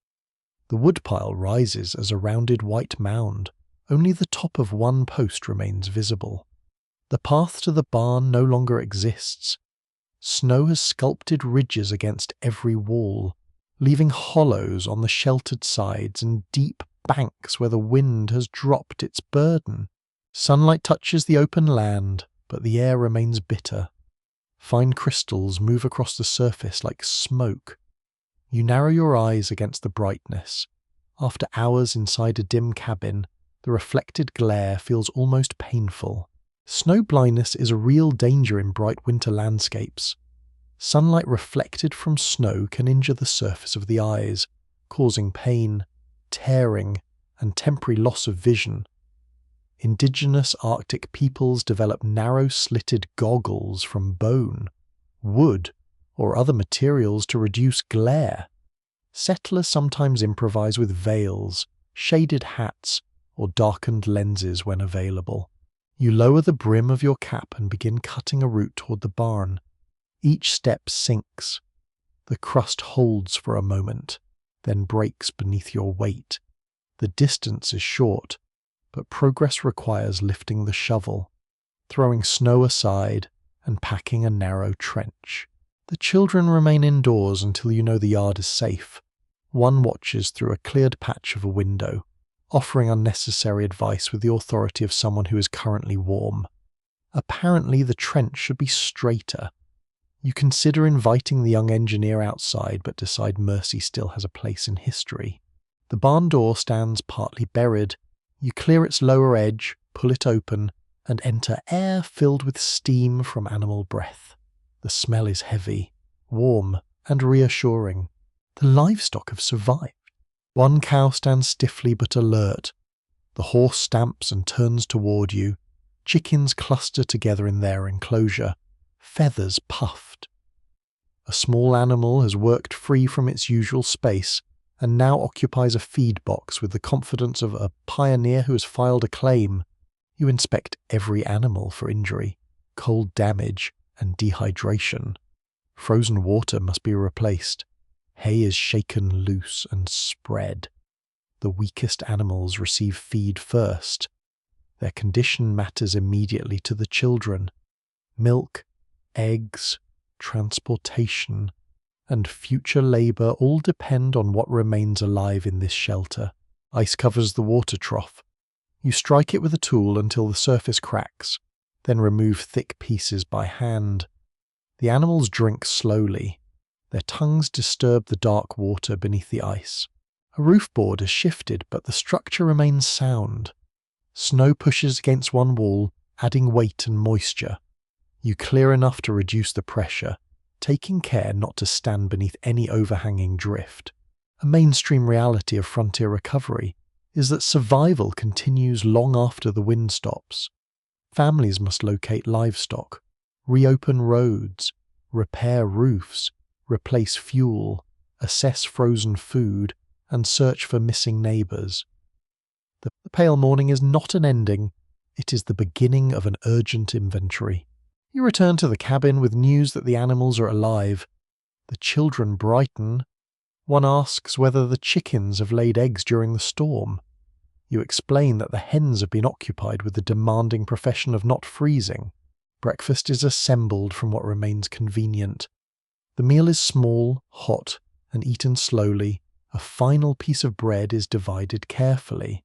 The woodpile rises as a rounded white mound. Only the top of one post remains visible. The path to the barn no longer exists. Snow has sculpted ridges against every wall, leaving hollows on the sheltered sides and deep banks where the wind has dropped its burden. Sunlight touches the open land, but the air remains bitter. Fine crystals move across the surface like smoke. You narrow your eyes against the brightness. After hours inside a dim cabin, the reflected glare feels almost painful. Snow blindness is a real danger in bright winter landscapes. Sunlight reflected from snow can injure the surface of the eyes, causing pain, tearing, and temporary loss of vision. Indigenous Arctic peoples develop narrow slitted goggles from bone, wood, or other materials to reduce glare. Settlers sometimes improvise with veils, shaded hats, or darkened lenses when available. You lower the brim of your cap and begin cutting a route toward the barn. Each step sinks. The crust holds for a moment, then breaks beneath your weight. The distance is short, but progress requires lifting the shovel, throwing snow aside, and packing a narrow trench. The children remain indoors until you know the yard is safe. One watches through a cleared patch of a window, offering unnecessary advice with the authority of someone who is currently warm. Apparently the trench should be straighter. You consider inviting the young engineer outside, but decide mercy still has a place in history. The barn door stands partly buried. You clear its lower edge, pull it open, and enter air filled with steam from animal breath. The smell is heavy, warm, and reassuring. The livestock have survived. One cow stands stiffly but alert. The horse stamps and turns toward you. Chickens cluster together in their enclosure, feathers puffed. A small animal has worked free from its usual space and now occupies a feed box with the confidence of a pioneer who has filed a claim. You inspect every animal for injury, cold damage, and dehydration. Frozen water must be replaced. Hay is shaken loose and spread. The weakest animals receive feed first. Their condition matters immediately to the children. Milk, eggs, transportation, and future labour all depend on what remains alive in this shelter. Ice covers the water trough. You strike it with a tool until the surface cracks, then remove thick pieces by hand. The animals drink slowly. Their tongues disturb the dark water beneath the ice. A roof board has shifted, but the structure remains sound. Snow pushes against one wall, adding weight and moisture. You clear enough to reduce the pressure. taking care not to stand beneath any overhanging drift. A mainstream reality of frontier recovery is that survival continues long after the wind stops. Families must locate livestock, reopen roads, repair roofs, replace fuel, assess frozen food, and search for missing neighbours. The pale morning is not an ending, it is the beginning of an urgent inventory. You return to the cabin with news that the animals are alive. The children brighten. One asks whether the chickens have laid eggs during the storm. You explain that the hens have been occupied with the demanding profession of not freezing. Breakfast is assembled from what remains convenient. The meal is small, hot, and eaten slowly. A final piece of bread is divided carefully.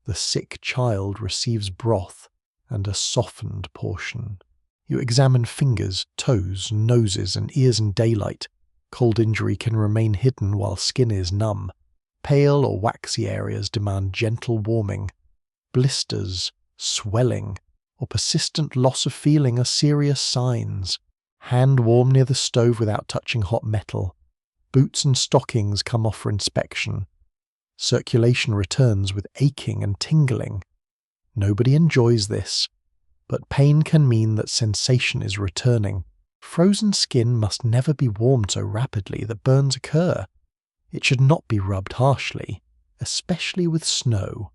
The sick child receives broth and a softened portion. You examine fingers, toes, noses, and ears in daylight. Cold injury can remain hidden while skin is numb. Pale or waxy areas demand gentle warming. Blisters, swelling, or persistent loss of feeling are serious signs. Hand warm near the stove without touching hot metal. Boots and stockings come off for inspection. Circulation returns with aching and tingling. Nobody enjoys this, but pain can mean that sensation is returning. Frozen skin must never be warmed so rapidly that burns occur. It should not be rubbed harshly, especially with snow.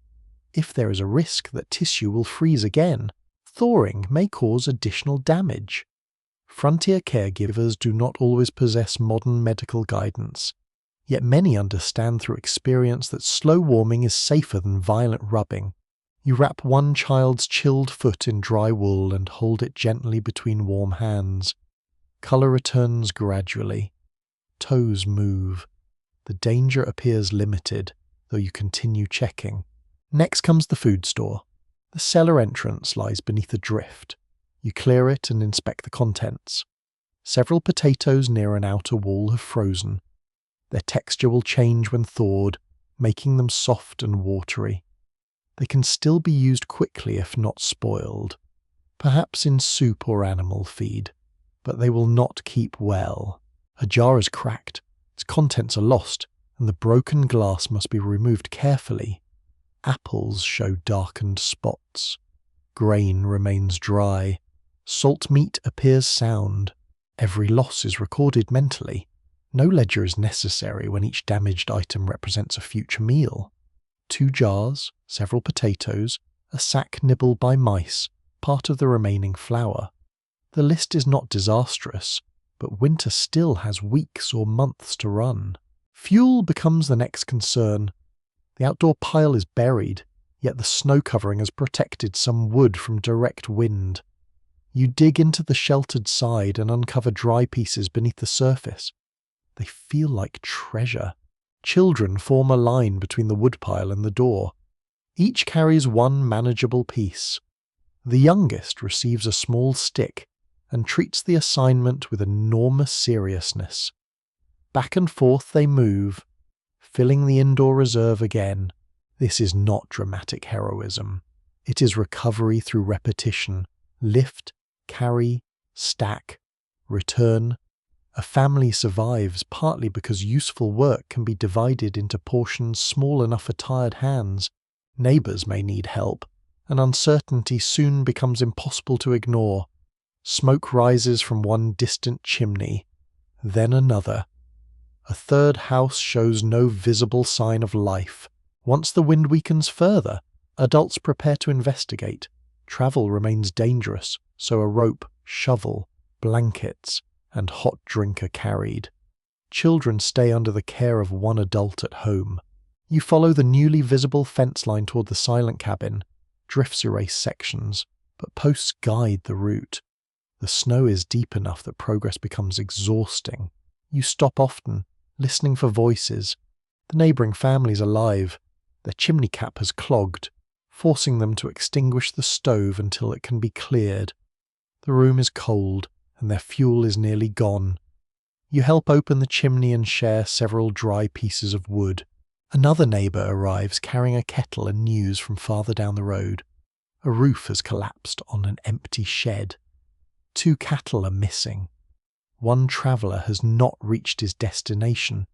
If there is a risk that tissue will freeze again, thawing may cause additional damage. Frontier caregivers do not always possess modern medical guidance, yet many understand through experience that slow warming is safer than violent rubbing. You wrap one child's chilled foot in dry wool and hold it gently between warm hands. Colour returns gradually. Toes move. The danger appears limited, though you continue checking. Next comes the food store. The cellar entrance lies beneath a drift. You clear it and inspect the contents. Several potatoes near an outer wall have frozen. Their texture will change when thawed, making them soft and watery. They can still be used quickly if not spoiled, perhaps in soup or animal feed, but they will not keep well. A jar is cracked, its contents are lost, and the broken glass must be removed carefully. Apples show darkened spots. Grain remains dry. Salt meat appears sound. Every loss is recorded mentally. No ledger is necessary when each damaged item represents a future meal. 2 jars, several potatoes, a sack nibbled by mice, part of the remaining flour. The list is not disastrous, but winter still has weeks or months to run. Fuel becomes the next concern. The outdoor pile is buried, yet the snow covering has protected some wood from direct wind. You dig into the sheltered side and uncover dry pieces beneath the surface. They feel like treasure. Children form a line between the woodpile and the door. Each carries one manageable piece. The youngest receives a small stick and treats the assignment with enormous seriousness. Back and forth they move, filling the indoor reserve again. This is not dramatic heroism. It is recovery through repetition. Lift, carry, stack, return. A family survives partly because useful work can be divided into portions small enough for tired hands. Neighbours may need help, and uncertainty soon becomes impossible to ignore. Smoke rises from one distant chimney, then another. A third house shows no visible sign of life. Once the wind weakens further, adults prepare to investigate. Travel remains dangerous, so a rope, shovel, blankets, and hot drink are carried. Children stay under the care of one adult at home. You follow the newly visible fence line toward the silent cabin. Drifts erase sections, but posts guide the route. The snow is deep enough that progress becomes exhausting. You stop often, listening for voices. The neighbouring family's alive. Their chimney cap has clogged, forcing them to extinguish the stove until it can be cleared. The room is cold, and their fuel is nearly gone. You help open the chimney and share several dry pieces of wood. Another neighbour arrives carrying a kettle and news from farther down the road. A roof has collapsed on an empty shed. 2 cattle are missing. one traveller has not reached his destination.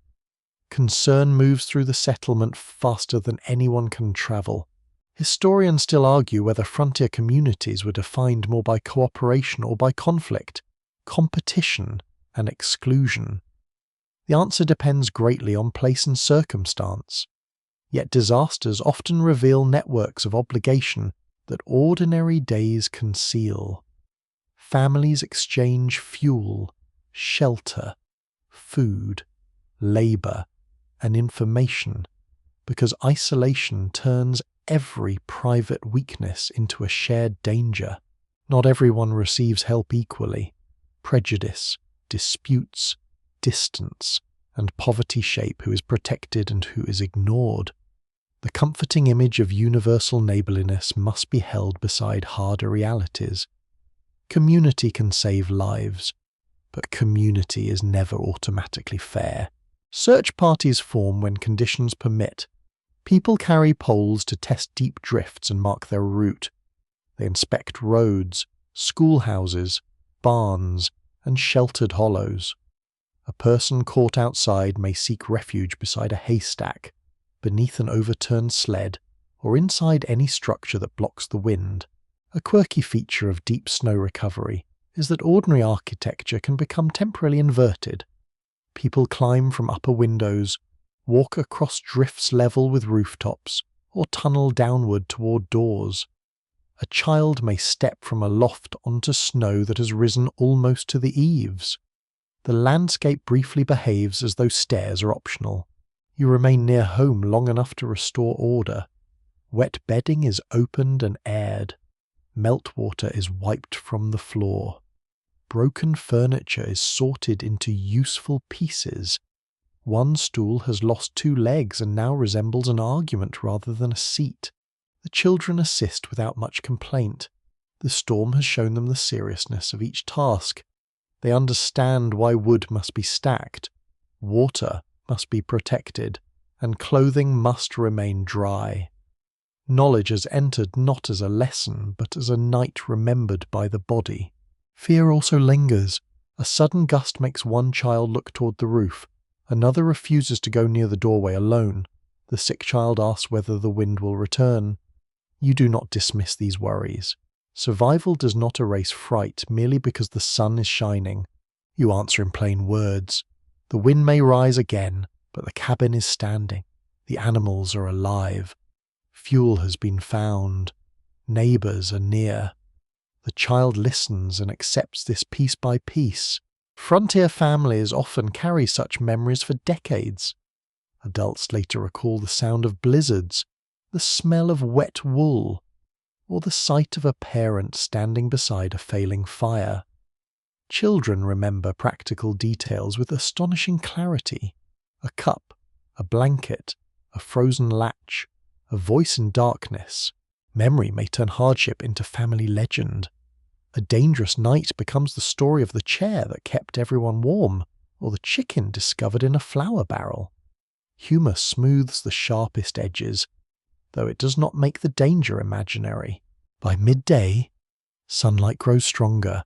Concern moves through the settlement faster than anyone can travel. Historians still argue whether frontier communities were defined more by cooperation or by conflict, competition, and exclusion. The answer depends greatly on place and circumstance. Yet disasters often reveal networks of obligation that ordinary days conceal. Families exchange fuel, shelter, food, labour, and information because isolation turns every private weakness into a shared danger. Not everyone receives help equally. Prejudice, disputes, distance, and poverty shape who is protected and who is ignored. The comforting image of universal neighbourliness must be held beside harder realities. Community can save lives, but community is never automatically fair. Search parties form when conditions permit. People carry poles to test deep drifts and mark their route. They inspect roads, schoolhouses, barns, and sheltered hollows. A person caught outside may seek refuge beside a haystack, beneath an overturned sled, or inside any structure that blocks the wind. A quirky feature of deep snow recovery is that ordinary architecture can become temporarily inverted. People climb from upper windows, walk across drifts level with rooftops, or tunnel downward toward doors. A child may step from a loft onto snow that has risen almost to the eaves. The landscape briefly behaves as though stairs are optional. You remain near home long enough to restore order. Wet bedding is opened and aired. Meltwater is wiped from the floor. Broken furniture is sorted into useful pieces. One stool has lost 2 legs and now resembles an argument rather than a seat. The children assist without much complaint. The storm has shown them the seriousness of each task. They understand why wood must be stacked, water must be protected, and clothing must remain dry. Knowledge has entered not as a lesson, but as a night remembered by the body. Fear also lingers. A sudden gust makes one child look toward the roof. Another refuses to go near the doorway alone. The sick child asks whether the wind will return. You do not dismiss these worries. Survival does not erase fright merely because the sun is shining. You answer in plain words. The wind may rise again, but the cabin is standing. The animals are alive. Fuel has been found. Neighbours are near. The child listens and accepts this piece by piece. Frontier families often carry such memories for decades. Adults later recall the sound of blizzards, the smell of wet wool, or the sight of a parent standing beside a failing fire. Children remember practical details with astonishing clarity. A cup, a blanket, a frozen latch, a voice in darkness. Memory may turn hardship into family legend. A dangerous night becomes the story of the chair that kept everyone warm, or the chicken discovered in a flour barrel. Humour smooths the sharpest edges, though it does not make the danger imaginary. By midday, sunlight grows stronger.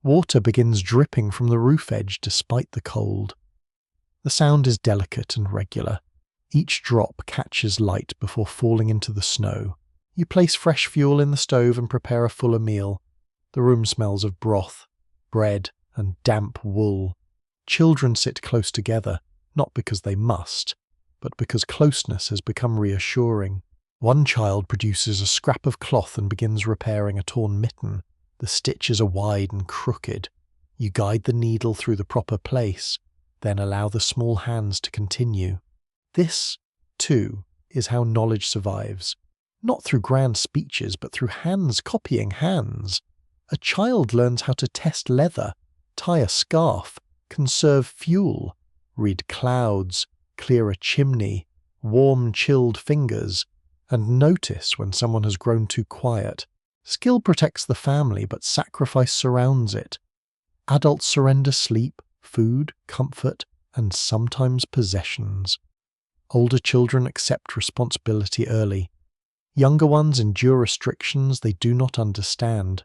Water begins dripping from the roof edge despite the cold. The sound is delicate and regular. Each drop catches light before falling into the snow. You place fresh fuel in the stove and prepare a fuller meal. The room smells of broth, bread, and damp wool. Children sit close together, not because they must, but because closeness has become reassuring. One child produces a scrap of cloth and begins repairing a torn mitten. The stitches are wide and crooked. You guide the needle through the proper place, then allow the small hands to continue. This, too, is how knowledge survives. Not through grand speeches, but through hands copying hands. A child learns how to test leather, tie a scarf, conserve fuel, read clouds, clear a chimney, warm chilled fingers, and notice when someone has grown too quiet. Skill protects the family, but sacrifice surrounds it. Adults surrender sleep, food, comfort, and sometimes possessions. Older children accept responsibility early. Younger ones endure restrictions they do not understand.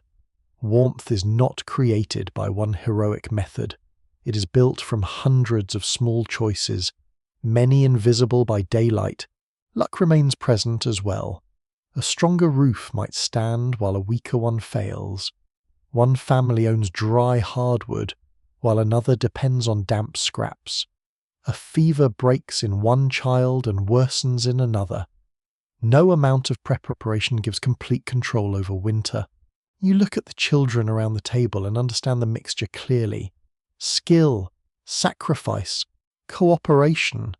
Warmth is not created by one heroic method. It is built from hundreds of small choices, many invisible by daylight. Luck remains present as well. A stronger roof might stand while a weaker one fails. One family owns dry hardwood, while another depends on damp scraps. A fever breaks in one child and worsens in another. No amount of preparation gives complete control over winter. You look at the children around the table and understand the mixture clearly. Skill, sacrifice, cooperation,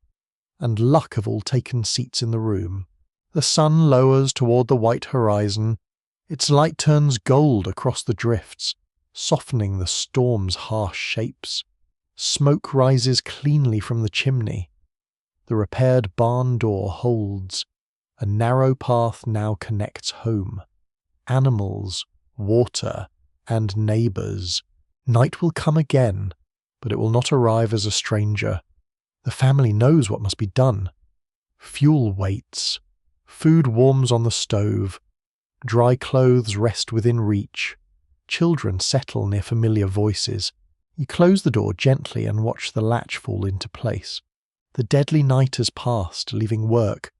and luck have all taken seats in the room. The sun lowers toward the white horizon. Its light turns gold across the drifts, softening the storm's harsh shapes. Smoke rises cleanly from the chimney. The repaired barn door holds. A narrow path now connects home. Animals, water, and neighbours. Night will come again, but it will not arrive as a stranger. The family knows what must be done. Fuel waits. Food warms on the stove. Dry clothes rest within reach. Children settle near familiar voices. You close the door gently and watch the latch fall into place. The deadly night has passed, leaving work,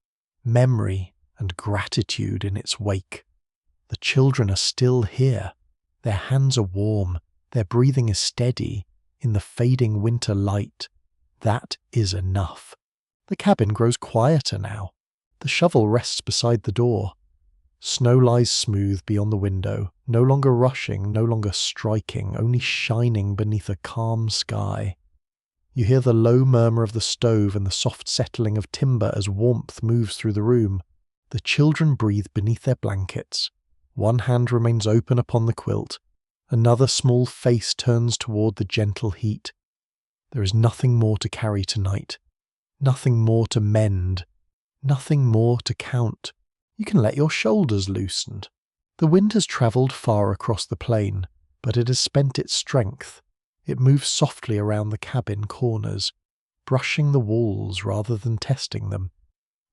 memory, and gratitude in its wake. The children are still here. Their hands are warm. Their breathing is steady in the fading winter light. That is enough. The cabin grows quieter now. The shovel rests beside the door. Snow lies smooth beyond the window, no longer rushing, no longer striking, only shining beneath a calm sky. You hear the low murmur of the stove and the soft settling of timber as warmth moves through the room. The children breathe beneath their blankets. One hand remains open upon the quilt. Another small face turns toward the gentle heat. There is nothing more to carry tonight. Nothing more to mend. Nothing more to count. You can let your shoulders loosen. The wind has travelled far across the plain, but it has spent its strength. It moves softly around the cabin corners, brushing the walls rather than testing them.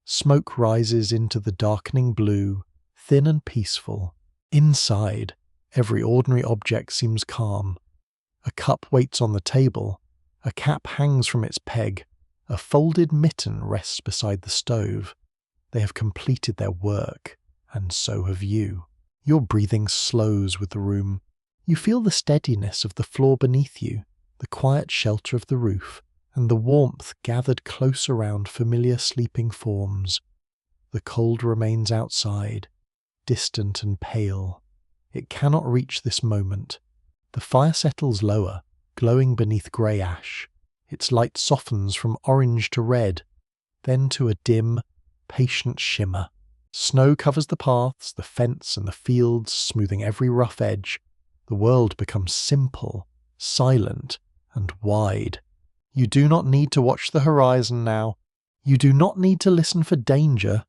Smoke rises into the darkening blue, thin and peaceful. Inside, every ordinary object seems calm. A cup waits on the table. A cap hangs from its peg. A folded mitten rests beside the stove. They have completed their work, and so have you. Your breathing slows with the room. You feel the steadiness of the floor beneath you, the quiet shelter of the roof, and the warmth gathered close around familiar sleeping forms. The cold remains outside, distant and pale. It cannot reach this moment. The fire settles lower, glowing beneath grey ash. Its light softens from orange to red, then to a dim, patient shimmer. Snow covers the paths, the fence, and the fields, smoothing every rough edge. The world becomes simple, silent, and wide. You do not need to watch the horizon now. You do not need to listen for danger.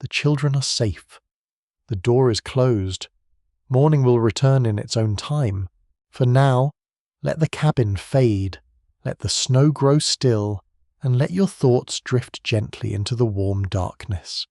The children are safe. The door is closed. Morning will return in its own time. For now, let the cabin fade. Let the snow grow still, and let your thoughts drift gently into the warm darkness.